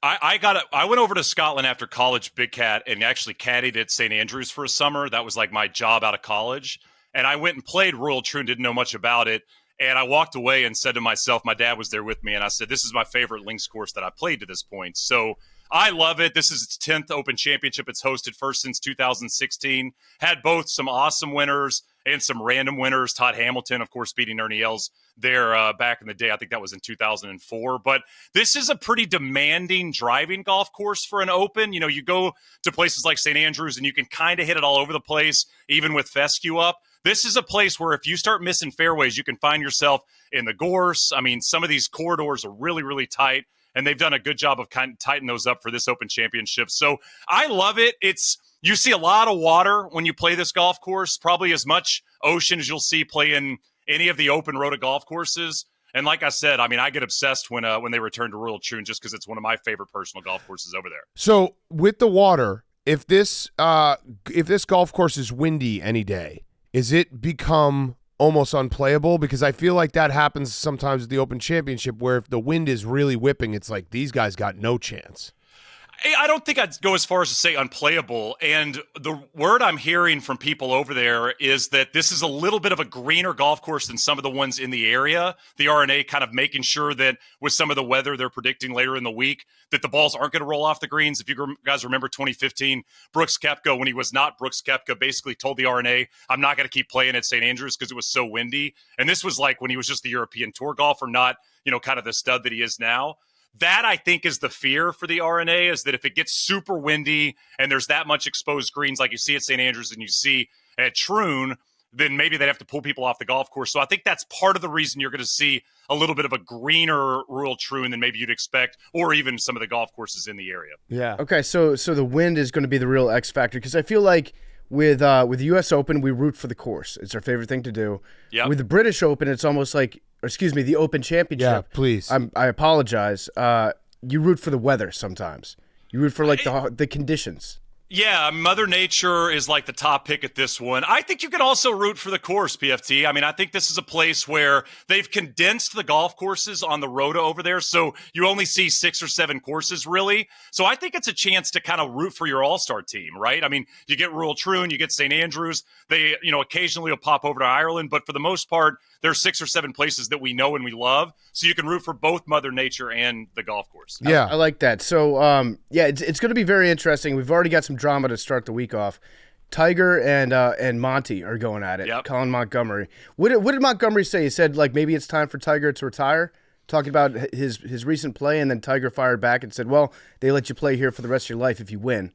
I went over to Scotland after college, Big Cat, and actually caddied at St. Andrews for a summer. That was like my job out of college. And I went and played Royal Troon, didn't know much about it. And I walked away and said to myself, my dad was there with me, and I said, this is my favorite links course that I played to this point. So I love it. This is its 10th Open Championship. It's hosted first since 2016. Had both some awesome winners and some random winners. Todd Hamilton, of course, beating Ernie Els there back in the day. I think that was in 2004. But this is a pretty demanding driving golf course for an Open. You know, you go to places like St. Andrews and you can kind of hit it all over the place, even with fescue up. This is a place where if you start missing fairways, you can find yourself in the gorse. I mean, some of these corridors are really, really tight, and they've done a good job of kind of tightening those up for this Open Championship. So I love it. You see a lot of water when you play this golf course, probably as much ocean as you'll see playing any of the open Rota golf courses. And like I said, I mean, I get obsessed when they return to Royal Troon just because it's one of my favorite personal golf courses over there. So with the water, if this golf course is windy any day, is it become almost unplayable? Because I feel like that happens sometimes at the Open Championship where if the wind is really whipping, it's like these guys got no chance. I don't think I'd go as far as to say unplayable. And the word I'm hearing from people over there is that this is a little bit of a greener golf course than some of the ones in the area. The RNA kind of making sure that with some of the weather they're predicting later in the week, that the balls aren't going to roll off the greens. If you guys remember 2015, Brooks Koepka, when he was not Brooks Koepka, basically told the RNA, I'm not going to keep playing at St. Andrews because it was so windy. And this was like when he was just the European Tour golfer, not, kind of the stud that he is now. That, I think, is the fear for the RNA, is that if it gets super windy and there's that much exposed greens like you see at St. Andrews and you see at Troon, then maybe they'd have to pull people off the golf course. So I think that's part of the reason you're going to see a little bit of a greener Royal Troon than maybe you'd expect, or even some of the golf courses in the area. Yeah. Okay, so the wind is going to be the real X factor, because I feel like with the U.S. Open, we root for the course. It's our favorite thing to do. Yep. With the British Open, it's almost like, the Open Championship. Yeah, please. I apologize. You root for the weather sometimes. You root for like the conditions. Yeah, Mother Nature is like the top pick at this one. I think you can also root for the course, PFT. I mean, I think this is a place where they've condensed the golf courses on the Rota over there, so you only see 6 or 7 courses, really. So I think it's a chance to kind of root for your all-star team, right? I mean, you get Royal Troon, you get St. Andrews. They, occasionally will pop over to Ireland, but for the most part, there's 6 or 7 places that we know and we love, so you can root for both Mother Nature and the golf course. Yeah. I like that. So, it's going to be very interesting. We've already got some drama to start the week off. Tiger and Monty are going at it. Yep. Colin Montgomery. What did Montgomery say? He said, like, maybe it's time for Tiger to retire, talking about his recent play, and then Tiger fired back and said, well, they let you play here for the rest of your life if you win.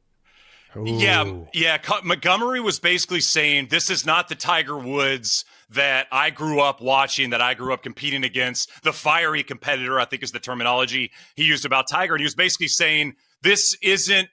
Ooh. Yeah. Montgomery was basically saying this is not the Tiger Woods that I grew up watching, that I grew up competing against. The fiery competitor, I think, is the terminology he used about Tiger. And he was basically saying this isn't,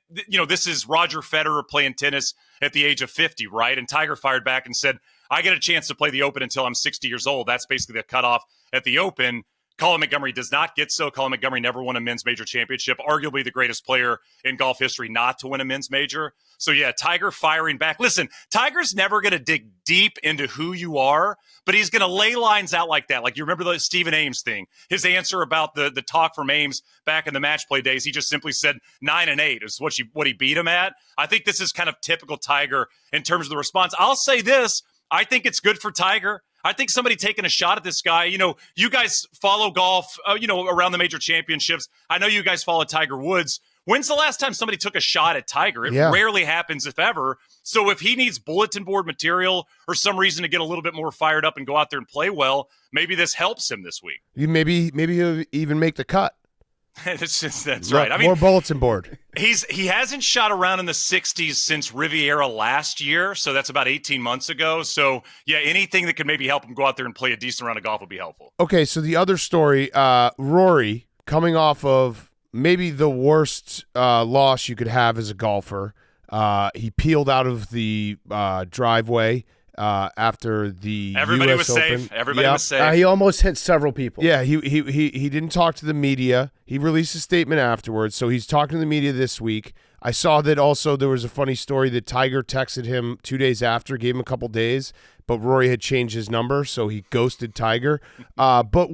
this is Roger Federer playing tennis at the age of 50, right? And Tiger fired back and said, I get a chance to play the Open until I'm 60 years old. That's basically the cutoff at the Open. Colin Montgomery does not get so. Colin Montgomery never won a men's major championship, arguably the greatest player in golf history not to win a men's major. So, yeah, Tiger firing back. Listen, Tiger's never going to dig deep into who you are, but he's going to lay lines out like that. Like, you remember the Stephen Ames thing, his answer about the talk from Ames back in the match play days. He just simply said 9 and 8 is what he beat him at. I think this is kind of typical Tiger in terms of the response. I'll say this. I think it's good for Tiger. I think somebody taking a shot at this guy, you guys follow golf, around the major championships. I know you guys follow Tiger Woods. When's the last time somebody took a shot at Tiger? It rarely happens, if ever. So if he needs bulletin board material or some reason to get a little bit more fired up and go out there and play well, maybe this helps him this week. Maybe he'll even make the cut. That's right. I mean, more bulletin board. He hasn't shot around in the 60s since Riviera last year, so that's about 18 months ago. So, yeah, anything that could maybe help him go out there and play a decent round of golf would be helpful. Okay, so the other story, Rory, coming off of maybe the worst loss you could have as a golfer. He peeled out of the driveway after the Everybody US was Open. safe. Everybody was safe. He almost hit several people. Yeah, he didn't talk to the media. He released a statement afterwards, so he's talking to the media this week. I saw that also there was a funny story that Tiger texted him 2 days after, gave him a couple days, but Rory had changed his number, so he ghosted Tiger. But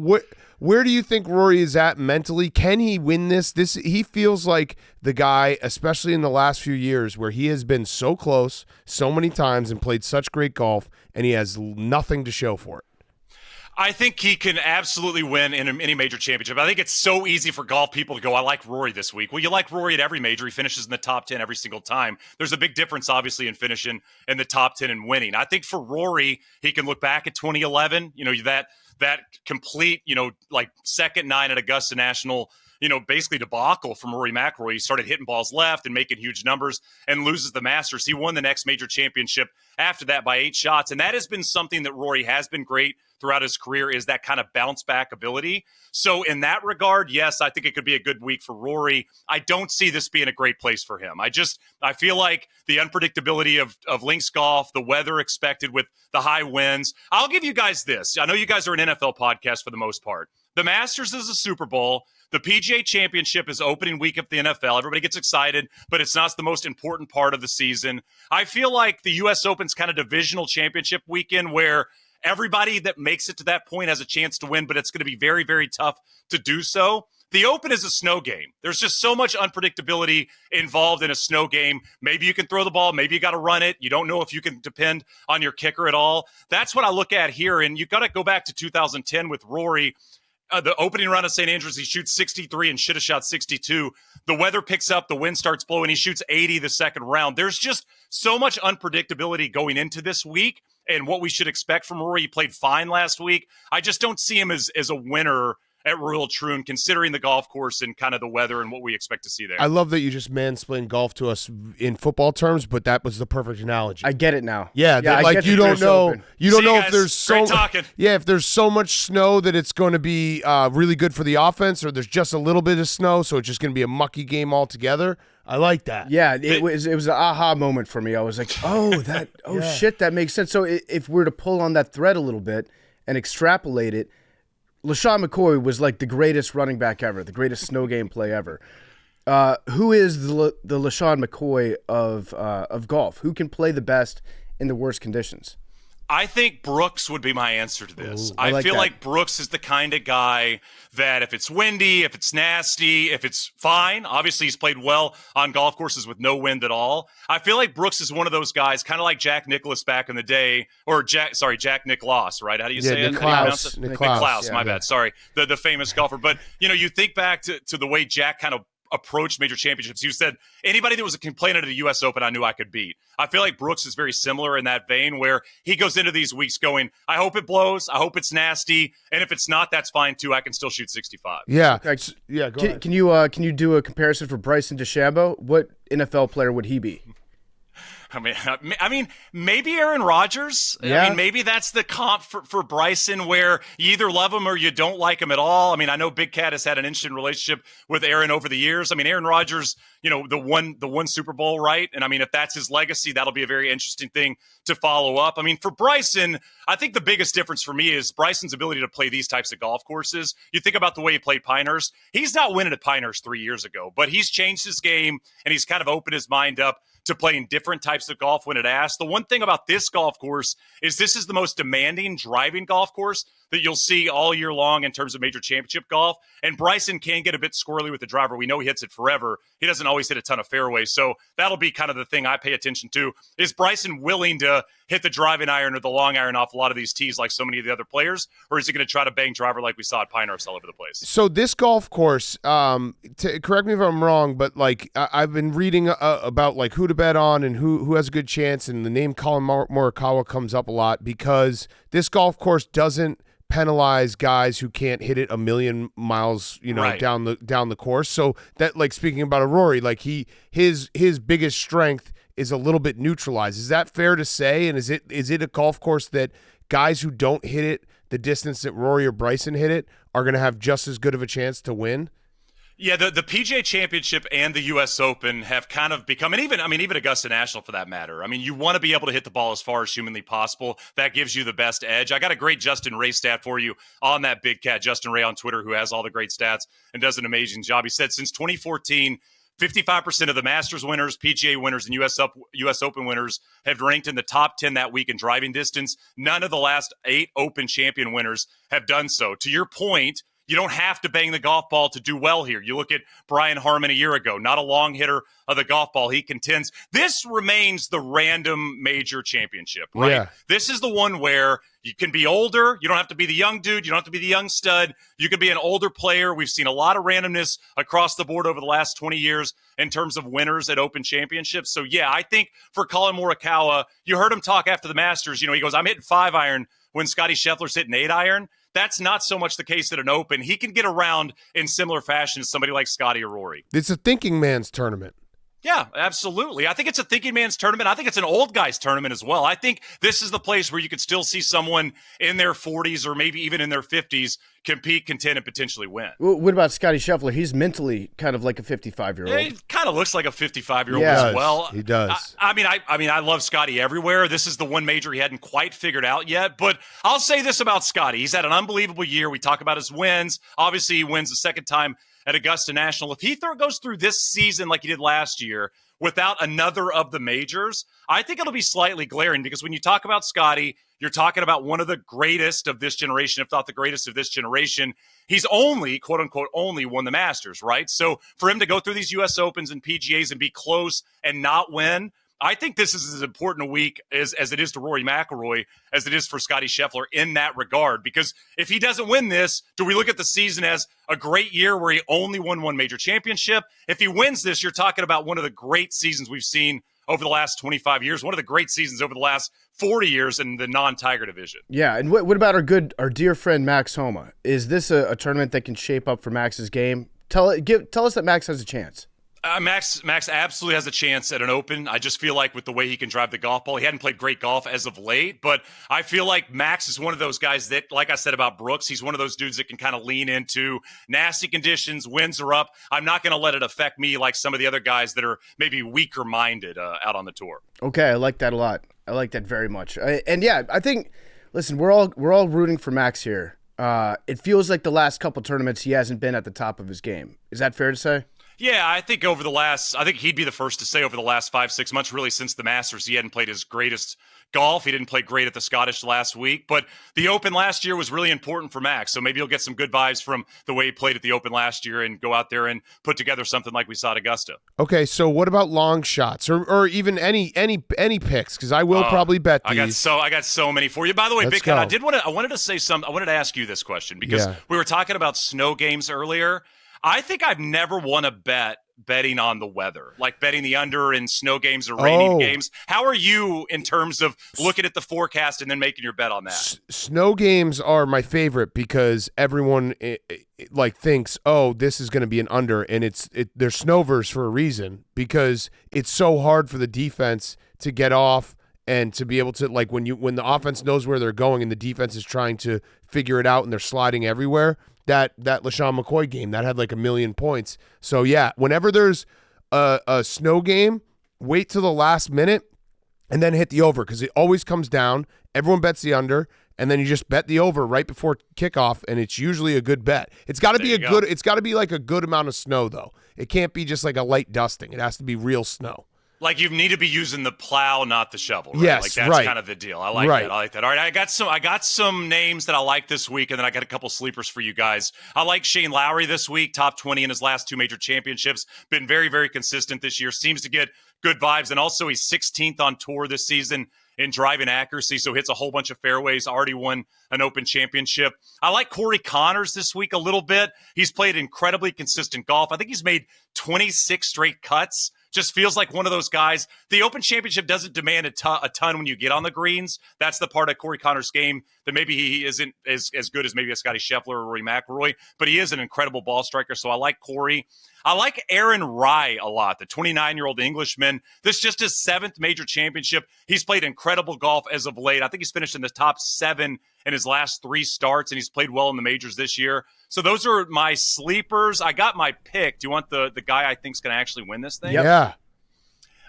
where do you think Rory is at mentally? Can he win this? He feels like the guy, especially in the last few years, where he has been so close so many times and played such great golf, and he has nothing to show for it. I think he can absolutely win in any major championship. I think it's so easy for golf people to go, I like Rory this week. Well, you like Rory at every major. He finishes in the top 10 every single time. There's a big difference, obviously, in finishing in the top 10 and winning. I think for Rory, he can look back at 2011, that complete, like second nine at Augusta National, basically debacle from Rory McIlroy. He started hitting balls left and making huge numbers and loses the Masters. He won the next major championship after that by 8 shots. And that has been something that Rory has been great throughout his career, is that kind of bounce back ability. So in that regard, yes, I think it could be a good week for Rory. I don't see this being a great place for him. I feel like the unpredictability of links golf, the weather expected with the high winds. I'll give you guys this. I know you guys are an NFL podcast for the most part. The Masters is a Super Bowl. The PGA Championship is opening week of the NFL. Everybody gets excited, but it's not the most important part of the season. I feel like the U.S. Open's kind of divisional championship weekend where everybody that makes it to that point has a chance to win, but it's going to be very, very tough to do so. The Open is a snow game. There's just so much unpredictability involved in a snow game. Maybe you can throw the ball. Maybe you got to run it. You don't know if you can depend on your kicker at all. That's what I look at here. And you've got to go back to 2010 with Rory. The opening round of St. Andrews, he shoots 63 and should have shot 62. The weather picks up, the wind starts blowing, he shoots 80 the second round. There's just so much unpredictability going into this week and what we should expect from Rory. He played fine last week. I just don't see him as a winner at Royal Troon, considering the golf course and kind of the weather and what we expect to see there. I love that you just mansplained golf to us in football terms, but that was the perfect analogy. I get it now. Yeah, like you don't know if there's if there's so much snow that it's going to be really good for the offense, or there's just a little bit of snow, so it's just going to be a mucky game altogether. I like that. Yeah, it was an aha moment for me. I was like, shit, that makes sense. So if we're to pull on that thread a little bit and extrapolate it, LaShawn McCoy was like the greatest running back ever, the greatest snow game play ever. Who is the LaShawn McCoy of golf? Who can play the best in the worst conditions? I think Brooks would be my answer to this. Ooh, I feel like Brooks is the kind of guy that if it's windy, if it's nasty, if it's fine, obviously he's played well on golf courses with no wind at all. I feel like Brooks is one of those guys, kind of like Jack Nicklaus back in the day, or Jack Nicklaus, right? How do you say it? Nicklaus. Nicklaus, my bad. Sorry. The famous golfer. But, you think back to the way Jack kind of approached major championships. You said anybody that was a complainant at the U.S. Open, I knew I could beat. I feel like Brooks is very similar in that vein, where he goes into these weeks going, I hope it blows, I hope it's nasty, and if it's not, that's fine too. I can still shoot 65. Yeah, go ahead. Can you do a comparison for Bryson DeChambeau? What NFL player would he be? I mean, maybe Aaron Rodgers. Yeah. I mean, maybe that's the comp for Bryson, where you either love him or you don't like him at all. I mean, I know Big Cat has had an interesting relationship with Aaron over the years. I mean, Aaron Rodgers, the one Super Bowl, right? And I mean, if that's his legacy, that'll be a very interesting thing to follow up. I mean, for Bryson, I think the biggest difference for me is Bryson's ability to play these types of golf courses. You think about the way he played Pinehurst. He's not winning at Pinehurst 3 years ago, but he's changed his game and he's kind of opened his mind up to playing different types of golf when it asks. The one thing about this golf course is this is the most demanding driving golf course that you'll see all year long in terms of major championship golf. And Bryson can get a bit squirrely with the driver. We know he hits it forever. He doesn't always hit a ton of fairways. So that'll be kind of the thing I pay attention to. Is Bryson willing to hit the driving iron or the long iron off a lot of these tees like so many of the other players? Or is he going to try to bang driver like we saw at Pinehurst all over the place? So this golf course, correct me if I'm wrong, but like I've been reading about like who to bet on and who has a good chance, and the name Colin Morikawa comes up a lot because this golf course doesn't penalize guys who can't hit it a million miles, right down the course. So that, like, speaking about a Rory, like his biggest strength is a little bit neutralized. Is that fair to say? And is it a golf course that guys who don't hit it the distance that Rory or Bryson hit it are going to have just as good of a chance to win? Yeah, the PGA Championship and the U.S. Open have kind of become, and even Augusta National for that matter. I mean, you want to be able to hit the ball as far as humanly possible. That gives you the best edge. I got a great Justin Ray stat for you on that Big Cat, Justin Ray on Twitter, who has all the great stats and does an amazing job. He said since 2014, 55% of the Masters winners, PGA winners, and U.S. Open winners have ranked in the top 10 that week in driving distance. None of the last 8 Open champion winners have done so. To your point, You don't have to bang the golf ball to do well here. You look at Brian Harmon a year ago, not a long hitter of the golf ball. He contends. This remains the random major championship, right? Yeah. This is the one where you can be older. You don't have to be the young dude. You don't have to be the young stud. You can be an older player. We've seen a lot of randomness across the board over the last 20 years in terms of winners at Open Championships. So, yeah, I think for Colin Morikawa, you heard him talk after the Masters. You know, he goes, I'm hitting 5-iron when Scotty Scheffler's hitting 8-iron. That's not so much the case at an Open. He can get around in similar fashion as somebody like Scotty or Rory. It's a thinking man's tournament. Yeah, absolutely. I think it's a thinking man's tournament. I think it's an old guy's tournament as well. I think this is the place where you could still see someone in their 40s or maybe even in their 50s compete, contend, and potentially win. Well, what about Scotty Scheffler? He's mentally kind of like a 55-year-old. Yeah, he kind of looks like a 55-year-old Yeah. as well. He does. I mean, I love Scotty everywhere. This is the one major he hadn't quite figured out yet. But I'll say this about Scotty. He's had an unbelievable year. We talk about his wins. Obviously, he wins the second time at Augusta National. If he goes through this season like he did last year without another of the majors, I think it'll be slightly glaring, because when you talk about Scotty, you're talking about one of the greatest of this generation, if not the greatest of this generation. He's only, quote unquote, only won the Masters, right? So for him to go through these U.S. Opens and PGAs and be close and not win, I think this is as important a week as it is to Rory McIlroy as it is for Scotty Scheffler in that regard. Because if he doesn't win this, do we look at the season as a great year where he only won one major championship? If he wins this, you're talking about one of the great seasons we've seen over the last 25 years, one of the great seasons over the last 40 years in the non-Tiger division. Yeah, and what about our dear friend Max Homa? Is this a tournament that can shape up for Max's game? Tell us that Max has a chance. Max absolutely has a chance at an Open. I just feel like with the way he can drive the golf ball, he hadn't played great golf as of late, but I feel like Max is one of those guys that, like I said about Brooks, he's one of those dudes that can kind of lean into nasty conditions, winds are up. I'm not going to let it affect me like some of the other guys that are maybe weaker-minded out on the tour. Okay, I like that a lot. I like that very much. I think, listen, we're all rooting for Max here. It feels like the last couple tournaments he hasn't been at the top of his game. Is that fair to say? Yeah, I think he'd be the first to say over the last 5-6 months, really since the Masters, he hadn't played his greatest golf. He didn't play great at the Scottish last week, but the Open last year was really important for Max. So maybe you'll get some good vibes from the way he played at the Open last year and go out there and put together something like we saw at Augusta. Okay, so what about long shots or even any picks? Because I will probably bet these. I got so many for you. By the way, Let's Big Cat, go. I wanted to say something. I wanted to ask you this question because we were talking about snow games earlier. I think I've never won a bet betting on the weather, like betting the under in snow games or rainy games. How are you in terms of looking at the forecast and then making your bet on that? Snow games are my favorite because everyone thinks, oh, this is going to be an under, and they're snowverse for a reason, because it's so hard for the defense to get off and to be able to, like, when the offense knows where they're going and the defense is trying to figure it out and they're sliding everywhere. That LaShawn McCoy game, that had like 1 million points. So, yeah, whenever there's a snow game, wait till the last minute and then hit the over, because it always comes down. Everyone bets the under, and then you just bet the over right before kickoff, and it's usually a good bet. It's got to be it's got to be like a good amount of snow, though. It can't be just like a light dusting. It has to be real snow. Like you need to be using the plow, not the shovel. Right? Yes, like that's right. kind of the deal. I like that. I like that. All right, I got some names that I like this week, and then I got a couple sleepers for you guys. I like Shane Lowry this week, top 20 in his last 2 major championships. Been very, very consistent this year. Seems to get good vibes, and also he's 16th on tour this season in driving accuracy, so hits a whole bunch of fairways, already won an Open championship. I like Corey Connors this week a little bit. He's played incredibly consistent golf. I think he's made 26 straight cuts. Just feels like one of those guys. The Open Championship doesn't demand a ton when you get on the greens. That's the part of Corey Connors' game that maybe he isn't as good as maybe a Scotty Scheffler or Rory McIlroy, but he is an incredible ball striker, so I like Corey. I like Aaron Rye a lot, the 29-year-old Englishman. This is just his 7th major championship. He's played incredible golf as of late. I think he's finished in the top 7 in his last 3 starts, and he's played well in the majors this year. So those are my sleepers. I got my pick. Do you want the guy I think is going to actually win this thing? Yep. Yeah.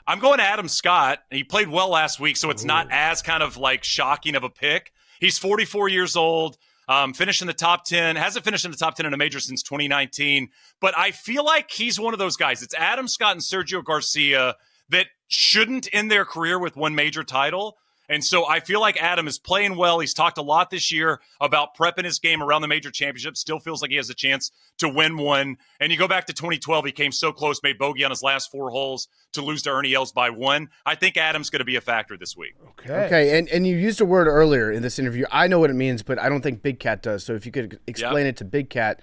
I'm going to Adam Scott. He played well last week, so it's not as kind of like shocking of a pick. He's 44 years old. Finished in the top 10, hasn't finished in the top 10 in a major since 2019, but I feel like he's one of those guys. It's Adam Scott and Sergio Garcia that shouldn't end their career with one major title. And so I feel like Adam is playing well. He's talked a lot this year about prepping his game around the major championship. Still feels like he has a chance to win one. And you go back to 2012, he came so close, made bogey on his last 4 holes to lose to Ernie Els by 1. I think Adam's going to be a factor this week. Okay. And you used a word earlier in this interview. I know what it means, but I don't think Big Cat does. So if you could explain it to Big Cat.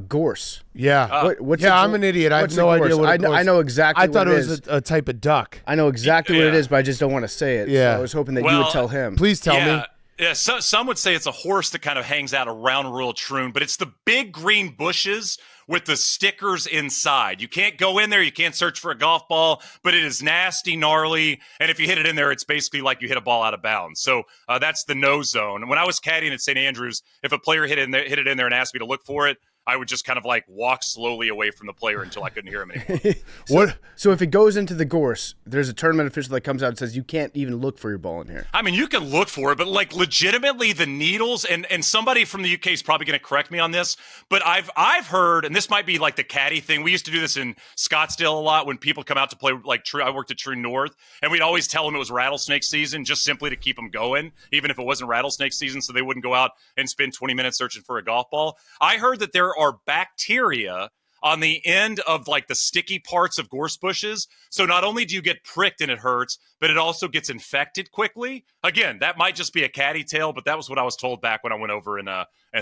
Gorse. Yeah. What's I'm an idiot. I have no idea what a gorse. I know exactly I thought what it was a type of duck. I know exactly what it is, but I just don't want to say it. Yeah. So I was hoping that you would tell him. Please tell me. Yeah, some would say it's a horse that kind of hangs out around Royal Troon, but it's the big green bushes with the stickers inside. You can't go in there. You can't search for a golf ball, but it is nasty, gnarly, and if you hit it in there, it's basically like you hit a ball out of bounds. So that's the no zone. And when I was caddying at St. Andrews, if a player hit it in there and asked me to look for it, I would just kind of like walk slowly away from the player until I couldn't hear him anymore. So if it goes into the gorse, there's a tournament official that comes out and says you can't even look for your ball in here. I mean, you can look for it, but like legitimately the needles, and somebody from the UK is probably going to correct me on this, but I've heard, and this might be like the caddy thing. We used to do this in Scottsdale a lot when people come out to play. Like I worked at True North, and we'd always tell them it was rattlesnake season, just simply to keep them going, even if it wasn't rattlesnake season, so they wouldn't go out and spend 20 minutes searching for a golf ball. I heard that there are bacteria on the end of like the sticky parts of gorse bushes. So not only do you get pricked and it hurts, but it also gets infected quickly. Again, that might just be a catty tale, but that was what I was told back when I went over and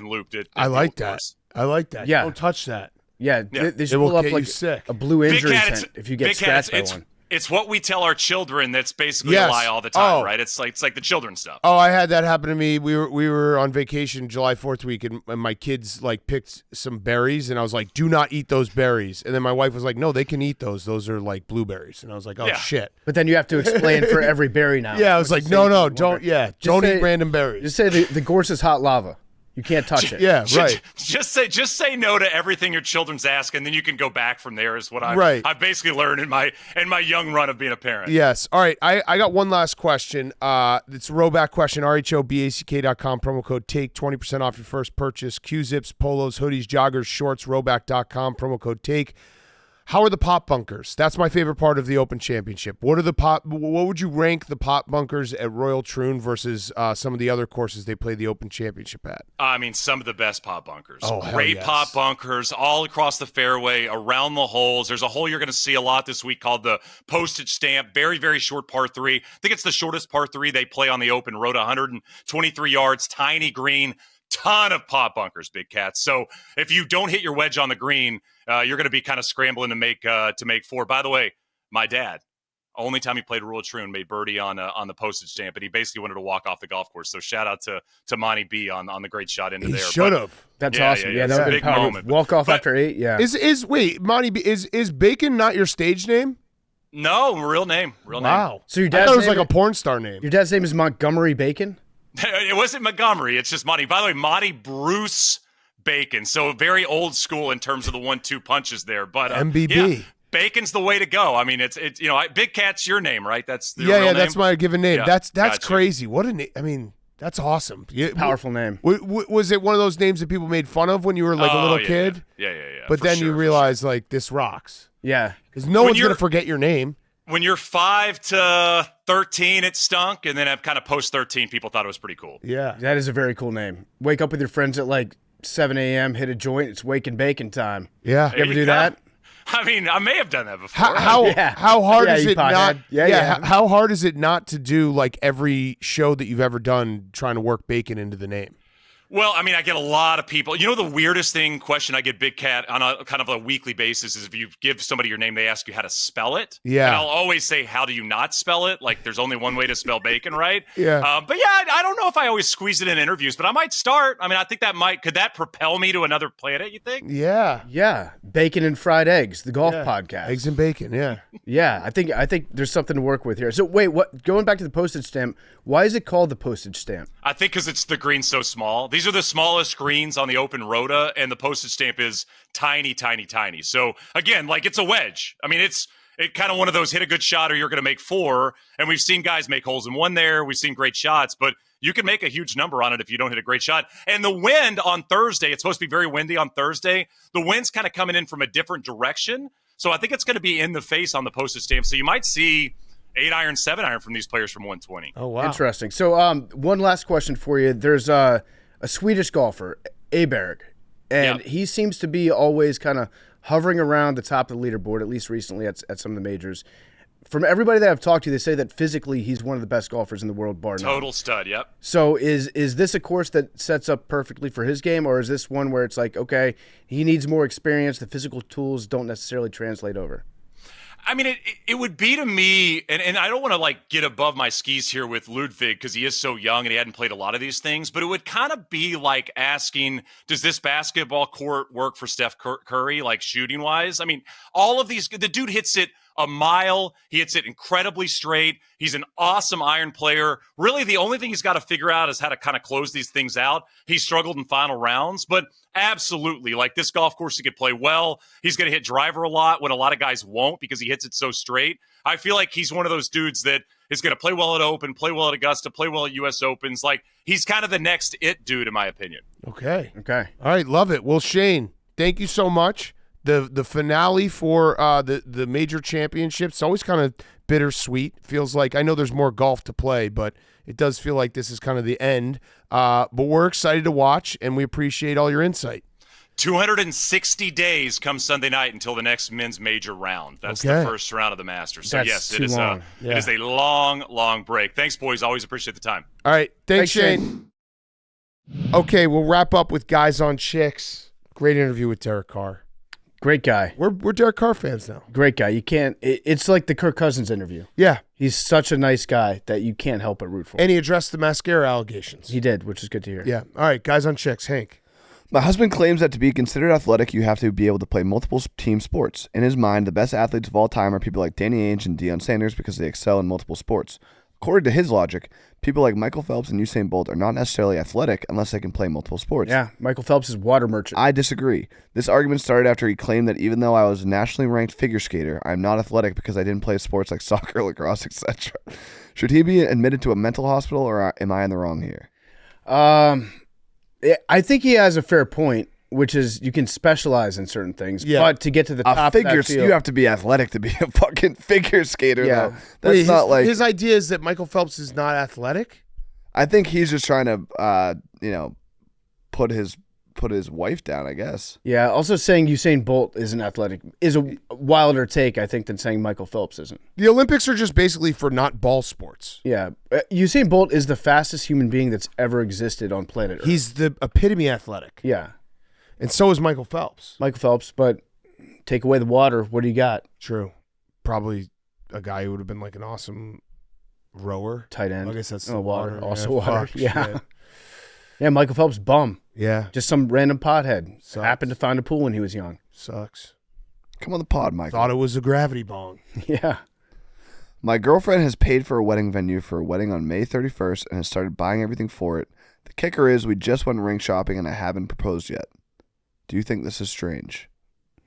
looped it. I like that. I like that. Yeah. Don't touch that. Yeah, they should It will pull up get like you sick. a blue injury Cat, tent if you get scratched by one. It's what we tell our children. That's basically Yes. a lie all the time, Oh. right? It's like the children stuff. Oh, I had that happen to me. We were on vacation July 4th week, and my kids like picked some berries, and I was like, "Do not eat those berries." And then my wife was like, "No, they can eat those. Those are like blueberries." And I was like, "Oh shit!" But then you have to explain for every berry now. Yeah, I was like, "No, don't. Yeah, don't eat random berries." Just say the gorse is hot lava. You can't touch it. Yeah, right. Just say no to everything your children's ask, and then you can go back from there. Is what I've basically learned in my young run of being a parent. Yes. All right. I got one last question. It's a rowback question. RHOBACK.com, promo code TAKE, 20% off your first purchase. Q-zips, polos, hoodies, joggers, shorts, rowback.com, promo code TAKE. How are the pop bunkers? That's my favorite part of the Open Championship. What would you rank the pop bunkers at Royal Troon versus some of the other courses they play the Open Championship at? I mean, some of the best pop bunkers. Oh, hell Great yes. pop bunkers all across the fairway, around the holes. There's a hole you're going to see a lot this week called the Postage Stamp. Very, very short par 3. I think it's the shortest par 3 they play on the Open. Road 123 yards, tiny green. Ton of pop bunkers, Big Cats. So if you don't hit your wedge on the green, you're going to be kind of scrambling to make 4. By the way, my dad, only time he played Royal Troon, made birdie on the Postage Stamp, and he basically wanted to walk off the golf course. So shout out to Monty B on the great shot into there. He should have. That's Yeah, awesome. yeah, Yeah, it's that a would be big powerful. moment. Walk off But- after 8. Yeah. Wait, Monty B, is Bacon not your stage name? No, real name. Wow. So your I dad's thought it was name- like a porn star name. Your dad's name is Montgomery Bacon. It wasn't Montgomery. It's just Monty. By the way, Monty Bruce Bacon. So very old school in terms of the 1-2 punches there. But MBB. yeah, Bacon's the way to go. I mean, it's Big Cat's your name, right? That's the real Yeah, name? that's my given name. Yeah, That's gotcha. crazy. What a name. I mean, that's awesome. Powerful name. Was it one of those names that people made fun of when you were like a little kid? Yeah. But for then sure, you for realize like this rocks. Yeah. Because no When one's going to you're- forget your name. When you're 5 to 13, it stunk, and then at kind of post 13, people thought it was pretty cool. Yeah. That is a very cool name. Wake up with your friends at like 7 a.m., hit a joint. It's wake and bacon time. Yeah. You ever you do go. that? I mean, I may have done that before. How hard Yeah, is you it not? pothead. Yeah. How hard is it not to do like every show that you've ever done trying to work bacon into the name? Well, I mean, I get a lot of people. You know, the weirdest question I get, Big Cat, on a kind of a weekly basis is if you give somebody your name, they ask you how to spell it. Yeah. And I'll always say, how do you not spell it? Like, there's only one way to spell bacon, right? Yeah. But yeah, I don't know if I always squeeze it in interviews, but I might start. I mean, I think could that propel me to another planet, you think? Yeah. Yeah. Bacon and fried eggs, the golf podcast. Eggs and bacon. Yeah. Yeah, I think there's something to work with here. So wait, what? Going back to the postage stamp, why is it called the postage stamp? I think because it's the green's so small. These are the smallest greens on the Open Rota, and the postage stamp is tiny, tiny, tiny. So again, like it's a wedge. I mean, it's kind of one of those hit a good shot or you're going to make 4. And we've seen guys make holes in 1 there. We've seen great shots, but you can make a huge number on it if you don't hit a great shot. And the wind on Thursday, it's supposed to be very windy on Thursday. The wind's kind of coming in from a different direction. So I think it's going to be in the face on the postage stamp. So you might see 8-iron, 7-iron from these players from 120. Oh, wow. Interesting. So one last question for you. There's a Swedish golfer, Aberg, and he seems to be always kind of hovering around the top of the leaderboard, at least recently at some of the majors. From everybody that I've talked to, they say that physically he's one of the best golfers in the world, bar none. Total stud, yep. So is this a course that sets up perfectly for his game, or is this one where it's like, okay, he needs more experience, the physical tools don't necessarily translate over? I mean, it would be to me, and I don't want to like get above my skis here with Ludwig because he is so young and he hadn't played a lot of these things, but it would kind of be like asking, does this basketball court work for Steph Curry, like shooting wise? I mean, all of these, the dude hits it a mile. He hits it incredibly straight. He's an awesome iron player. Really, the only thing he's got to figure out is how to kind of close these things out. He struggled in final rounds, but absolutely, like this golf course, he could play well. He's going to hit driver a lot when a lot of guys won't because he hits it so straight. I feel like he's one of those dudes that is going to play well at Open, play well at Augusta, play well at U.S. Opens. Like, he's kind of the next it dude, in my opinion. Okay. Okay. All right, love it. Well, Shane, thank you so much. The finale for the major championships, always kind of bittersweet. Feels like, I know there's more golf to play, but it does feel like this is kind of the end. But we're excited to watch, and we appreciate all your insight. 260 days come Sunday night until the next men's major round. That's the first round of the Masters. So, yes, it is a long, long break. Thanks, boys. Always appreciate the time. All right. Thanks, Shane. Okay, we'll wrap up with Guys on Chicks. Great interview with Derek Carr. Great guy. We're Derek Carr fans now. Great guy. You can't. It's like the Kirk Cousins interview. Yeah. He's such a nice guy that you can't help but root for. And he addressed the Mascara allegations. He did, which is good to hear. Yeah. All right, Guys on Chicks. Hank. My husband claims that to be considered athletic, you have to be able to play multiple team sports. In his mind, the best athletes of all time are people like Danny Ainge and Deion Sanders because they excel in multiple sports. According to his logic, people like Michael Phelps and Usain Bolt are not necessarily athletic unless they can play multiple sports. Yeah, Michael Phelps is water merchant. I disagree. This argument started after he claimed that even though I was a nationally ranked figure skater, I'm not athletic because I didn't play sports like soccer, lacrosse, etc. Should he be admitted to a mental hospital, or am I in the wrong here? I think he has a fair point, which is you can specialize in certain things, but to get to the top of that field, you have to be athletic to be a fucking figure skater, though. That's not like... His idea is that Michael Phelps is not athletic? I think he's just trying to, put his wife down, I guess. Yeah, also saying Usain Bolt isn't athletic is a wilder take, I think, than saying Michael Phelps isn't. The Olympics are just basically for not ball sports. Yeah. Usain Bolt is the fastest human being that's ever existed on planet Earth. He's the epitome athletic. Yeah. And so is Michael Phelps. Michael Phelps, but take away the water, what do you got? True. Probably a guy who would have been like an awesome rower. Tight end. I guess that's water. Also yeah, water. Fuck, yeah. shit. Yeah, Michael Phelps, bum. Yeah. Just some random pothead. Sucks. Happened to find a pool when he was young. Sucks. Come on the pod, Michael. Thought it was a gravity bong. Yeah. My girlfriend has paid for a wedding venue for a wedding on May 31st and has started buying everything for it. The kicker is we just went ring shopping and I haven't proposed yet. Do you think this is strange?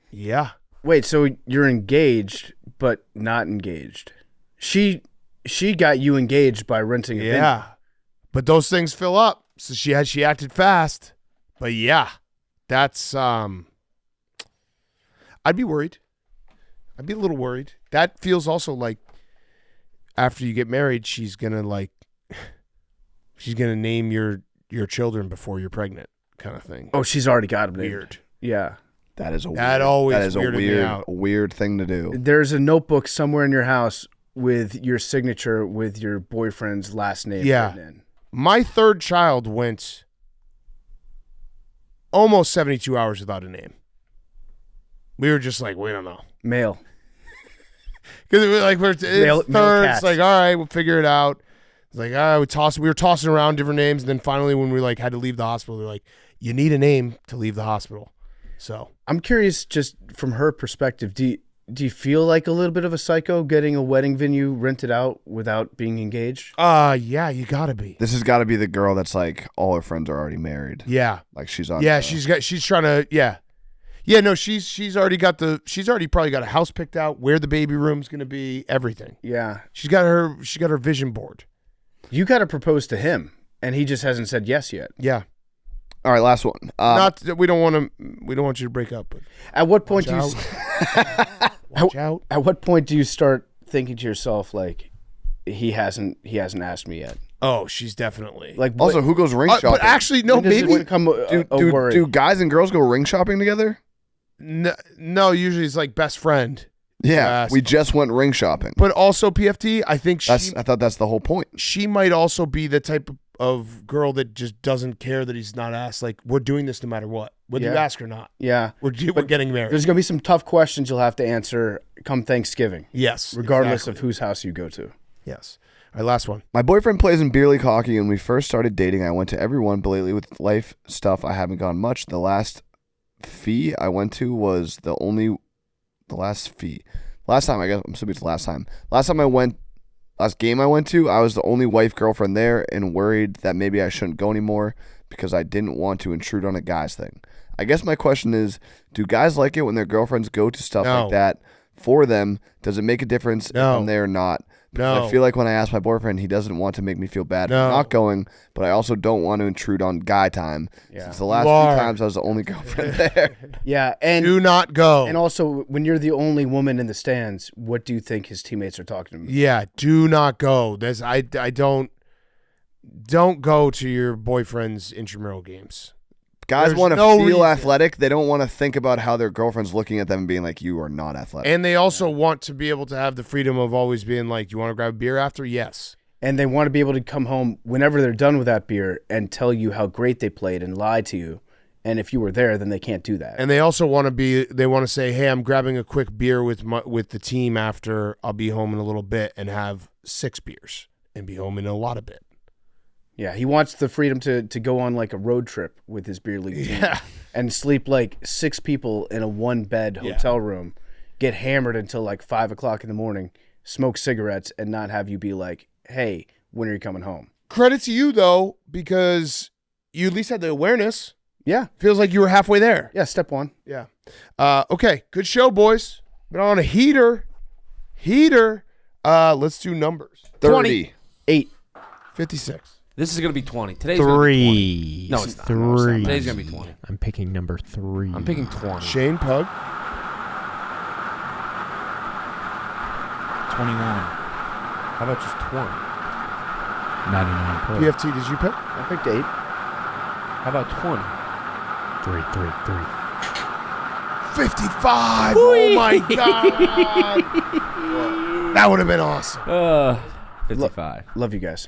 Yeah. Wait, so you're engaged but not engaged. She got you engaged by renting a venue. Yeah. But those things fill up. So she acted fast. But yeah. That's I'd be worried. I'd be a little worried. That feels also like after you get married, she's gonna name your children before you're pregnant, kind of thing. Oh, she's already got him named. Weird. Yeah. That is a weird thing to do. There's a notebook somewhere in your house with your signature with your boyfriend's last name written in. My third child went almost 72 hours without a name. We were just like, we don't know. Male. Because it was like it's Male third. cats. It's like, all right, we'll figure it out. It's like, we were tossing around different names, and then finally, when we like had to leave the hospital, they're like, you need a name to leave the hospital. So I'm curious, just from her perspective, do you feel like a little bit of a psycho getting a wedding venue rented out without being engaged? Yeah, you gotta be. This has got to be the girl that's like all her friends are already married. Yeah, like she's on. Yeah, she's trying to. Yeah. No, she's already probably got a house picked out, where the baby room's gonna be, everything. Yeah, she's got her vision board. You got to propose to him, and he just hasn't said yes yet. Yeah. All right, last one. Not that we don't want you to break up. But at what point watch out. At what point do you start thinking to yourself like, he hasn't asked me yet. Oh, she's definitely Like Also, who goes ring shopping? But actually, no, when does it maybe become a worry? do guys and girls go ring shopping together? no. Usually, it's like best friend. Yeah, Yes. we just went ring shopping. But also, PFT, I think I thought that's the whole point. she might also be the type of girl that just doesn't care that he's not asked. Like, we're doing this no matter what, whether you Yeah. ask or not. Yeah. We're getting married. There's going to be some tough questions you'll have to answer come Thanksgiving. Yes, Regardless exactly. of whose house you go to. Yes. All right, last one. My boyfriend plays in beer league hockey, and when we first started dating, I went to everyone, but lately with life stuff, I haven't gone much. The last fee I went to was last time, I guess, I'm assuming it's the last time. Last game I went to, I was the only wife girlfriend there and worried that maybe I shouldn't go anymore because I didn't want to intrude on a guy's thing. I guess my question is, do guys like it when their girlfriends go to stuff No. like that for them? Does it make a difference No. if I'm there or not? Because No. I feel like when I ask my boyfriend, he doesn't want to make me feel bad No. for not going, but I also don't want to intrude on guy time. Yeah. Since the last You are. few times I was the only girlfriend there. Yeah. And Do not go. and also, when you're the only woman in the stands, what do you think his teammates are talking to him? Yeah, do not go. I don't go to your boyfriend's intramural games. Guys There's want to no feel reason. athletic. They don't want to think about how their girlfriend's looking at them and being like, you are not athletic. And they also want to be able to have the freedom of always being like, you want to grab a beer after? Yes. And they want to be able to come home whenever they're done with that beer and tell you how great they played and lie to you. And if you were there, then they can't do that. And they also want to say, hey, I'm grabbing a quick beer with the team after I'll be home in a little bit and have 6 beers and be home in a lot of bit. Yeah, he wants the freedom to go on like a road trip with his beer league team Yeah. and sleep like 6 people in a 1-bed hotel room, get hammered until like 5 o'clock in the morning, smoke cigarettes, and not have you be like, hey, when are you coming home? Credit to you, though, because you at least had the awareness. Yeah. Feels like you were halfway there. Yeah, step 1. Yeah. Okay, good show, boys. Been on a heater. Let's do numbers. 30. 8. 56. This is gonna be 20. Today's gonna be 20. 3. No, it's not. 3. Today's gonna be 20. I'm picking number 3. I'm picking 20. Shane Pug. 21. How about just 20? 99 per. PFT, did you pick? I picked 8. How about 20? 3. 55. Oh, my God. That would have been awesome. 55. Love you guys.